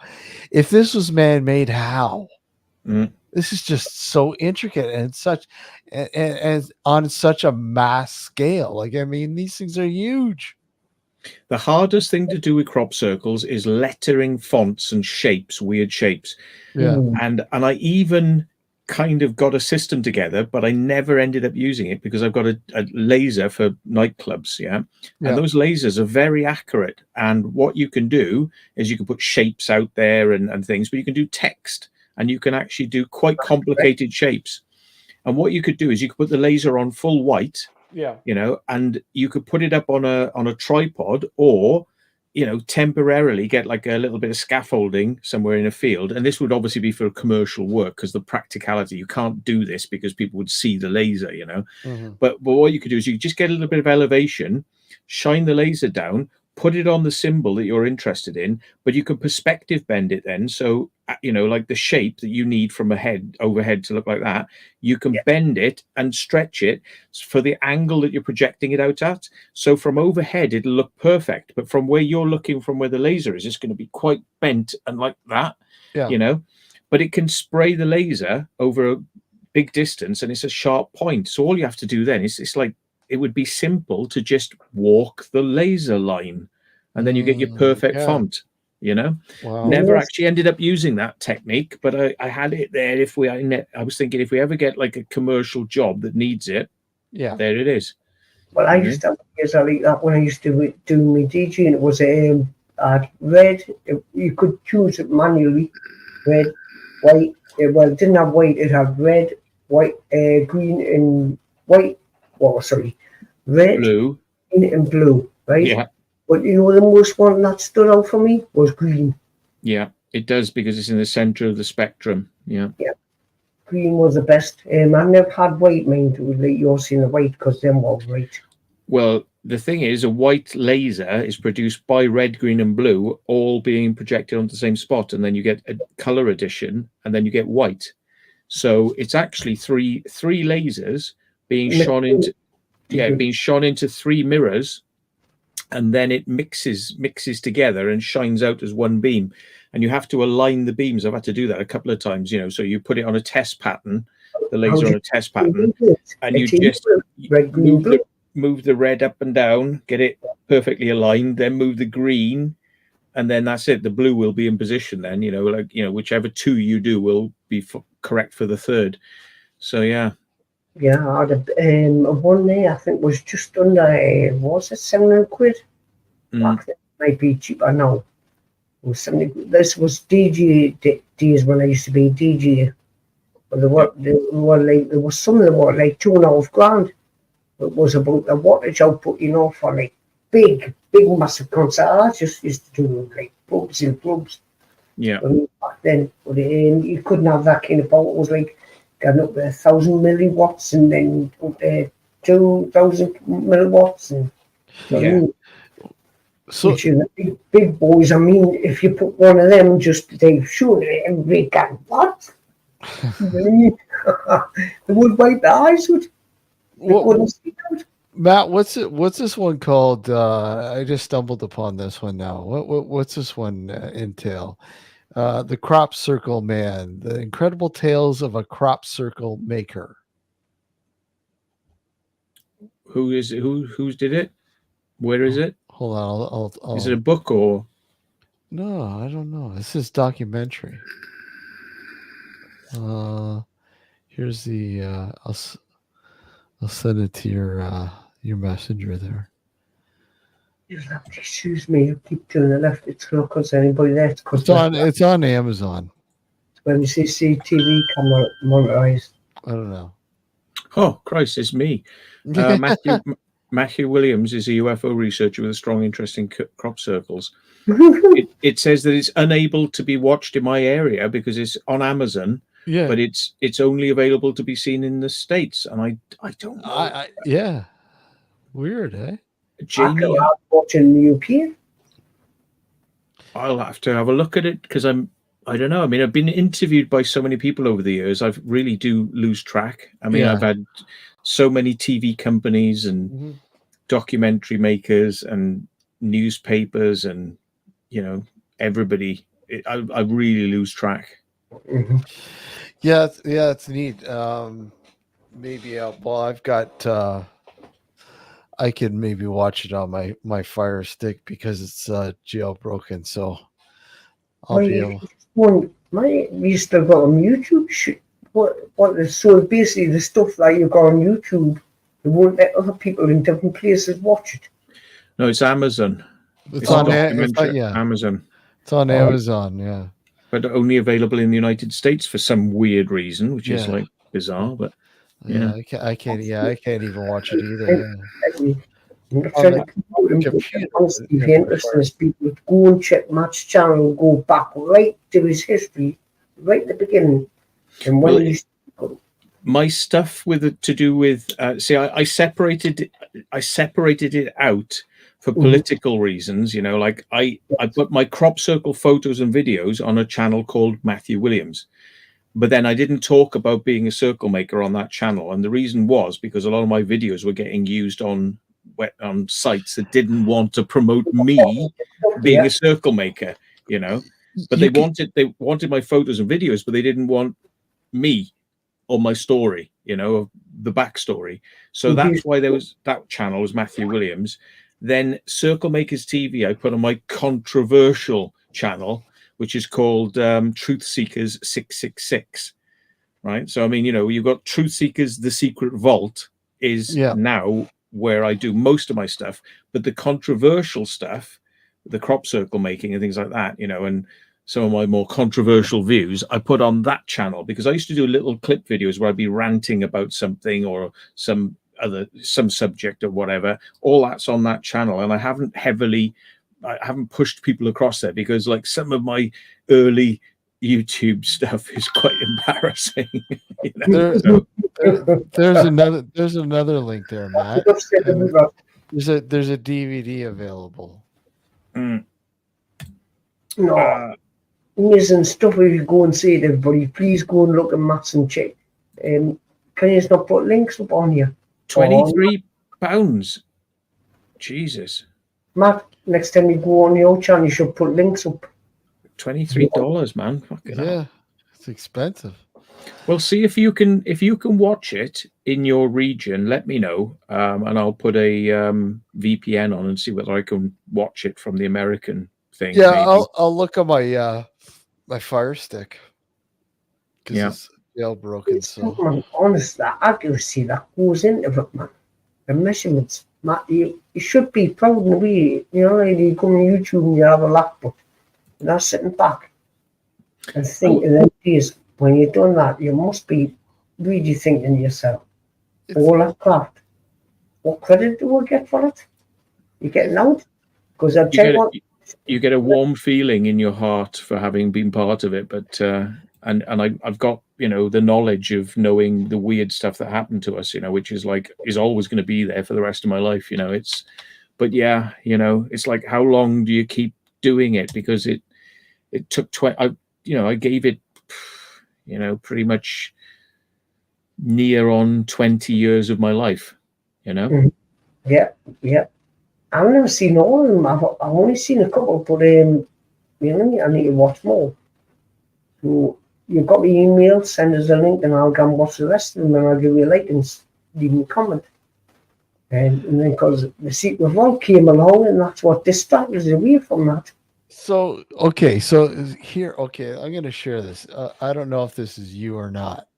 if this was man-made, how?" Mm. This is just so intricate and such, and on such a mass scale. Like, I mean, these things are huge. The hardest thing to do with crop circles is lettering fonts and shapes, weird shapes. Yeah, And I even kind of got a system together, but I never ended up using it because I've got a laser for nightclubs. Yeah. And yeah, those lasers are very accurate. And what you can do is you can put shapes out there and things, but you can do text, and you can actually do quite complicated shapes. And what you could do is you could put the laser on full white, yeah. and you could put it up on a tripod, or temporarily get like a little bit of scaffolding somewhere in a field. And this would obviously be for commercial work, because the practicality, you can't do this because people would see the laser. Mhm. But what you could do is you just get a little bit of elevation, shine the laser down, put it on the symbol that you're interested in, but you can perspective bend it then. So, like the shape that you need from a head overhead to look like that, you can bend it and stretch it for the angle that you're projecting it out at. So from overhead, it'll look perfect. But from where you're looking, from where the laser is, it's going to be quite bent and like that, Yeah, but it can spray the laser over a big distance and it's a sharp point. So all you have to do then is it's like, it would be simple to just walk the laser line, and then you get your perfect yeah. font. Wow. Never actually ended up using that technique, but I had it there. I was thinking, if we ever get like a commercial job that needs it, Yeah. there it is. Well, I used to have years like that when I used to do my DJing. It was red. You could choose it manually. Red, white. Well, it didn't have white. It had red, white, green, and white. Oh, sorry, red, Blue. green, and blue. Right. Yeah. But the most one that stood out for me was green. Yeah, it does, because it's in the center of the spectrum. Yeah. Yeah, green was the best. I never had white, mind, to let yours in the white, because them were right. Well, the thing is, a white laser is produced by red, green, and blue, all being projected onto the same spot, and then you get a color addition, and then you get white. So it's actually three lasers being shone into three mirrors, and then it mixes together and shines out as one beam. And you have to align the beams. I've had to do that a couple of times. So you put it on a test pattern, the laser on a test pattern, and you just red, green, blue. move the red up and down, get it perfectly aligned, then move the green, and then that's it. The blue will be in position then, whichever two you do will be correct for the third. So yeah. Yeah, I had one there. I think was just under. Was it 700 quid? Mm. Back then, might be cheaper now. It was 70. This was DJ days when I used to be DJ. But there was some of them were like 2.5 grand. It was about the wattage output, for like big, massive concerts. I just used to do like pubs and clubs. Yeah. Back then, but you couldn't have that kind of power. It was like getting up to 1,000 milliwatts and then up to 2,000 milliwatts, and so Yeah. So which is big boys. I mean, if you put one of them, just they shoot it and they got what? They would wipe the eyes with. They couldn't see out. Matt, what's this one called? I just stumbled upon this one now. What's this one entail? The Crop Circle Man, the incredible tales of a crop circle maker. Who's did it? Where is it? Hold on, I'll Is it a book or? no, I don't know. This is documentary. Here's the I'll send it to your messenger there. You'll have to excuse me. I keep turning the left. It's not because anybody there. It's on Amazon. When you see CCTV camera monitorized. I don't know. Oh Christ, it's me. Matthew Williams is a UFO researcher with a strong interest in crop circles. It says that it's unable to be watched in my area because it's on Amazon. Yeah, but it's only available to be seen in the States, and I don't know. Yeah, weird, eh? Jamie, I'm watching the UK. I'll have to have a look at it because I don't know. I mean, I've been interviewed by so many people over the years. I really do lose track. I mean, Yeah. I've had so many TV companies and documentary makers and newspapers and everybody. I really lose track. Mm-hmm. Yeah, it's neat. Maybe I've got. I can maybe watch it on my Fire Stick because it's jailbroken, so I'll be able. You still got on YouTube. So basically the stuff that you got on YouTube, they won't let other people in different places watch it. No, it's Amazon. It's on Amazon. It's on Amazon, yeah. But only available in the United States for some weird reason, which is like bizarre. But yeah, I can't even watch it either. Honestly, interesting is people go and check Matt's channel and go back right to his history, right at the beginning. And when my stuff to do with I separated it out for political reasons. Like I put my crop circle photos and videos on a channel called Matthew Williams, but then I didn't talk about being a circle maker on that channel, and the reason was because a lot of my videos were getting used on sites that didn't want to promote me being a circle maker, but they wanted my photos and videos, but they didn't want me or my story, of the backstory. So that's why that channel was Matthew Williams. Then Circle Makers TV, I put on my controversial channel, which is called Truth Seekers 666. Right. So, I mean, you've got Truth Seekers, The Secret Vault is now where I do most of my stuff, but the controversial stuff, the crop circle making and things like that, and some of my more controversial views, I put on that channel because I used to do little clip videos where I'd be ranting about something or some subject or whatever. All that's on that channel, and I haven't pushed people across there because, like, some of my early YouTube stuff is quite embarrassing. There's another link there, Matt. There's a DVD available. No. Amazing stuff. If you go and see it, everybody, please go and look at Matt's and check. Can you just not put links up on here? £23. Jesus. Matt, next time you go on your channel, you should put links up. $23, man. Fucking hell. It's expensive. Well, see if you can watch it in your region. Let me know, and I'll put a VPN on and see whether I can watch it from the American thing. Yeah, maybe. I'll look at my my Fire Stick. Yeah, jailbroken. So Man, honest, the accuracy that goes into it, man. The measurements, man, you should be proud of the way, you know, like you come on YouTube and you have a laptop, and that's sitting back and think of them days when you've done that, you must be really thinking to yourself, all that craft, what credit do we get for it? You're getting out? Because I'll You tell you get what, you get a warm feeling in your heart for having been part of it, but I've got, you know, the knowledge of knowing the weird stuff that happened to us, you know, which is like is always going to be there for the rest of my life, you know. It's but yeah, you know, it's like how long do you keep doing it? Because it took 20, I gave it, you know, pretty much near on 20 years of my life, you know. yeah, yeah. I've never seen all of them. I've only seen a couple, but you know, I need to watch more. So you've got my email, send us a link, and I'll go and watch the rest of them, and I'll give you a like and leave me a comment. And then because the Secret Vault came along, and that's what distracted us away from that. So okay, so here, okay, I'm gonna share this. I don't know if this is you or not.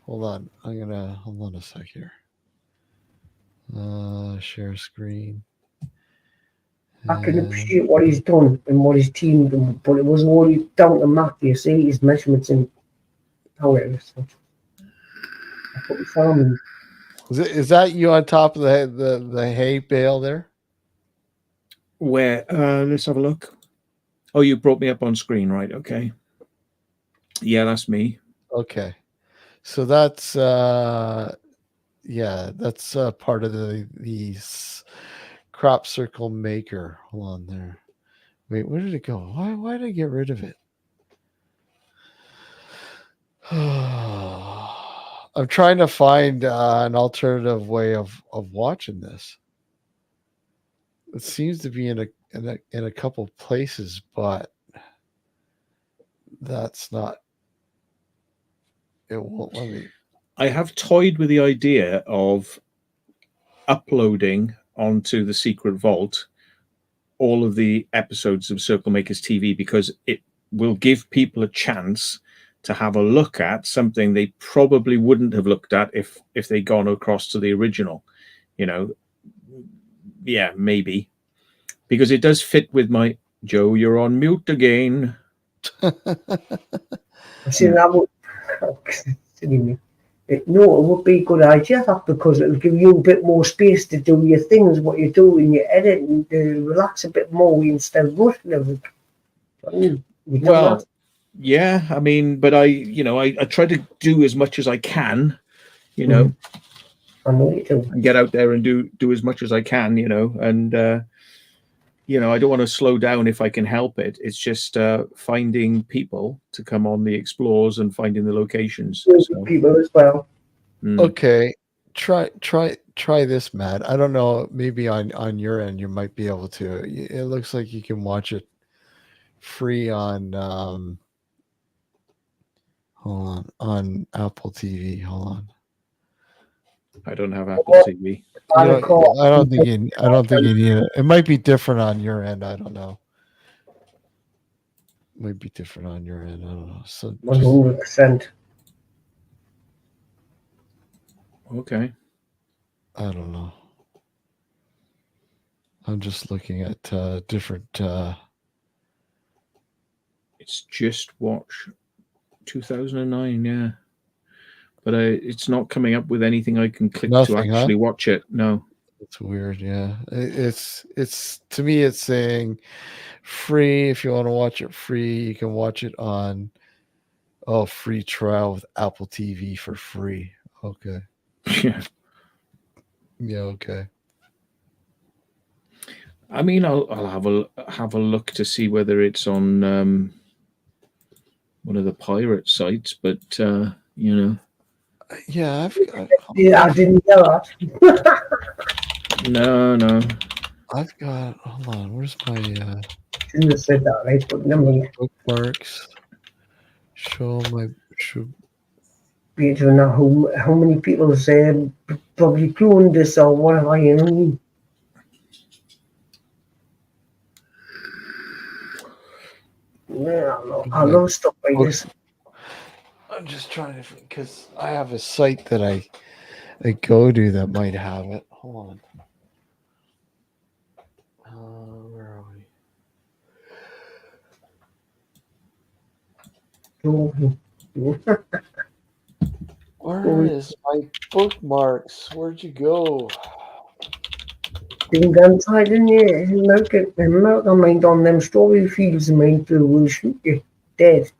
Hold on, hold on a sec here. Share screen. I can appreciate what he's done and what his team done, but it wasn't all down to Matt. You see his measurements and how it is. I put the family. Is that you on top of the hay bale there? Where let's have a look. Oh, you brought me up on screen, right? Okay. Yeah, that's me. Okay, so that's yeah, that's part of the crop circle maker. Hold on there. Wait, where did it go? Why did I get rid of it? I'm trying to find an alternative way of watching this. It seems to be in a couple places, but that's not. It won't let me. I have toyed with the idea of uploading onto the Secret Vault all of the episodes of Circle Makers TV because it will give people a chance to have a look at something they probably wouldn't have looked at if they'd gone across to the original, you know. Yeah, maybe because it does fit with my Joe, you're on mute again. See that would. No, it would be a good idea that because it'll give you a bit more space to do your things, what you do in your edit, and to relax a bit more instead of rushing everything. Well, yeah, I mean, but I try to do as much as I can, you know, I know you do. and get out there and do as much as I can, you know, and I don't want to slow down if I can help it. It's just finding people to come on the explores and finding the locations. So, People as well. Okay, try this, Matt. I don't know. Maybe on your end, you might be able to. It looks like you can watch it free on hold on Apple TV. Hold on. I don't have Apple TV. I don't think you need it. It might be different on your end. I don't know. Might be different on your end. I don't know. So 100%. Okay. I don't know. I'm just looking at different. It's just watch 2009, yeah. But it's not coming up with anything I can click to actually watch it. No. It's weird, yeah. It's to me it's saying free. If you want to watch it free, you can watch it on free trial with Apple TV for free. Okay. Yeah. Yeah, okay. I mean, I'll have a look to see whether it's on one of the pirate sites, but yeah, I didn't know that. No. I've got. Hold on. Where's my? Shouldn't have said that, right? But never mind. Bookmarks. Show my. We don't know how many people say probably cloned this or whatever. You know what I mean? Yeah, I love stuff like this. I'm just trying to, because I have a site that I go to that might have it. Hold on. Where are we? Where is my bookmarks? Where'd you go? Being inside in there, America mind on them strawberry fields and mind will shoot you dead.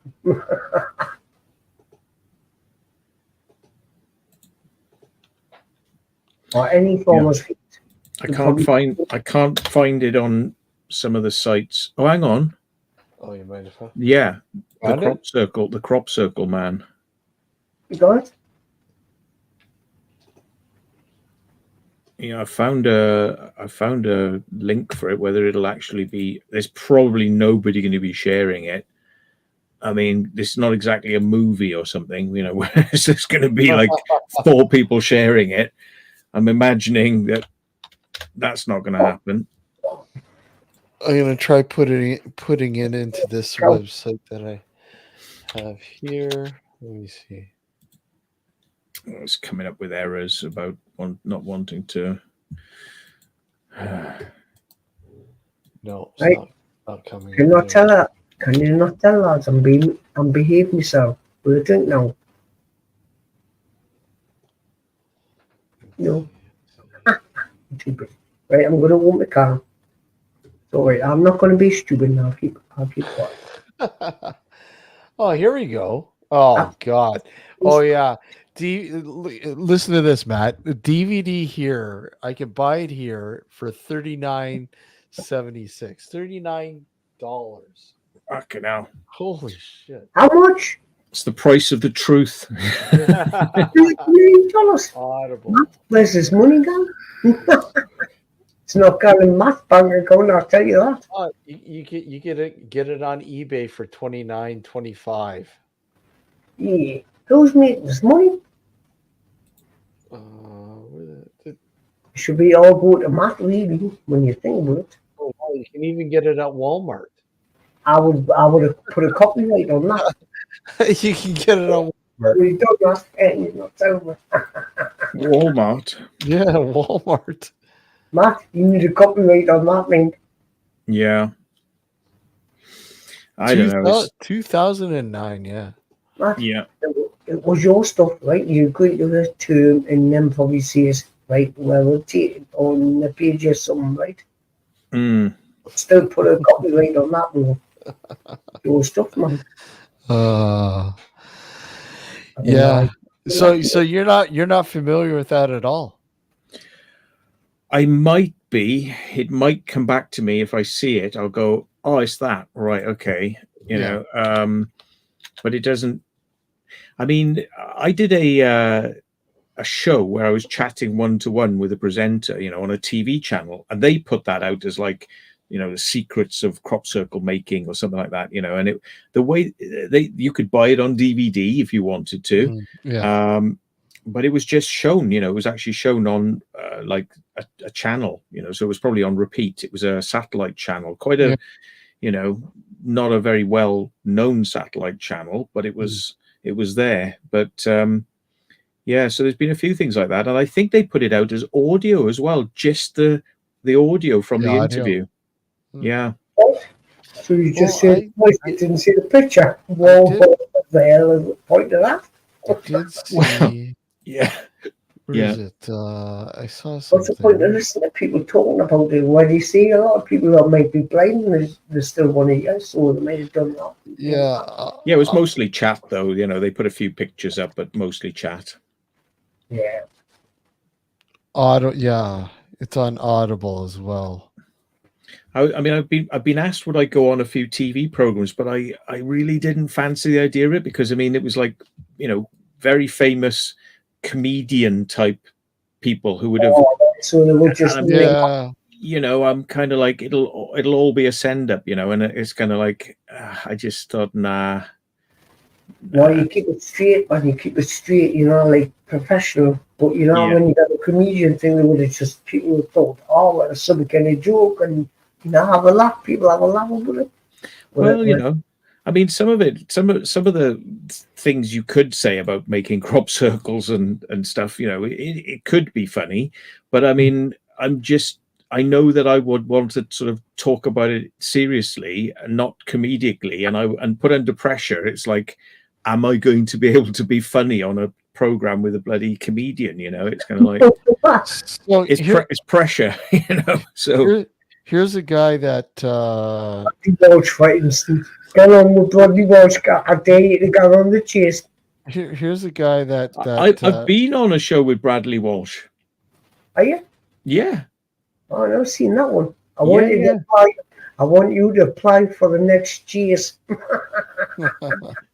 Or any form of feed. I can't find it on some of the sites. Oh, hang on. Oh, you might have. Yeah, Found the crop circle man. You got it? Yeah, I found a link for it. Whether it'll actually be, there's probably nobody going to be sharing it. I mean, this is not exactly a movie or something, you know, where it's just going to be like 4 people sharing it. I'm imagining that that's not going to happen. I'm gonna try putting it into this website that I have here. Let me see. It's coming up with errors about not wanting to. No, it's Right. not coming. Can you not tell lads I'm behaving myself with a drink now? No. Right, I'm gonna open the car. Sorry, I'm not gonna be stupid now. I'll keep quiet. Oh, here we go. Oh God. Oh yeah. Listen to this, Matt. The DVD here. I can buy it here for $39.76. $39. Fucking hell. Holy shit. How much? It's the price of the truth. $3 Audible. Where's this money gone? It's not got a math bank account, I'll tell you that. You get it on eBay for $29.25. Yeah. Who's making this money? Should we all go to math really when you think about it? Oh, wow, you can even get it at Walmart. I would have put a copyright on that. You can get it on Walmart. We don't ask any, not over. Walmart. Yeah, Walmart. Matt, you need a copyright on that thing. Yeah. I don't know. 2009, yeah. Matt, Yeah. it was your stuff, right? You agree to the term and then probably says, right, well, we'll take it on the page or something, right? Still put a copyright on that one. Your stuff, man. Yeah. So you're not familiar with that at all? I might be. It might come back to me if I see it. I'll go, oh, it's that. Right, okay. You know, but it doesn't. I mean, I did a show where I was chatting one-to-one with a presenter, you know, on a TV channel, and they put that out as like, you know, the secrets of crop circle making or something like that, you know, and the way you could buy it on DVD if you wanted to. But it was just shown, you know, it was actually shown on like a channel, you know, so it was probably on repeat. It was a satellite channel, quite a, you know, not a very well known satellite channel, but it was there. But yeah, so there's been a few things like that, and I think they put it out as audio as well, just the audio from the interview. Yeah. So you just said, you didn't see the picture. Well, the hell is the point of that? I did see. Well, yeah. Where is it? I saw something. What's the point of listening to people talking about it? Why do you see a lot of people that might be blind and they still want to hear, so they might have done that. Yeah. Yeah, it was mostly chat, though. You know, they put a few pictures up, but mostly chat. Yeah. Yeah, it's on Audible as well. I mean, I've been asked would I go on a few TV programs, but I really didn't fancy the idea of it because I mean it was like, you know, very famous comedian type people who would have. So they would just you know, I'm kind of like it'll all be a send up, you know, and it's kind of like I just thought nah. No, you keep it straight, man. You keep it straight, you know, like professional. But you know, when you got a comedian thing, they would have just people would thought, oh, well, it's some kind of joke, and you know, have a laugh. People have a laugh about it. Well, you know, I mean, some of the things you could say about making crop circles and stuff, it could be funny, but I mean, I know that I would want to sort of talk about it seriously and not comedically, and put under pressure. It's like, am I going to be able to be funny on a program with a bloody comedian? It's kind of like So it's pressure, So here's a guy that Walsh fighting Steve. Get on with Bloody Walsh. I dare you to get on the chase. here's a guy that I've been on a show with Bradley Walsh. Are you? Yeah. Oh, I've never seen that one. I want you to apply for the next chase.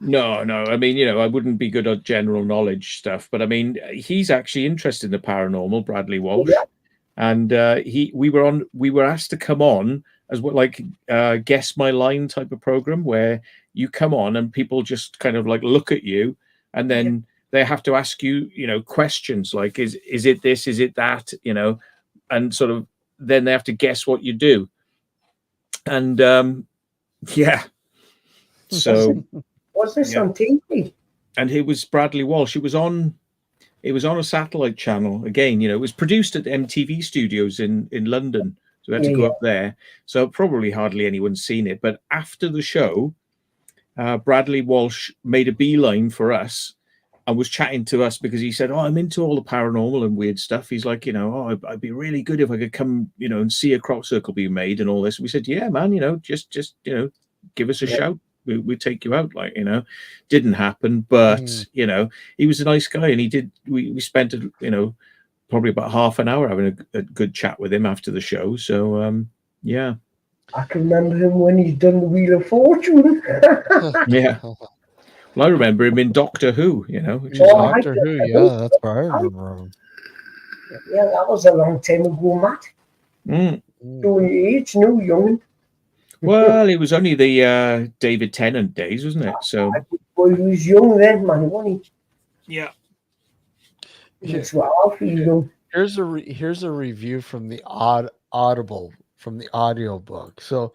No. I mean, I wouldn't be good at general knowledge stuff, but I mean, he's actually interested in the paranormal, Bradley Walsh, Yeah. and we were asked to come on as what, like, guess my line type of program, where you come on and people just kind of like look at you, and then they have to ask you, questions like, is it this, is it that, and sort of then they have to guess what you do, and yeah. So Was this on TV? and it was Bradley Walsh. It was on a satellite channel again. It was produced at MTV Studios in London, so we had to go up there. So probably hardly anyone's seen it. But after the show, Bradley Walsh made a beeline for us and was chatting to us because he said, "Oh, I'm into all the paranormal and weird stuff." He's like, "Oh, I'd be really good if I could come, and see a crop circle being made and all this." We said, "Yeah, man, just give us a shout. We take you out." Like, didn't happen, but he was a nice guy, and we spent probably about half an hour having a good chat with him after the show. So yeah. I can remember him when he's done the Wheel of Fortune. Yeah. Well, I remember him in Doctor Who, which is Doctor Who. Yeah, that's where I remember him. Yeah, that was a long time ago, Matt. Showing your age, no young. Well, it was only the David Tennant days, wasn't it? So well, he was young then, man, wasn't he? Yeah. That's what I feel young. Here's a review from the Audible, from the audiobook. So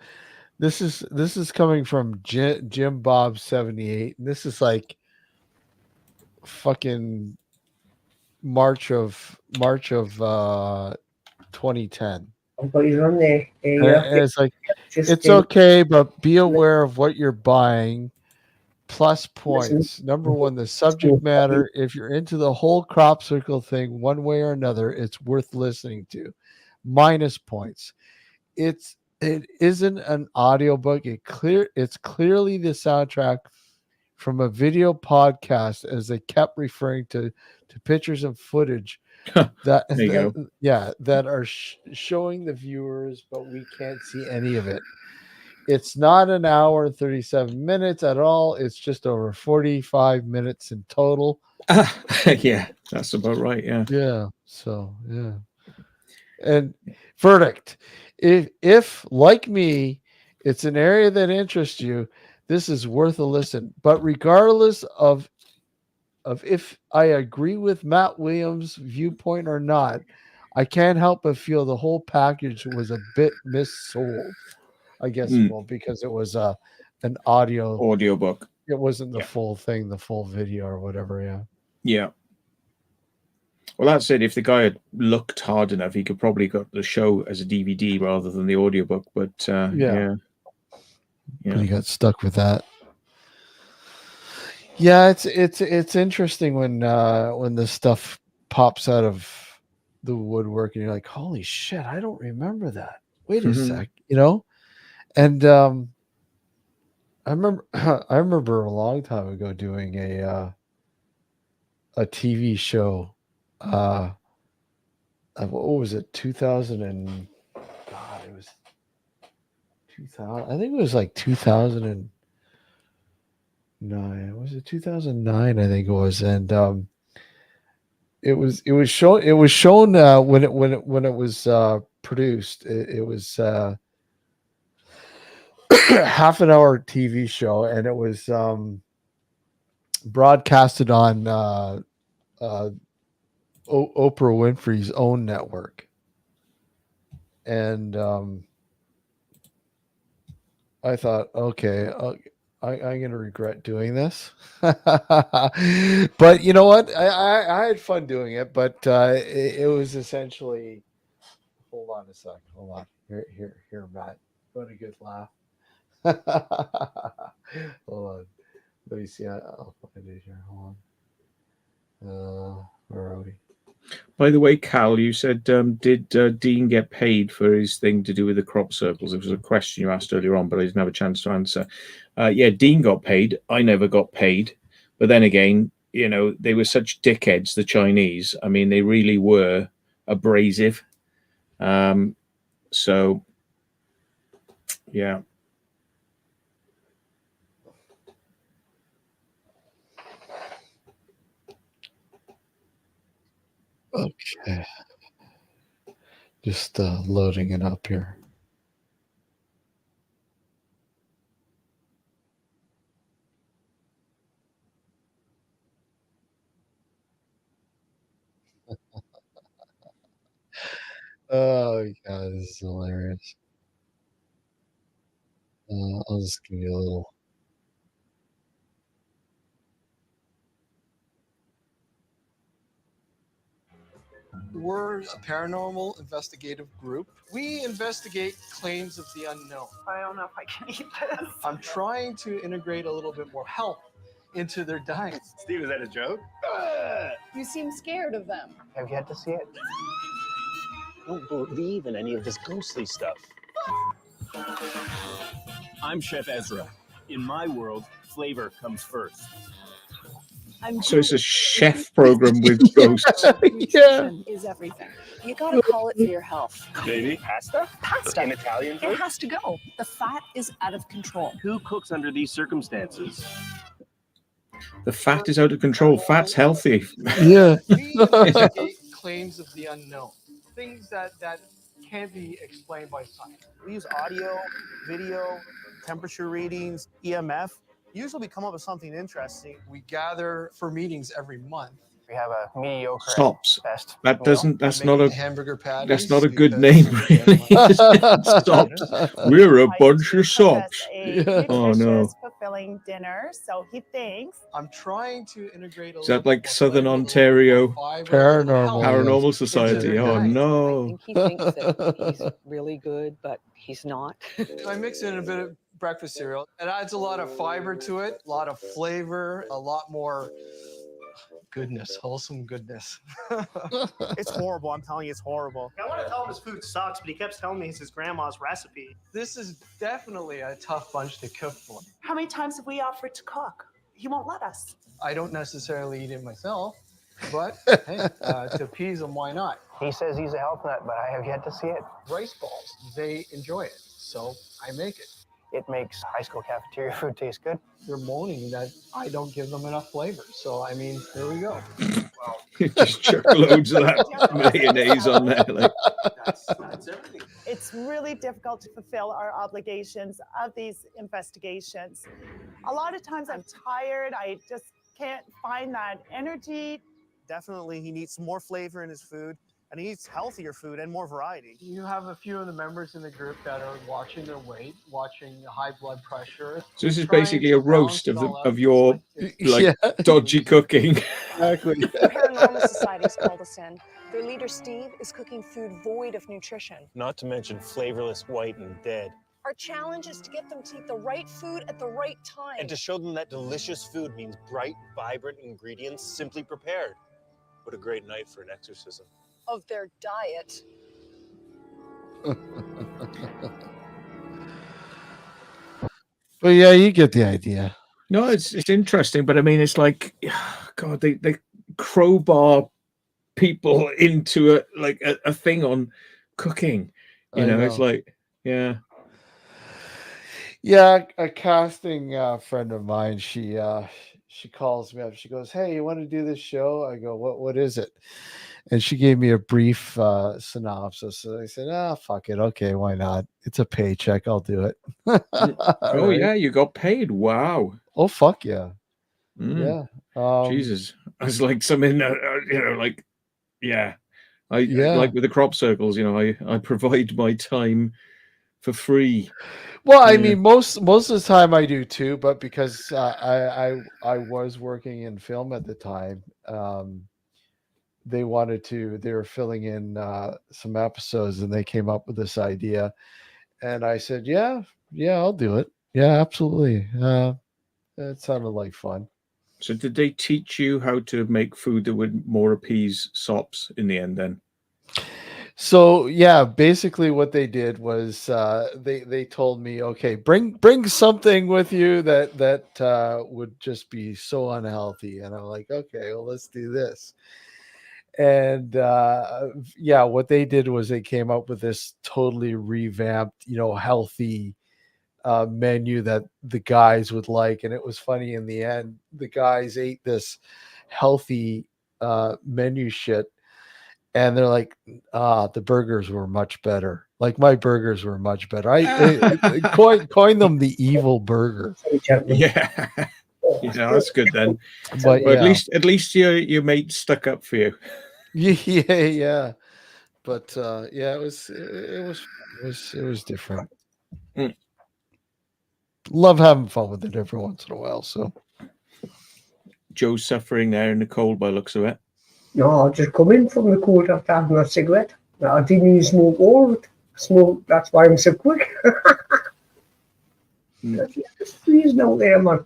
this is coming from Jim Bob 78, and this is like fucking March of 2010. But he's on there. It's like, it's okay, but be aware of what you're buying. Plus points. Number one, the subject matter. If you're into the whole crop circle thing, one way or another, it's worth listening to. Minus points. It isn't an audiobook. It's clearly the soundtrack from a video podcast, as they kept referring to pictures and footage that are showing the viewers, but we can't see any of it. It's not an hour and 37 minutes at all. It's just over 45 minutes in total. Yeah, that's about right. Yeah. Yeah. So, yeah. And verdict. If like me, it's an area that interests you, this is worth a listen. But regardless of if I agree with Matt Williams' viewpoint or not, I can't help but feel the whole package was a bit missold. I guess, well, because it was an audiobook. It wasn't the full thing, the full video or whatever. Yeah. Yeah. Well, that's it. If the guy had looked hard enough, he could probably got the show as a DVD rather than the audiobook. But yeah. But he got stuck with that. Yeah, it's interesting when this stuff pops out of the woodwork and you're like, holy shit, I don't remember that. Wait a sec, And I remember a long time ago doing a TV show. What was it? 2000 and God, it was 2000. I think it was like 2009. Was it 2009? I think it was, and it was shown when it was produced. It was half an hour TV show, and it was broadcasted on Oprah Winfrey's own network. And I thought, okay, I'm gonna regret doing this. But you know what? I had fun doing it, but it was essentially. Hold on a sec. Hold on. Here, Matt. What a good laugh. Hold on. Let me see. I'll find it here. Hold on. Where are we? By the way, Cal, you said, did Dean get paid for his thing to do with the crop circles? It was a question you asked earlier on, but I didn't have a chance to answer. Yeah, Dean got paid. I never got paid. But then again, you know, they were such dickheads, the Chinese. I mean, they really were abrasive. So, yeah. Okay. Just loading it up here. Oh, God, this is hilarious. I'll just give you a little. We're a paranormal investigative group. We investigate claims of the unknown. I don't know if I can eat this. I'm trying to integrate a little bit more health into their diet. Steve, is that a joke? You seem scared of them. Have yet to see it. I don't believe in any of this ghostly stuff. I'm Chef Ezra. In my world, flavor comes first. So it's a chef program with ghosts. Yeah. Is everything. You gotta call it for your health. Baby, pasta? Pasta. In Italian It food? has to go. The fat is out of control. Who cooks under these circumstances? The fat is out of control. Fat's healthy. Yeah. We investigate claims of the unknown, things that can't be explained by science. We use audio, video, temperature readings, EMF. Usually we come up with something interesting. We gather for meetings every month. We have a mediocre Stops. best. That doesn't. That's I not make a. hamburger patties. That's not a good because name, they're really. my- Stops. We're a bunch of sops. Yeah. Oh, no. fulfilling dinner, so he thinks. I'm trying to integrate. Is that like Southern Ontario Paranormal? Paranormal Society? Oh I no! think he thinks that he's really good, but he's not. I mix in a bit of breakfast cereal. It adds a lot of fiber to it, a lot of flavor, a lot more goodness, wholesome goodness. It's horrible. I'm telling you, it's horrible. I want to tell him his food sucks, but he kept telling me it's his grandma's recipe. This is definitely a tough bunch to cook for. How many times have we offered to cook? He won't let us. I don't necessarily eat it myself, but hey, to appease them, why not? He says he's a health nut, but I have yet to see it. Rice balls, they enjoy it, so I make it. It makes high school cafeteria food taste good. They're moaning that I don't give them enough flavor, so I mean, there we go. Just chuck loads of that mayonnaise on there. Like, That's everything. It's really difficult to fulfill our obligations of these investigations. A lot of times I'm tired. I just can't find that energy. Definitely, he needs some more flavor in his food, and he needs healthier food and more variety. You have a few of the members in the group that are watching their weight, watching high blood pressure. so this is trying basically to a roast of balance it the all out. of your like Yeah. dodgy cooking. Exactly. The Paranormal Society's called us in. Their leader, Steve, is cooking food void of nutrition. Not to mention flavorless, white, and dead. Our challenge is to get them to eat the right food at the right time. And to show them that delicious food means bright, vibrant ingredients simply prepared. What a great night for an exorcism. Of their diet. But yeah, you get the idea. No, it's interesting, but I mean, it's like, God, they crowbar people into a thing on cooking. You I know, it's know. like, yeah. Yeah, a casting friend of mine, she calls me up. She goes, "Hey, you want to do this show?" I go, "What is it?" And she gave me a brief synopsis. So I said, "Ah, fuck it. Okay, why not? It's a paycheck. I'll do it." Oh Right? yeah, you got paid. Wow. Oh fuck yeah. Mm, Yeah. Jesus, I was like something, like, yeah. I Yeah. like with the crop circles. You know, I provide my time for free. Well, I Yeah. mean, most of the time I do too, but because I was working in film at the time, they were filling in some episodes, and they came up with this idea, and I said, yeah, I'll do it. Yeah, absolutely. It sounded like fun. So did they teach you how to make food that would more appease sops in the end then? So yeah, basically what they did was they told me, okay, bring something with you that would just be so unhealthy, and I'm like, okay, well, let's do this. And yeah, what they did was they came up with this totally revamped, healthy menu that the guys would like. And it was funny, in the end, the guys ate this healthy menu shit, and they're like, the burgers were much better. Like, my burgers were much better. I coined them the evil burger. Yeah. Yeah, that's good then. But But yeah, at least your mate stuck up for you. yeah. But yeah, it was different. Mm. Love having fun with it every once in a while. So Joe's suffering there in the cold by the looks of it. No, I just come in from the cold after having a cigarette. I didn't even smoke all of it. Smoke, that's why I'm so quick. It's freezing out there, man.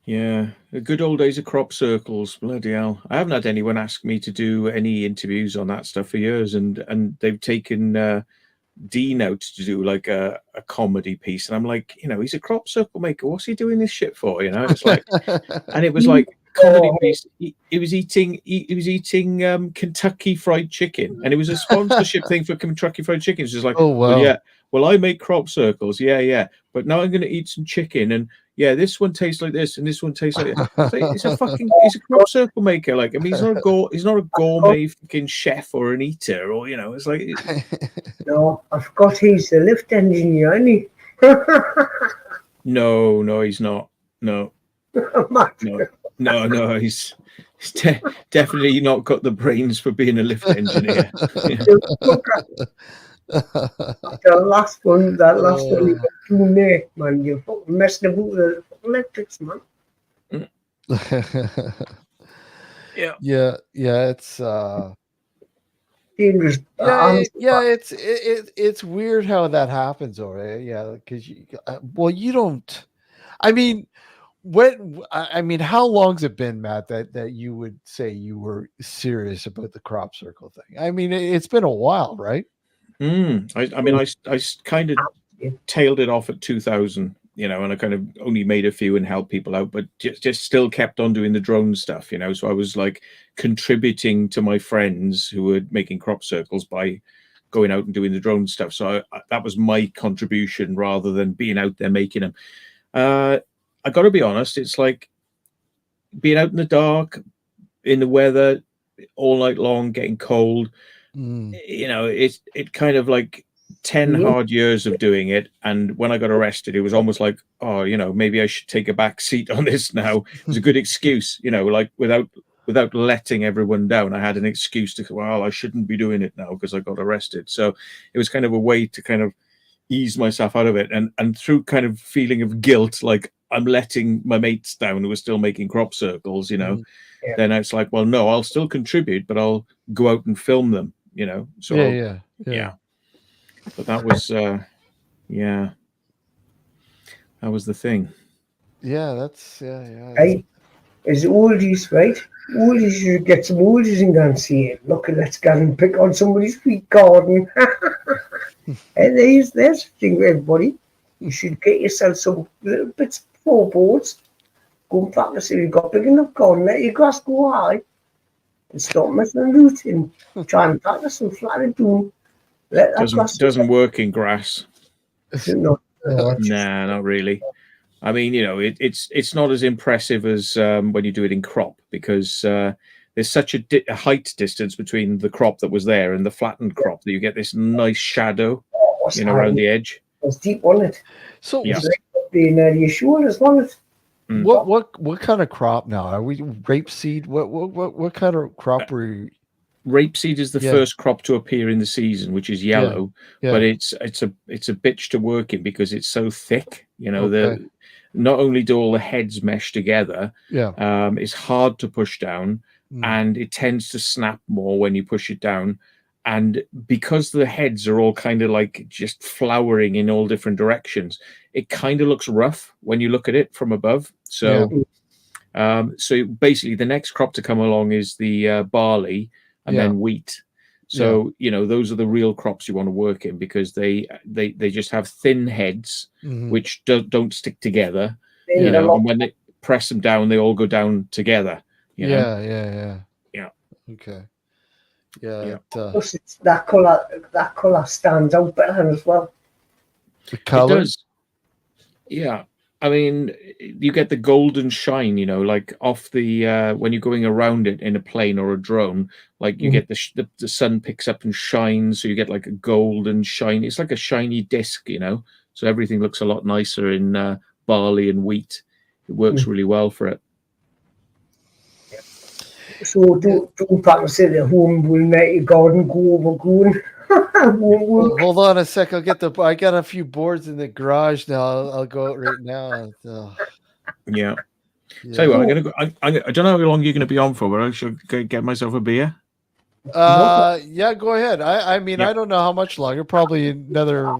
Yeah, the good old days of crop circles. Bloody hell! I haven't had anyone ask me to do any interviews on that stuff for years, and they've taken Dean out to do like a comedy piece, and I'm like, he's a crop circle maker. What's he doing this shit for? It's like, and it was like comedy piece. He was eating Kentucky Fried Chicken, and it was a sponsorship thing for Kentucky Fried Chicken. It's just like, oh wow. well, yeah, well, I make crop circles, yeah, but now I'm going to eat some chicken, and yeah, this one tastes like this, and this one tastes like that. It's like, he's a crop circle maker. Like, I mean, he's not a gourmet fucking chef or an eater, or it's like. No, I forgot he's the lift engineer, isn't he? No, he's not. No, he's definitely not got the brains for being a lift engineer. The last one, you got two there, man. You fucking messed about the electrics, man. Yeah, it's dangerous. It's weird how that happens, or yeah, because you don't. I mean, how long's it been, Matt, that you would say you were serious about the crop circle thing? I mean, it's been a while, right? I kind of tailed it off at 2000, and I kind of only made a few and helped people out, but just still kept on doing the drone stuff, so I was like contributing to my friends who were making crop circles by going out and doing the drone stuff. So that was my contribution rather than being out there making them. I got to be honest, it's like being out in the dark, in the weather, all night long, getting cold. It kind of like 10 hard years of doing it, and when I got arrested, it was almost like, oh, maybe I should take a back seat on this now. It was a good excuse, like without letting everyone down. I had an excuse to, well, I shouldn't be doing it now because I got arrested. So it was kind of a way to kind of ease myself out of it, and through kind of feeling of guilt, like I'm letting my mates down who are still making crop circles, then it's like, well, no, I'll still contribute, but I'll go out and film them, so yeah. But that was that was the thing. That's Hey, as oldies, right? Oldies, you get some oldies and go and see it. Look, let's go and pick on somebody's sweet garden. And there's the thing, everybody. You should get yourself some little bits of floorboards. Go and practice if you've got big enough garden. Let your grass go high. And stop messing and rooting. Try and practice some flat down. Doesn't work in grass. No, nah, not really. I mean, it's not as impressive as when you do it in crop, because there's such a height distance between the crop that was there and the flattened crop that you get this nice shadow, around the edge. It's deep on it. So it's like being your shoulders on it. What kind of crop now? Are we rapeseed? What kind of crop were you? rapeseed is the Yeah. first crop to appear in the season, which is yellow, Yeah. but it's a bitch to work in because it's so thick. You know, Okay. not only do all the heads mesh together, Yeah. it's hard to push down, and it tends to snap more when you push it down. And because the heads are all kind of like just flowering in all different directions, it kind of looks rough when you look at it from above. So, so basically, the next crop to come along is the barley, and then wheat. So you know, those are the real crops you want to work in because they just have thin heads which don't stick together. You know, and when they press them down, they all go down together. You know? Yeah. Okay. Yeah. Plus, it's that colour stands out better as well. The color. It does. Yeah. I mean, you get the golden shine, you know, like off the when you're going around it in a plane or a drone, like you get the sun picks up and shines, so you get like a golden shine. It's like a shiny disc, you know. So everything looks a lot nicer in barley and wheat. It works really well for it. So don't practice it at home. We'll make your garden go overgrown. Hold on a sec. I got a few boards in the garage now. I'll go out right now. Yeah. Tell you what, I'm gonna go. I don't know how long you're gonna be on for, but I should get myself a beer. Yeah, go ahead. I mean, I don't know how much longer. Probably another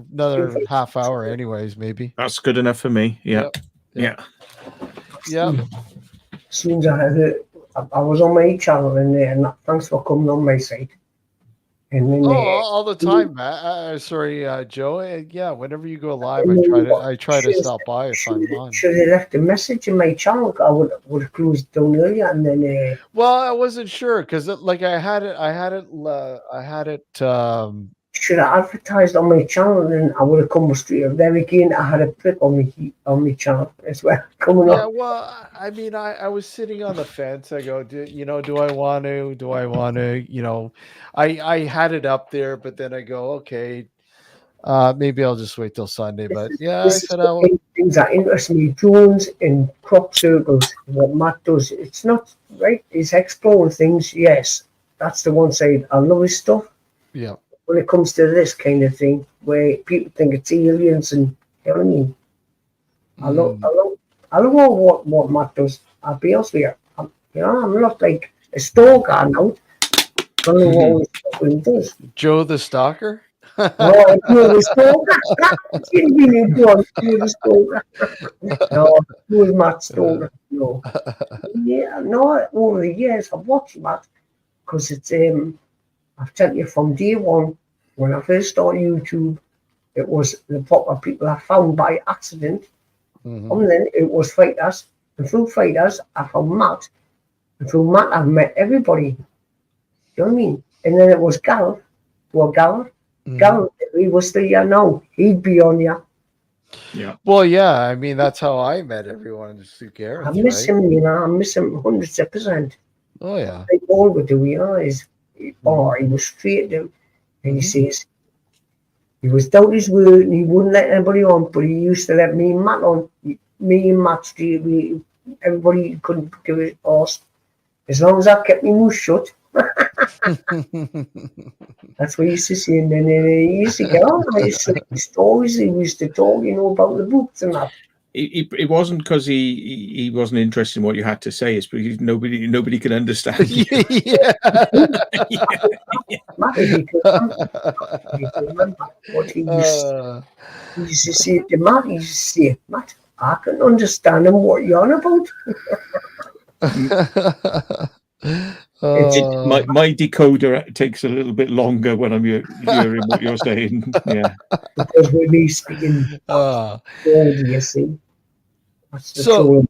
half hour, anyways. Maybe that's good enough for me. Yeah. As soon as I heard, I was on my channel and thanks for coming on my site. And then all the time, Matt. Sorry, Joe. Yeah, whenever you go live, I try to stop by if I'm on. Should have left a message in my channel. I would have closed down earlier, and then. Well, I wasn't sure because like I had it. Should have advertised on my channel, and I would have come straight up there again. I had a clip on my channel as well coming up. Yeah, well, I mean, I was sitting on the fence. I go, do I want to? Do I want to? You know, I had it up there, but then I go, okay, maybe I'll just wait till Sunday. But yeah, I said things that interest me: drones and crop circles. What Matt does, it's not right. He's exploring things. Yes, that's the one side. I love his stuff. Yeah. When it comes to this kind of thing, where people think it's aliens, and you know what I mean. I love what Matt does. I'll be honest with you. I'm not like a stalker now. I don't know what he does. Joe the Stalker? No, Joe the Stalker. Joe the Stalker. No, Joe Matt Stalker. No. Yeah, no, over the years I've watched Matt because it's I've told you from day one, when I first started YouTube, it was the proper people I found by accident. And then it was fighters. And through fighters, I found Matt. And through Matt, I've met everybody. You know what I mean? And then it was Gareth. Well, Gareth, if he was still here now, he'd be on here. Yeah. Well, yeah. I mean, that's how I met everyone. Sue Gareth. I miss him, you know. I miss him 100%. Oh, yeah. Like all we do, you know, he was straight down. And he says, he was down his word and he wouldn't let anybody on, but he used to let me and Matt on. Me and Matt straight away. Everybody couldn't give it us. As long as I kept my mouth shut. That's what he used to say. And then he used to get on. He used to say stories. He used to talk, you know, about the books and that. It wasn't because he wasn't interested in what you had to say. It's because nobody can understand you. Yeah. He could remember what he used to say to Matt. He used to say, Matt, I can understand him what you're on about. My decoder takes a little bit longer when I'm hearing what you're saying. Yeah, because we're me speaking. You see, that's the truth.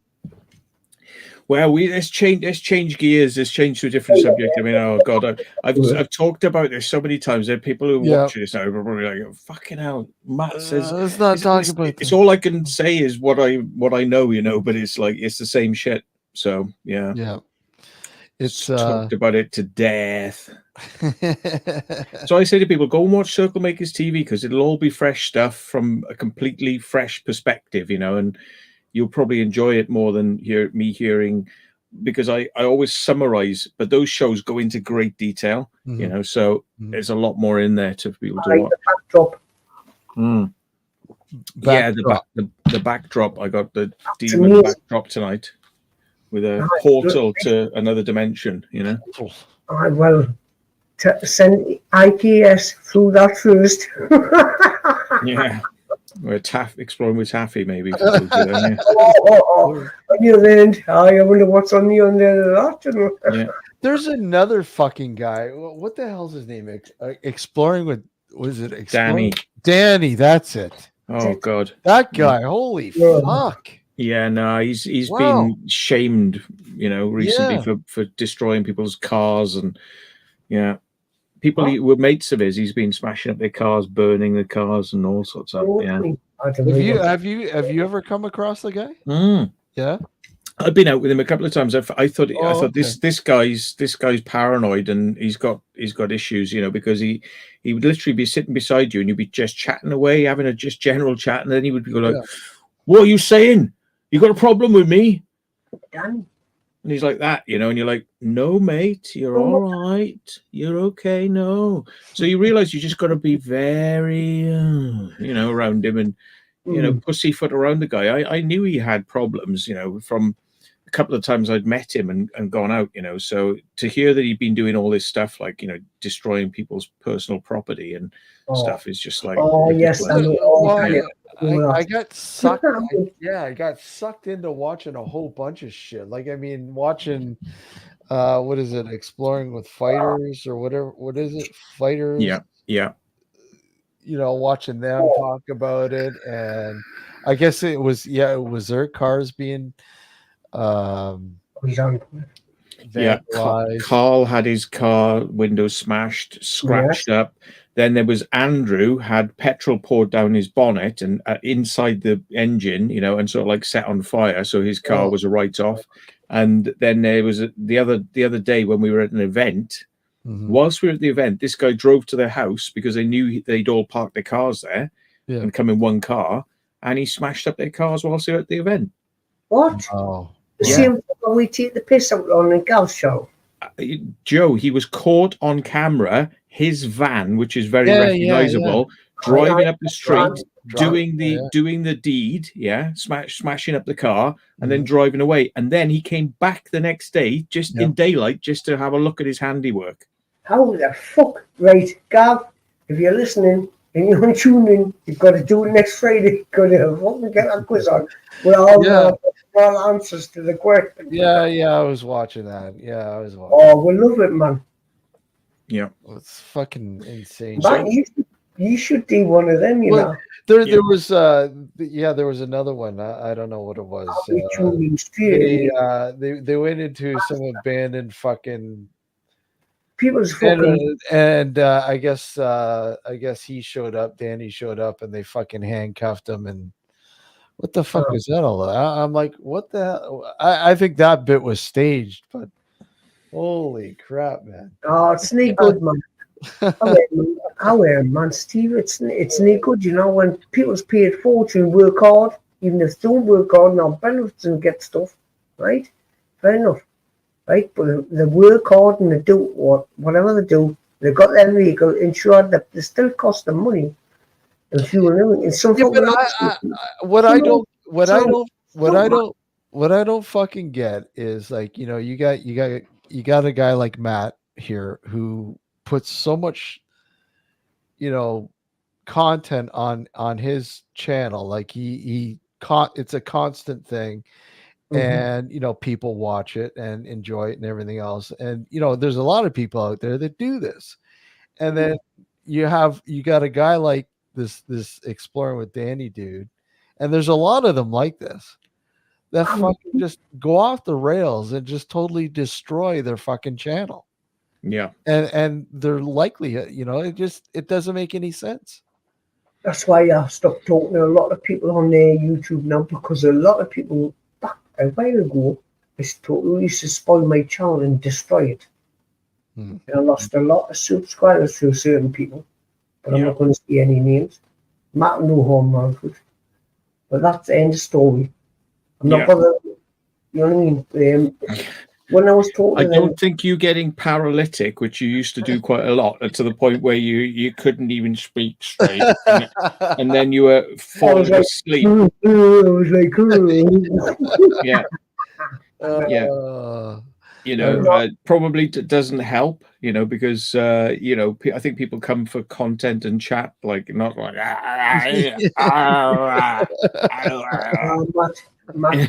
Well, let's change gears. Let's change to a different subject. I mean, oh God, I've talked about this so many times. There are people who watch this now are probably like, "Fucking hell!" Matt says, "Let's not talk about it's all I can say is what I know, you know." But it's like it's the same shit. So yeah. It's talked about it to death. So I say to people, go and watch Circle Makers TV because it'll all be fresh stuff from a completely fresh perspective, you know, and you'll probably enjoy it more than me hearing because I always summarize, but those shows go into great detail, you know, so there's a lot more in there to be able to watch. The backdrop. Yeah, the backdrop. I got the demon backdrop tonight with a portal to another dimension, you know. I will send IPS through that first. Yeah. We're exploring with Taffy, maybe. On the other end, I wonder what's on the other end of that. Yeah. There's another fucking guy. What the hell's his name? Exploring with, was it Exploring? Danny, that's it. Oh God, that guy! Holy fuck! Yeah, no, he's been shamed, you know, recently for destroying people's cars and people who were mates of his. He's been smashing up their cars, burning the cars, and all sorts of. Yeah. Have you ever come across the guy? Yeah. I've been out with him a couple of times. I thought this guy's paranoid, and he's got issues, you know, because he would literally be sitting beside you and you'd be just chatting away, having a just general chat, and then he would go like, "What are you saying? You got a problem with me?" And he's like that, you know, and you're like, "No, mate, you're all right. You're okay. No." So you realize you just got to be very, you know, around him and, you know, pussyfoot around the guy. I knew he had problems, you know, from a couple of times I'd met him and gone out, you know. So to hear that he'd been doing all this stuff, like, you know, destroying people's personal property and stuff is just like, I got sucked. I got sucked into watching a whole bunch of shit. Like, I mean, watching, what is it? Exploring with Fighters or whatever. What is it? Fighters. Yeah. You know, watching them talk about it, and I guess it was their cars being Carl had his car windows smashed, scratched up. Then there was Andrew had petrol poured down his bonnet and inside the engine, you know, and sort of like set on fire, so his car was a write-off. And then there was the other day when we were at an event. Whilst we were at the event, this guy drove to their house because they knew they'd all parked their cars there and come in one car, and he smashed up their cars whilst they were at the event. What? The same we take the piss out on the golf show. Joe, he was caught on camera, his van, which is very recognizable, driving up the street, doing the deed, smashing up the car, and then driving away. And then he came back the next day, just in daylight, just to have a look at his handiwork. How the fuck? Right, Gav, if you're listening and you're tuning, you've got to do it next Friday. You've got to fucking get that quiz on. Well, all answers to the question. I was watching that. Oh, we love it, man. Yeah, it's fucking insane. Man, you should do one of them, you know. There was there was another one. I don't know what it was. They went into some abandoned fucking people's fucking and I guess he showed up. Danny showed up, and they fucking handcuffed him. And what the fuck is that all about? I'm like, what the hell? I think that bit was staged, but holy crap, man! Oh, it's not good, man. Man, Steve, it's not good. You know, when people's paid fortune, work hard, even if they don't work hard, now benefits and get stuff, right? Fair enough, right? But they work hard and they do whatever they do. They've got their vehicle insured, that they still cost them money. And what I don't fucking get is, like, you know, you got a guy like Matt here who puts so much, you know, content on his channel. Like it's a constant thing, and you know, people watch it and enjoy it and everything else. And you know, there's a lot of people out there that do this, and then you got a guy like this Exploring with Danny dude, and there's a lot of them like this that fucking just go off the rails and just totally destroy their fucking channel. Yeah. And they're likely, you know, it doesn't make any sense. That's why I stopped talking to a lot of people on their YouTube now, because a lot of people back a while ago used to spoil my channel and destroy it. And I lost a lot of subscribers to certain people, but I'm not going to say any names. Matt no harm, man. But that's the end of the story. I'm not bothered. You know what I mean? when I was talking I to them, don't think you getting paralytic, which you used to do quite a lot, to the point where you couldn't even speak straight, and then you were falling like, asleep. I was like, Yeah, yeah. Probably doesn't help, because I think people come for content and chat, like not like Matt,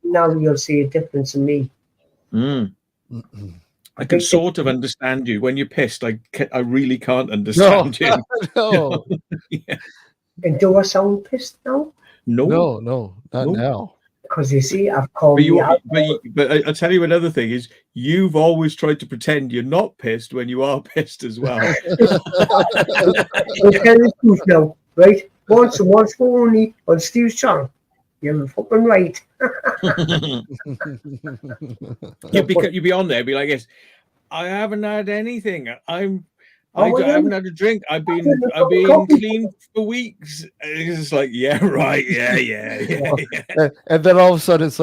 now you'll see a difference in me. I can sort of understand you when you're pissed. I really can't understand you. No. Yeah. And do I sound pissed now? No, not No. now. Because you see, I've called me out. But I'll tell you another thing is you've always tried to pretend you're not pissed when you are pissed as well. I'll tell the truth now, right? Once for only on Steve's channel. You're fucking right. You'd be on there, be like this. I haven't had anything. I haven't had a drink. I've been clean for weeks. It's just like, yeah, right, yeah. And then all of a sudden it's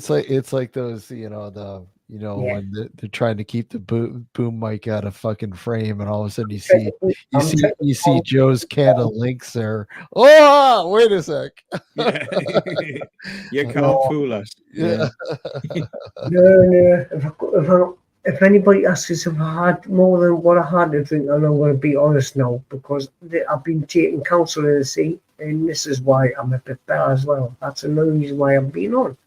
like those, when they're trying to keep the boom mic out of fucking frame, and all of a sudden you see Joe's can of Lynx there. Oh, wait a sec. Yeah. You can't fool us. Yeah. No. If anybody asks if I had more than what I had to drink, and I'm going to be honest now, because I've been taking counselling, see, and this is why I'm a bit better as well. That's another reason why I'm being on.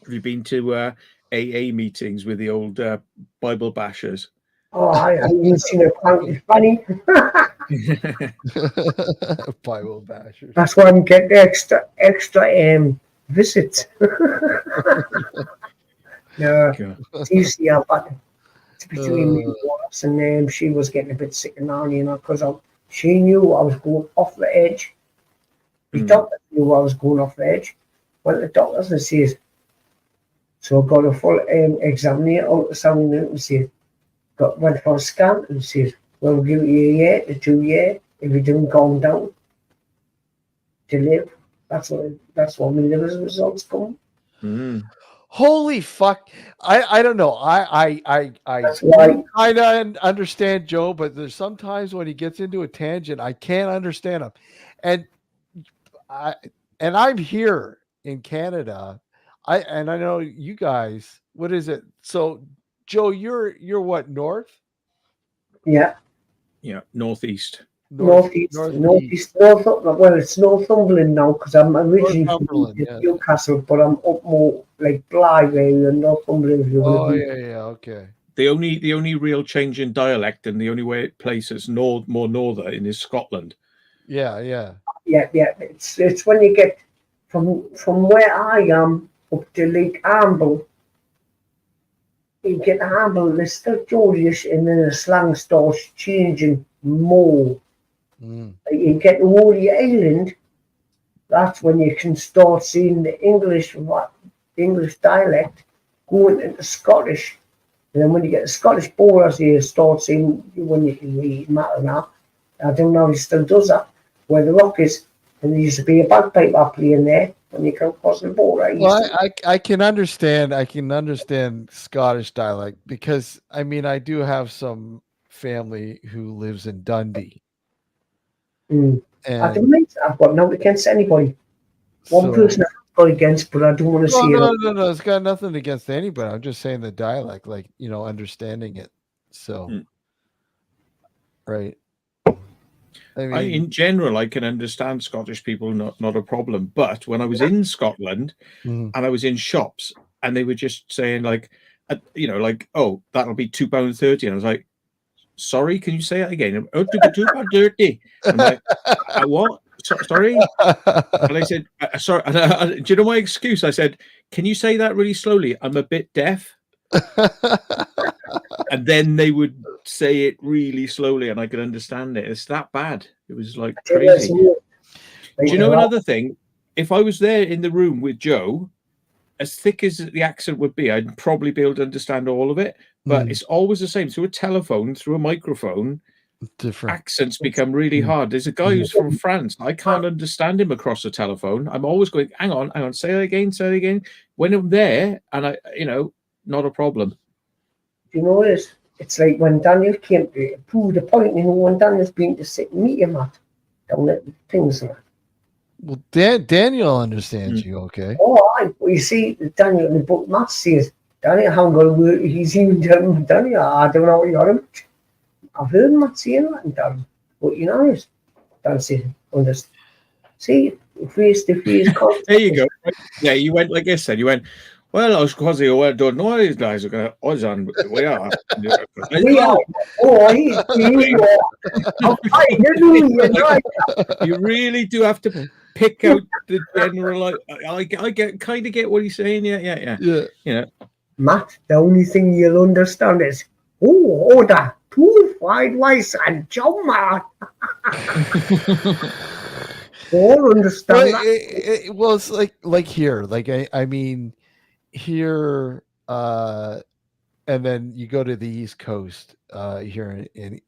Have you been to AA meetings with the old Bible bashers? Oh, I haven't seen a prank. It's funny. Bible bashers. That's why I'm getting extra visits. No, seriously, it's between me and Wallace, and she was getting a bit sick and now, because she knew I was going off the edge. The doctor knew I was going off the edge. Well, the doctor says, so I got a full examiner, ultrasound, and said, went for a scan, and says, well, we'll give you a year to 2 years if you didn't calm down to live. That's what my liver's results come. Holy fuck. I don't know. I kind of understand Joe, but there's sometimes when he gets into a tangent, I can't understand him. And I'm here in Canada. I know you guys, what is it? So Joe, you're what, north? Yeah. Yeah, northeast. Northeast. Well, it's Northumberland now because I'm originally from Newcastle, but I'm up more like Blythe area, Northumberland. Oh yeah, okay. The only real change in dialect and the only way it places more northern is Scotland. Yeah. It's when you get from where I am up to Lake Amble. You get Amble, there's still Georgish, and then the slang starts changing more. You get over the island, that's when you can start seeing the English dialect going into Scottish. And then when you get the Scottish borders, you start seeing, when you can read matter now, I don't know if he still does that, where the rock is, and there used to be a bagpipe playing there when you come across the border. Well, I can understand Scottish dialect because, I mean, I do have some family who lives in Dundee. And I've got nothing against anybody. One person I've got against, but I don't want to see it. No, it's got nothing against anybody. I'm just saying the dialect, like, understanding it. So, right. I mean, in general, I can understand Scottish people, not a problem. But when I was in Scotland and I was in shops and they were just saying like, oh, that'll be £2.30, and I was like, sorry, can you say that again? Oh, £2.30. I'm like, what? Sorry? And I said, sorry. And do you know my excuse? I said, can you say that really slowly? I'm a bit deaf. And then they would say it really slowly and I could understand it. It's that bad. It was like crazy. Do you know another thing? If I was there in the room with Joe, as thick as the accent would be, I'd probably be able to understand all of it. But it's always the same. Through a telephone, through a microphone, Different. accents become really hard. There's a guy who's from France. I can't understand him across the telephone. I'm always going, hang on, say that again, say that again. When I'm there, and I, not a problem. You know this? It's like when Daniel came to prove the point, when Daniel's been to sit and meet him at down at things and that. Well, Daniel understands you, okay? Oh, you see, Daniel in the book, Matt says, Daniel hasn't got a word. He's even telling Daniel, I don't know what you're on. I've heard Matt saying that, and Daniel. But you know, Dan says, understand. See, face to face contact. There you go. Yeah, you went like I said. You went. Well, I was because I don't know these guys are going to odds on. We are. We are. Oh, he's You really do have to pick out the general. I kind of get what he's saying. Yeah. Matt, the only thing you'll understand is, order 2 fried rice and John Matt. All understand that. Well, it's like here, like I mean, here, and then you go to the East Coast, here in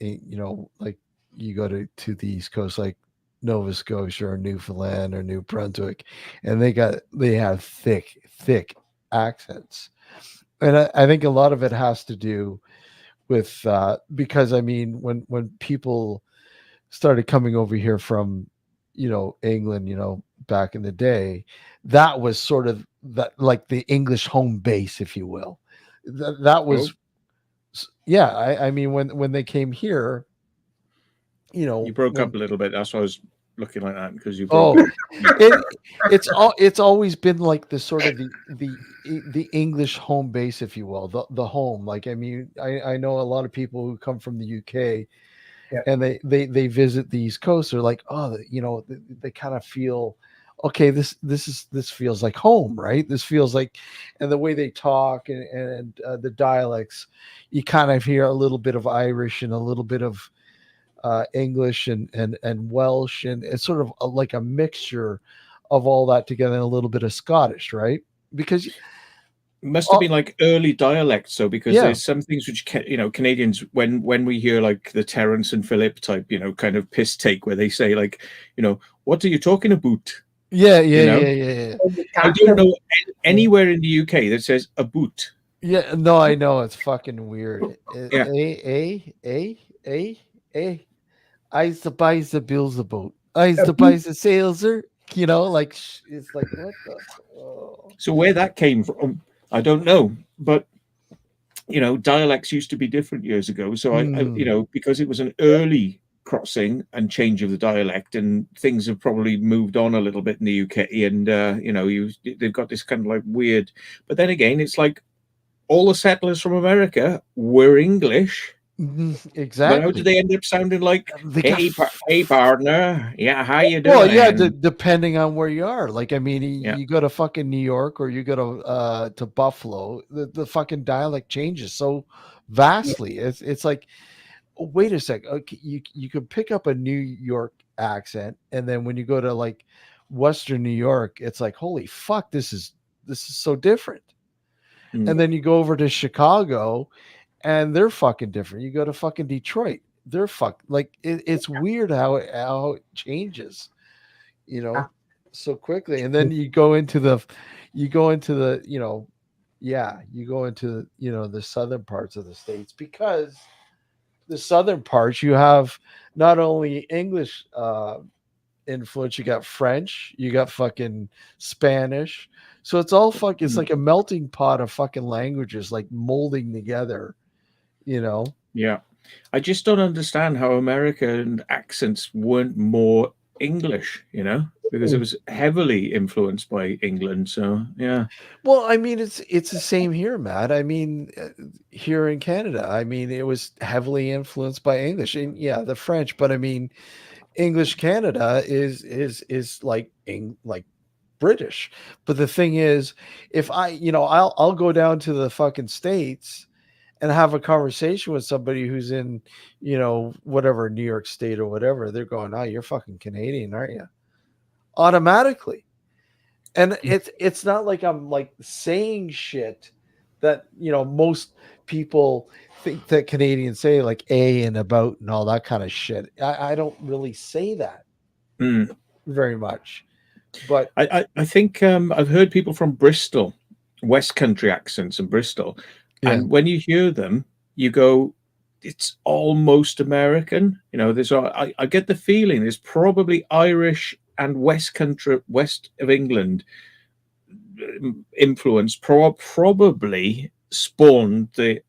like you go to the East Coast, like Nova Scotia or Newfoundland or New Brunswick, and they have thick accents, and I think a lot of it has to do with because I mean when people started coming over here from England, back in the day, that was sort of that, like the English home base, if you will. That was yeah. I mean when they came here, you broke up a little bit. That's why I was looking like that, because you broke up. It's always been like the sort of the English home base, if you will, the home. Like I mean, I know a lot of people who come from the UK. Yeah. And they visit the East Coast. They're like, they kind of feel, okay, this feels like home, right? This feels like, and the way they talk and the dialects, you kind of hear a little bit of Irish and a little bit of English and Welsh, and it's sort of like a mixture of all that together, and a little bit of Scottish, right? Because must have been like early dialects, so because Yeah. there's some things which Canadians, when we hear like the Terence and Philip type, kind of piss take, where they say like, what are you talking about? Yeah. I don't know anywhere in the UK that says a boot. Yeah, no, I know, it's fucking weird. Yeah. I used to buy the bills about. I used to buy the saleser. Like it's like what the. So where that came from, I don't know, but dialects used to be different years ago. So I because it was an early crossing and change of the dialect, and things have probably moved on a little bit in the UK, and they've got this kind of like weird. But then again, it's like all the settlers from America were English. Exactly. But how did they end up sounding like, hey partner, yeah, how you doing? Well, yeah, depending on where you are. Like, I mean, you go to fucking New York or you go to Buffalo, the fucking dialect changes so vastly. Yeah. It's like, wait a sec. Okay, you could pick up a New York accent, and then when you go to like Western New York, it's like, holy fuck, this is so different. And then you go over to Chicago, and they're fucking different. You go to fucking Detroit, they're like it's weird how it changes, so quickly. And then you go into the the southern parts of the states, because the southern parts, you have not only English influence, you got French, you got fucking Spanish. So it's all it's like a melting pot of fucking languages, like molding together, Yeah. I just don't understand how American accents weren't more English, because it was heavily influenced by England. So, yeah. Well, I mean, it's the same here, Matt. I mean, here in Canada, I mean, it was heavily influenced by English, and the French, but I mean, English Canada is like British. But the thing is, if I'll go down to the fucking States and have a conversation with somebody who's in, whatever, New York State or whatever, they're going, "Oh, you're fucking Canadian, aren't you?" Automatically. And it's not like I'm like saying shit that, most people think that Canadians say, like a and about and all that kind of shit. I don't really say that Mm. very much, but I think I've heard people from Bristol, West Country accents in Bristol, yeah, and when you hear them, you go, it's almost American. You know, I get the feeling there's probably Irish and West Country, West of England influence probably spawned the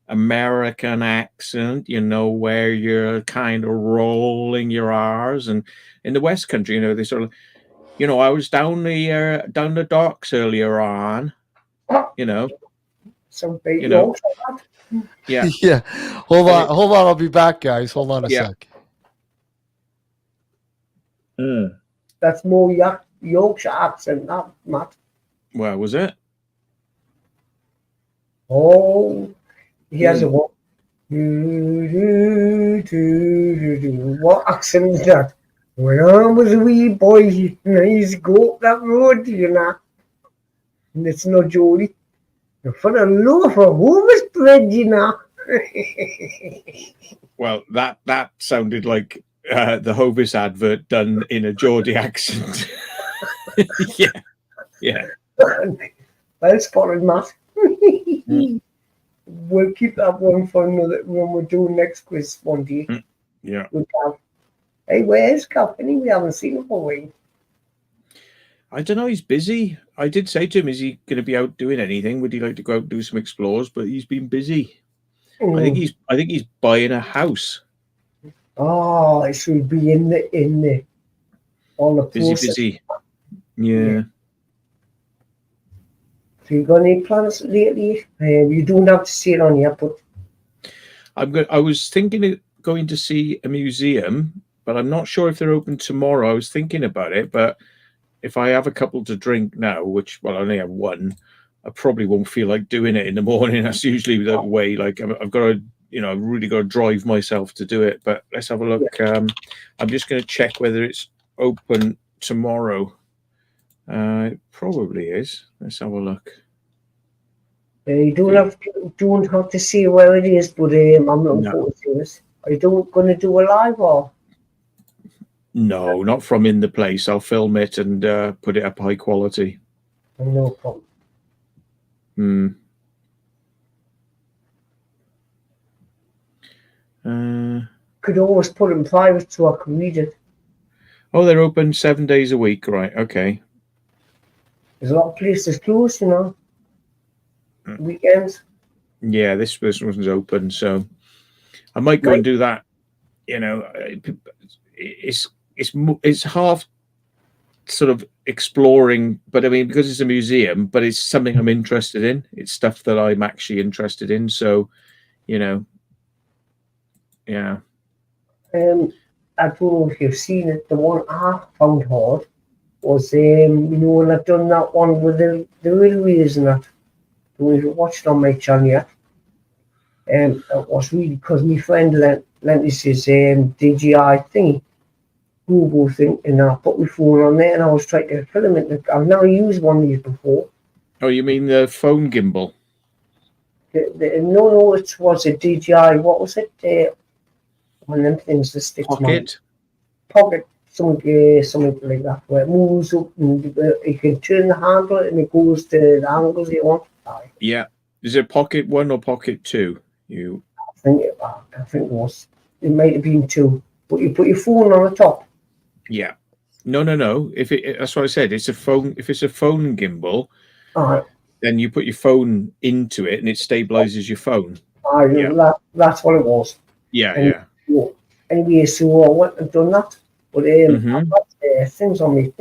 American accent, you know, where you're kind of rolling your R's. And in the West Country, you know, they sort of, you know, I was down the docks earlier on, you know, Some big you know, Yorkshire. yeah, yeah. Hold and on, hold on. I'll be back, guys. Hold on a yeah. sec. That's more Yorkshire accent, that, Matt. Where was it? Oh, he has a what? What accent is that? When I was a wee boy, I used to go up that road, you know. And it's not Jolly. For a loaf of Homer's bread, you know. Well, that sounded like the Hovis advert done in a Geordie accent. yeah. Well spotted, Matt. We'll keep that one for another when we're doing next quiz one day. Yeah. With Gav. Hey, where's Gav? Anyway, we haven't seen him for a while. I don't know. He's busy. I did say to him, "Is he going to be out doing anything? Would he like to go out and do some explores?" But he's been busy. I think he's buying a house. Oh, it should be in the on the process. Busy. Yeah. So you got any plans lately? You don't have to see it on yet, but I was thinking of going to see a museum, but I'm not sure if they're open tomorrow. I was thinking about it, but if I have a couple to drink now, which, well, I only have one, I probably won't feel like doing it in the morning. That's usually the way. Like I've got to, you know, I've really got to drive myself to do it. But let's have a look. I'm just going to check whether it's open tomorrow. It probably is. Let's have a look. you don't have to see where it is. But I'm looking forward to this. Are you going to do a live or? No, not from in the place. I'll film it and put it up high quality. No problem. Could always put it in private so I can read it. Oh, they're open 7 days a week, right? Okay. There's a lot of places closed, you know. Weekends. Yeah, this one's open, so I might go and do that. You know, it's half sort of exploring, but I mean, because it's a museum, but it's something I'm interested in. It's stuff that I'm actually interested in. So, you know, yeah. I don't know if you've seen it. The one I found hard was, you know, when I've done that one with the railways and that. We've watched on my channel yet. It was really because my friend lent us his DJI thingy, Google thing, and I put my phone on there and I was trying to film it. I've never used one of these before. Oh, you mean the phone gimbal? No, it was a DJI. What was it? One of them things that sticks. Pocket, something like that, where it moves up and you can turn the handle and it goes to the angles you want. Yeah. Is it Pocket 1 or Pocket 2? I think it was. It might have been 2. But you put your phone on the top. Yeah. No. That's what I said. It's a phone. If it's a phone gimbal, then you put your phone into it and it stabilizes your phone. That's what it was. Yeah. Anyway, so I went and done that. But I've got things on me.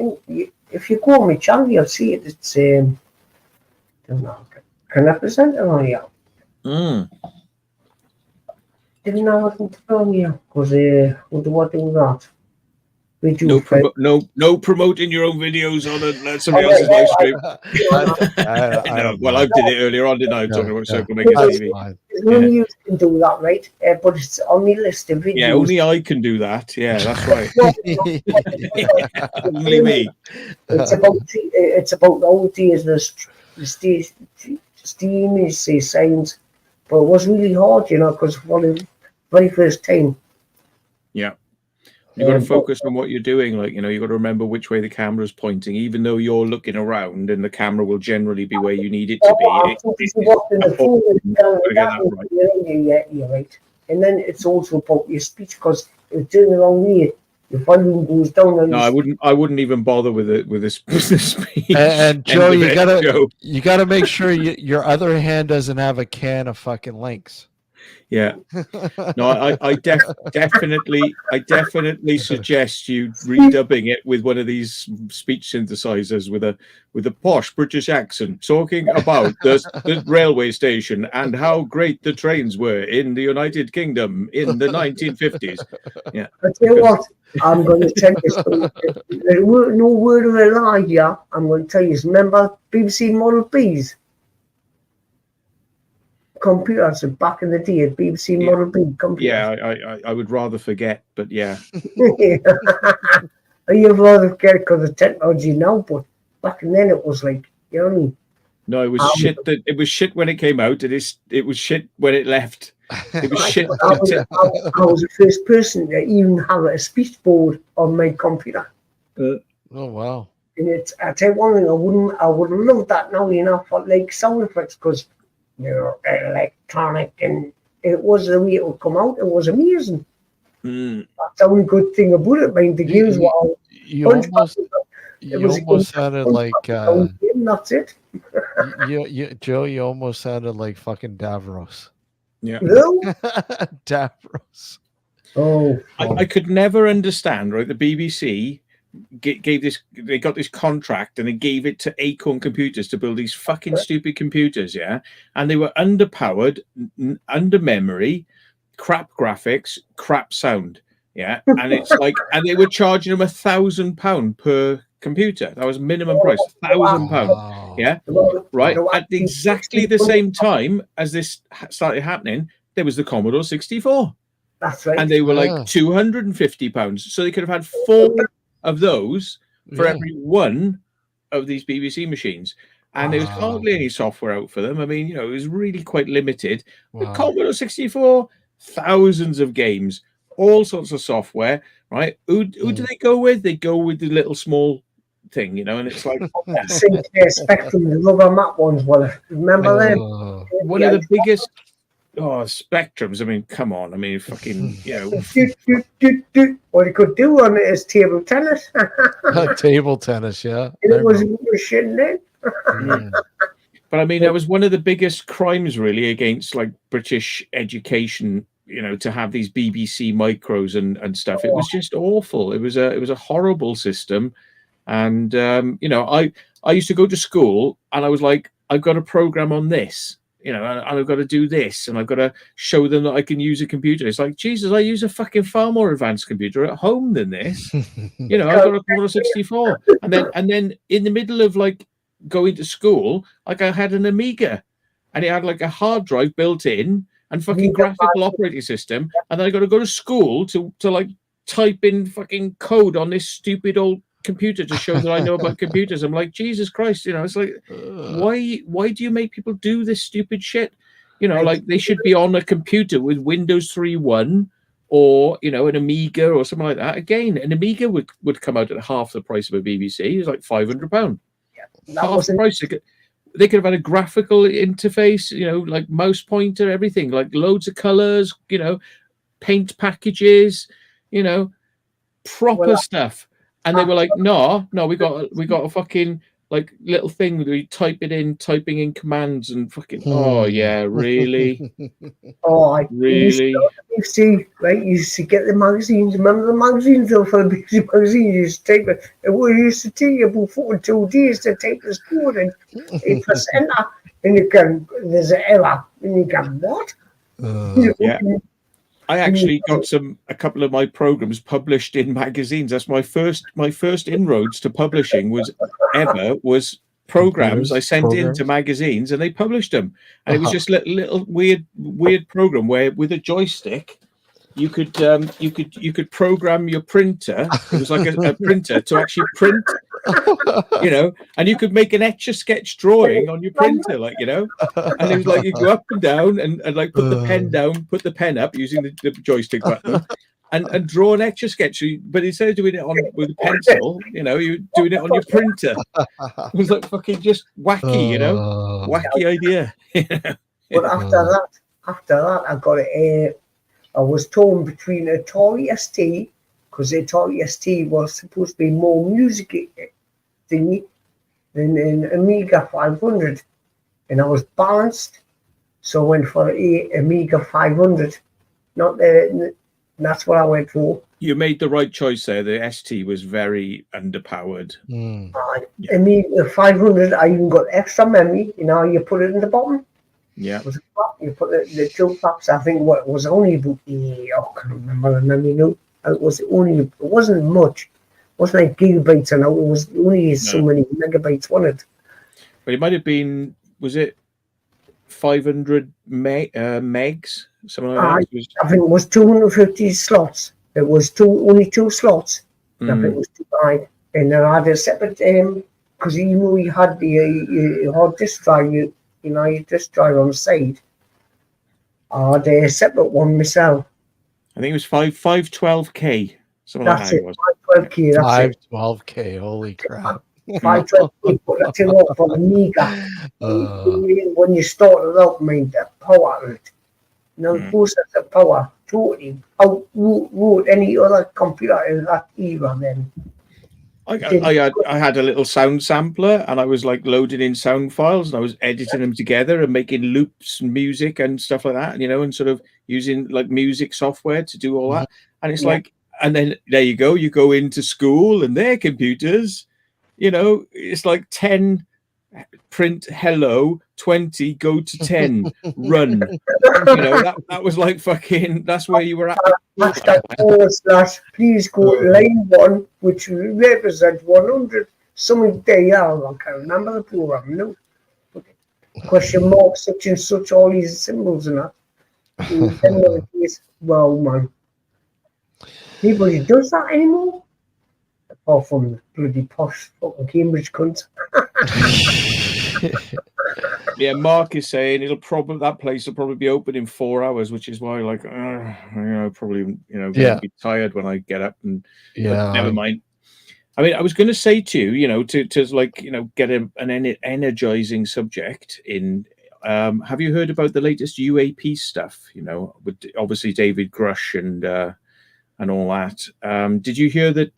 If you go on my channel, you'll see it. It's can I present it on you? Didn't have anything to film you because what do I do that? No promoting your own videos on somebody else's live stream. Well, I did it earlier on, didn't I? Talking about Circle Maker TV. Only you can do that, right? But it's on my list of videos. Yeah, only I can do that. Yeah, that's right. Only me. It's about the old days. The steam is signs But it was really hard, you know, because for the very first time. Yeah. You got to but- focus on what you're doing. Like, you know, you got to remember which way the camera's pointing, even though you're looking around and the camera will generally be where you need it to be. I'm talking to what in the phone and down Gotta and get that, that right. yeah, you're right. And then it's also about your speech, because if it's doing the wrong way, your volume goes down. And No, I wouldn't even bother with it with this speech. And End Joe, of it, Joe. you gotta make sure your other hand doesn't have a can of fucking links. Yeah. No, I definitely suggest you redubbing it with one of these speech synthesizers with a posh British accent, talking about the railway station and how great the trains were in the United Kingdom in the 1950s. Yeah. I tell you what, I'm going to tell you something. No word of a lie here. I'm going to tell you. Remember BBC Model Bs? Computers back in the day at BBC Model B computers. Yeah, I would rather forget, but yeah. You'd rather forget because of technology now, but back then it was like, you know what I mean? No, it was shit. It was shit when it came out. It was shit when it left. It was shit. I was the first person to even have a speech board on my computer. Oh wow! And I tell you one thing, I would love that now, you know, for like sound effects, because you're electronic, and it was the way it would come out. It was amazing. Mm. That's the only good thing about it. I mean, the games were all You almost sounded like that's it. Joe. You almost sounded like fucking Davros. Yeah, Davros. Oh, I could never understand. Right, the BBC gave this. They got this contract and they gave it to Acorn Computers to build these fucking stupid computers. Yeah, and they were underpowered, under memory, crap graphics, crap sound. Yeah, and it's like, and they were charging them £1,000 per computer. That was minimum price, £1,000. Yeah, right. At exactly the same time as this started happening, there was the Commodore 64. That's right. And they were like £250. So they could have had 4 of those for every one of these BBC machines. And there was hardly any software out for them. I mean, you know, it was really quite limited. The Commodore 64, thousands of games, all sorts of software, right? Who do they go with? They go with the little small thing, you know, and it's like Spectrum, the rubber mat ones. Well, remember them? One of the biggest Spectrums. I mean, come on. I mean, fucking, you know. What you could do on it is table tennis. Table tennis, yeah. And it was shit then. But I mean, that was one of the biggest crimes, really, against like British education. You know, to have these BBC micros and stuff. It was just awful. It was a horrible system. And you know, I used to go to school and I was like, I've got a program on this. You know, and I've got to do this, and I've got to show them that I can use a computer. It's like, Jesus, I use a fucking far more advanced computer at home than this. You know, I've got a Commodore 64, and then in the middle of like going to school, like I had an Amiga, and it had like a hard drive built in and fucking graphical operating system, and then I got to go to school to like type in fucking code on this stupid old computer to show that I know about computers. I'm like, Jesus Christ, you know, it's like, why do you make people do this stupid shit? You know, like they should be on a computer with Windows 3.1 or, you know, an Amiga or something like that. Again, an Amiga would come out at half the price of a BBC. It's like £500. Half the price. They could have had a graphical interface, you know, like mouse pointer, everything, like loads of colors, you know, paint packages, you know, proper stuff. And they were like, no, we got a fucking like little thing where you typing in commands and fucking oh yeah, really? Really? You see, right? You used to get the magazines. Remember the magazines though, for the BBC magazine? You used to take it. It used to take you about 42 days to take the score and you press enter, and you can. There's an error, and you can what? Yeah. I actually got a couple of my programs published in magazines. That's my first inroads to publishing was programs I sent into magazines, and they published them. And it was just little weird program where with a joystick you could program your printer. It was like a printer to actually print You know, and you could make an Etch-a-Sketch drawing on your printer, like, you know, and it was like you go up and down and like put the pen down, put the pen up using the joystick button, and draw an Etch-a-Sketch. But instead of doing it on with a pencil, you know, you're doing it on your printer. It was like fucking just wacky, you know, wacky idea. But after that, I got I was torn between Atari ST, because the Atari ST was supposed to be more music thingy than an Amiga 500, and I was balanced, so I went for a Amiga 500. Not the, that's what I went for. You made the right choice there. The ST was very underpowered. Amiga 500, I even got extra memory. You know, you put it in the bottom. Yeah. You put the two flaps. I think what was only about I can't remember the memory now. It wasn't much. It wasn't like gigabytes, and it was only so many megabytes on it. But it might have been, was it 500 megs? Something like that? I think it was 250 slots. It was only two slots. I think it was too high. And then I had a separate, because you know you had the hard disk drive, you know, your disk drive on the side. I had a separate one myself. I think it was 512K. Something That's like that. it. 512K. That's 512K. Holy crap. 512K. But that's a lot for Amiga. When you started out, the power of it. You know, the processor power totally outruled any other computer in that era then. I had a little sound sampler, and I was like loading in sound files, and I was editing them together and making loops and music and stuff like that, you know, and sort of using like music software to do all that. And it's like, and then there you go into school and their computers, you know, it's like 10 print hello, 20 go to 10 run. You know, that was like fucking, that's where you were at. / please go to line 1, which represents 100 something day. I can't remember the program. No. Question mark, such and such, all these symbols and that. Well, man. Nobody does that anymore. Apart from the bloody posh fucking Cambridge cunts. Yeah, Mark is saying that place will probably be open in 4 hours, which is why, like, probably, gonna be tired when I get up. And never mind. I mean, I was going to say to you, to like, get an energizing subject in. Have you heard about the latest UAP stuff? With obviously David Grush and all that. Did you hear that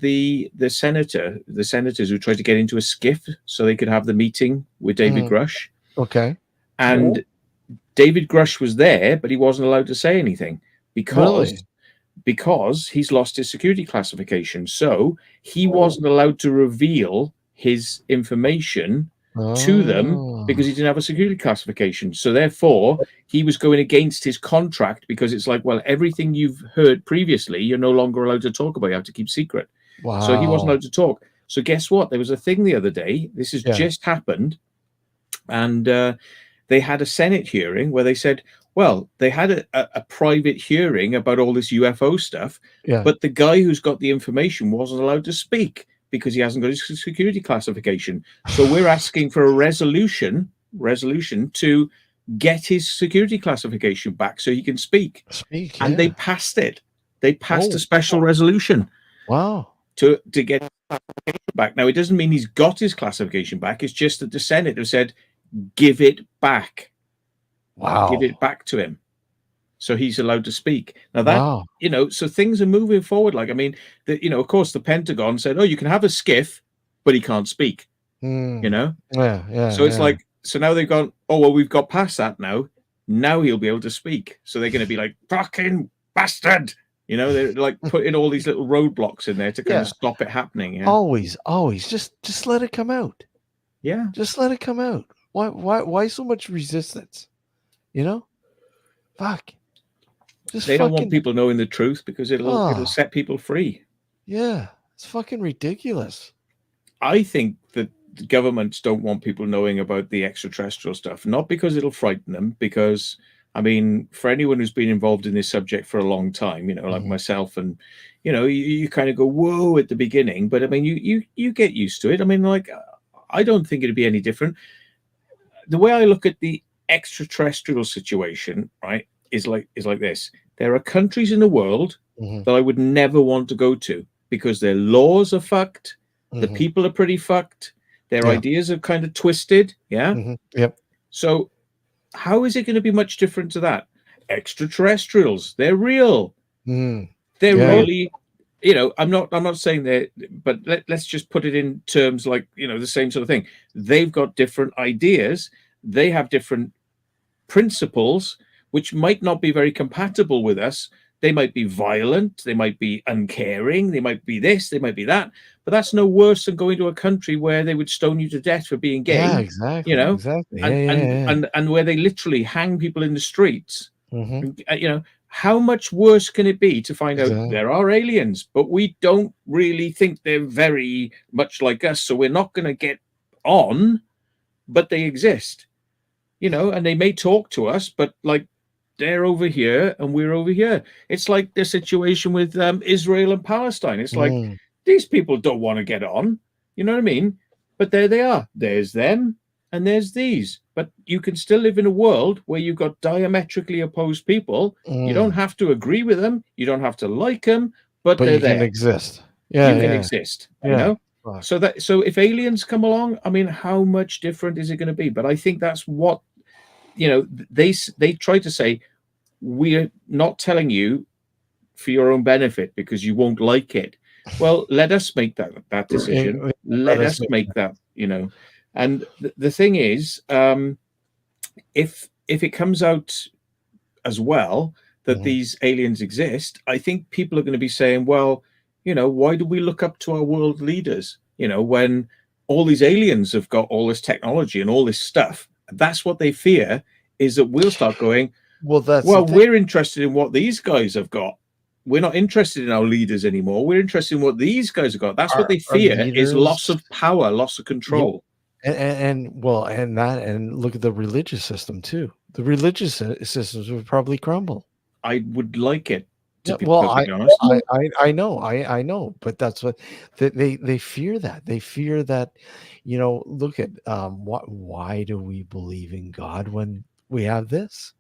the senators who tried to get into a skiff so they could have the meeting with David Grush? Okay. And David Grush was there, but he wasn't allowed to say anything because he's lost his security classification. So he wasn't allowed to reveal his information to them because he didn't have a security classification. So therefore, he was going against his contract because it's like, well, everything you've heard previously, you're no longer allowed to talk about. You have to keep secret. Wow. So he wasn't allowed to talk. So guess what? There was a thing the other day. This has just happened. And they had a Senate hearing where they said, well, they had a private hearing about all this UFO stuff, but the guy who's got the information wasn't allowed to speak because he hasn't got his security classification. So we're asking for a resolution to get his security classification back so he can speak. And they passed it. They passed a special resolution. Wow. To get back. Now, it doesn't mean he's got his classification back. It's just that the Senate have said, give it back. Wow. Give it back to him. So he's allowed to speak. Now that, so things are moving forward. Like, I mean, of course, the Pentagon said, oh, you can have a skiff, but he can't speak, Yeah. So it's like, so now they've gone, oh, well, we've got past that now. Now he'll be able to speak. So they're going to be like, fucking bastard. They're like putting all these little roadblocks in there to kind of stop it happening. Yeah? Always. Just let it come out. Yeah. Just let it come out. Why so much resistance? Fuck. They don't want people knowing the truth because it'll set people free. Yeah. It's fucking ridiculous. I think that the governments don't want people knowing about the extraterrestrial stuff, not because it'll frighten them, because I mean, for anyone who's been involved in this subject for a long time, like Mhm. myself, and you kind of go whoa at the beginning, but I mean, you get used to it. I mean, like, I don't think it'd be any different. The way I look at the extraterrestrial situation, right, is like this. There are countries in the world Mhm. that I would never want to go to because their laws are fucked, the Mhm. people are pretty fucked, their Yeah. ideas are kind of twisted. Yeah. Mhm. Yep. So how is it going to be much different to that? Extraterrestrials, they're real. Mm. They're Yeah. really, I'm not saying that, but let's just put it in terms like, the same sort of thing. They've got different ideas. They have different principles, which might not be very compatible with us. They might be violent. They might be uncaring. They might be this. They might be that. But that's no worse than going to a country where they would stone you to death for being Yeah, gay, exactly. Exactly. Yeah, and yeah, and yeah. and where they literally hang people in the streets. Mhm. How much worse can it be to find out Exactly. there are aliens, but we don't really think they're very much like us, so we're not going to get on, but they exist, and they may talk to us, but like they're over here and we're over here. It's like the situation with Israel and Palestine. It's like Mm. these people don't want to get on, you know what I mean? But there they are. There's them and there's these. But you can still live in a world where you've got diametrically opposed people. You don't Mm. have to agree with them. You don't have to like them, but But they're you can there. exist. Yeah, You can yeah, exist, yeah. Fuck. So if aliens come along, I mean, how much different is it going to be? But I think that's what they try to say. We're not telling you for your own benefit because you won't like it. Well, let us make that decision. Let Let us us make that. And the thing is, if it comes out as well that Mhm. these aliens exist, I think people are going to be saying, well, why do we look up to our world leaders? When all these aliens have got all this technology and all this stuff, that's what they fear, is that we'll start going, Well, that's well, the thing. we're interested in what these guys have got. We're not interested in our leaders anymore. We're interested in what these guys have got. That's what they Our fear, is leaders. loss of power, loss of control. And look at the religious system too. The religious systems would probably crumble. I would like it, to Yeah, be well, perfectly honest. I know, but that's what they fear that. They fear that, look at why do we believe in God when we have this?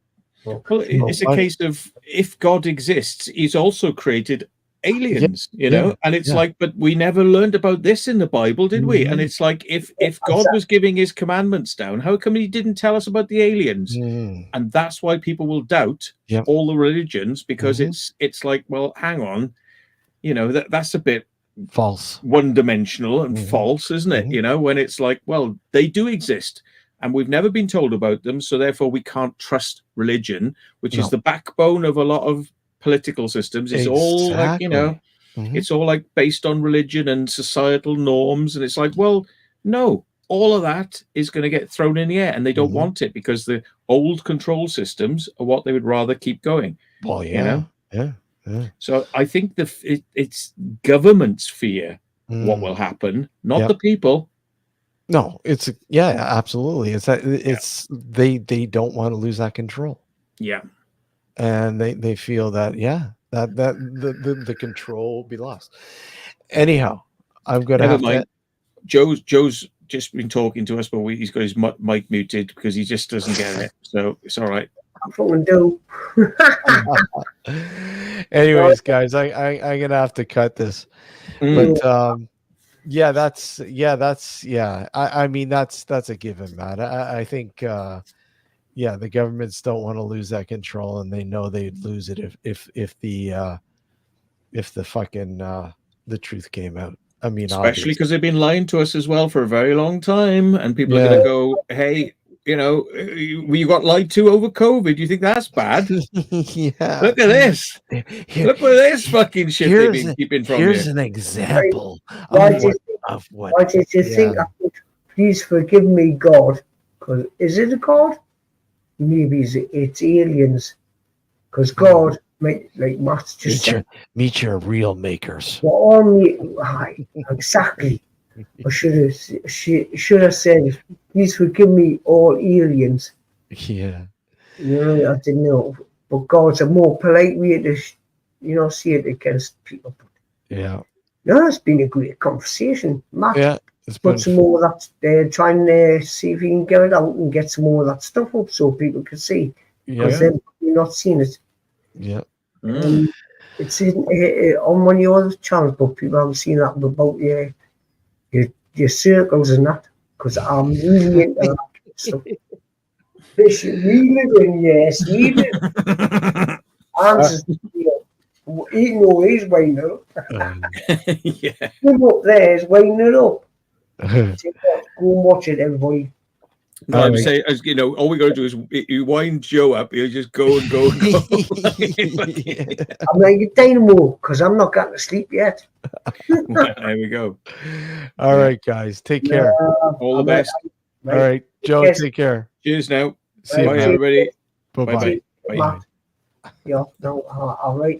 Well, Well, it's a case of, if God exists, he's also created yeah, aliens, yeah, and it's yeah. like, but we never learned about this in the Bible, did we? And Mhm. it's like, if God was giving his commandments down, how come he didn't tell us about the aliens? Mm. And that's why people will doubt Yep. all the religions, because Mhm. it's like, well, hang on, that's a bit False. one-dimensional and Mhm. false, isn't it? Mhm. When it's like, well, they do exist and we've never been told about them, so therefore we can't trust religion, which is No. the backbone of a lot of political systems. It's all like, Exactly. Mhm. it's all like based on religion and societal norms, and it's like, well, no, all of that is going to get thrown in the air, and they don't Mhm. want it because the old control systems are what they would rather keep going. Well, yeah. Yeah. So I think it's government's fear what will Mm. happen, not Yep. the people. No, absolutely. It's that they don't want to lose that control. Yeah. And they feel that that the control will be lost. Anyhow, I'm gonna Never have mind. to Joe's just been talking to us, but he's got his mic muted because he just doesn't get it. So it's all right. I fucking do. anyways, guys, I'm gonna have to cut this. But I mean that's a given, Matt. I think the governments don't want to lose that control, and they know they'd lose it if the fucking the truth came out. I mean, Especially obviously. because they've been lying to us as well for a very long time, and people are Yeah. going to go, "Hey, you got lied to over COVID. You think that's bad? Yeah. Look at this. Look at this fucking shit they've been keeping from Here's you." an example Why of what. Why did you think I could, please forgive me, God? Because is it a God? Maybe it's aliens. Because God, like Matt's just said, meet your real makers. we're all exactly. I should have said, please forgive me, all aliens. Yeah. I didn't know. But God's a more polite way to, say it against people. Yeah. No, it's been a great conversation, Matt. Yeah. It's been Put some more of that, try and see if you can get it out and get some more of that stuff up so people can see. Because they're not seeing it. Yeah. It's on one of your other channels, but people haven't seen that about your circles and that. Because I'm really into that stuff. Fish, reel it in, yes, reel it. I'm just, eating away is winding it up. Yeah. Him up there is winding it up. Go and watch it, everybody. No, I'm saying, all we got to do is you wind Joe up. He'll just go and go and go. I'm like a dynamo because I'm not getting to sleep yet. Well, there we go. All right, guys. Take care. All the best. All right, Joe. Take care. Cheers now. See you, Bye, Matt. everybody. Bye-bye. Bye. Yeah, no, all right.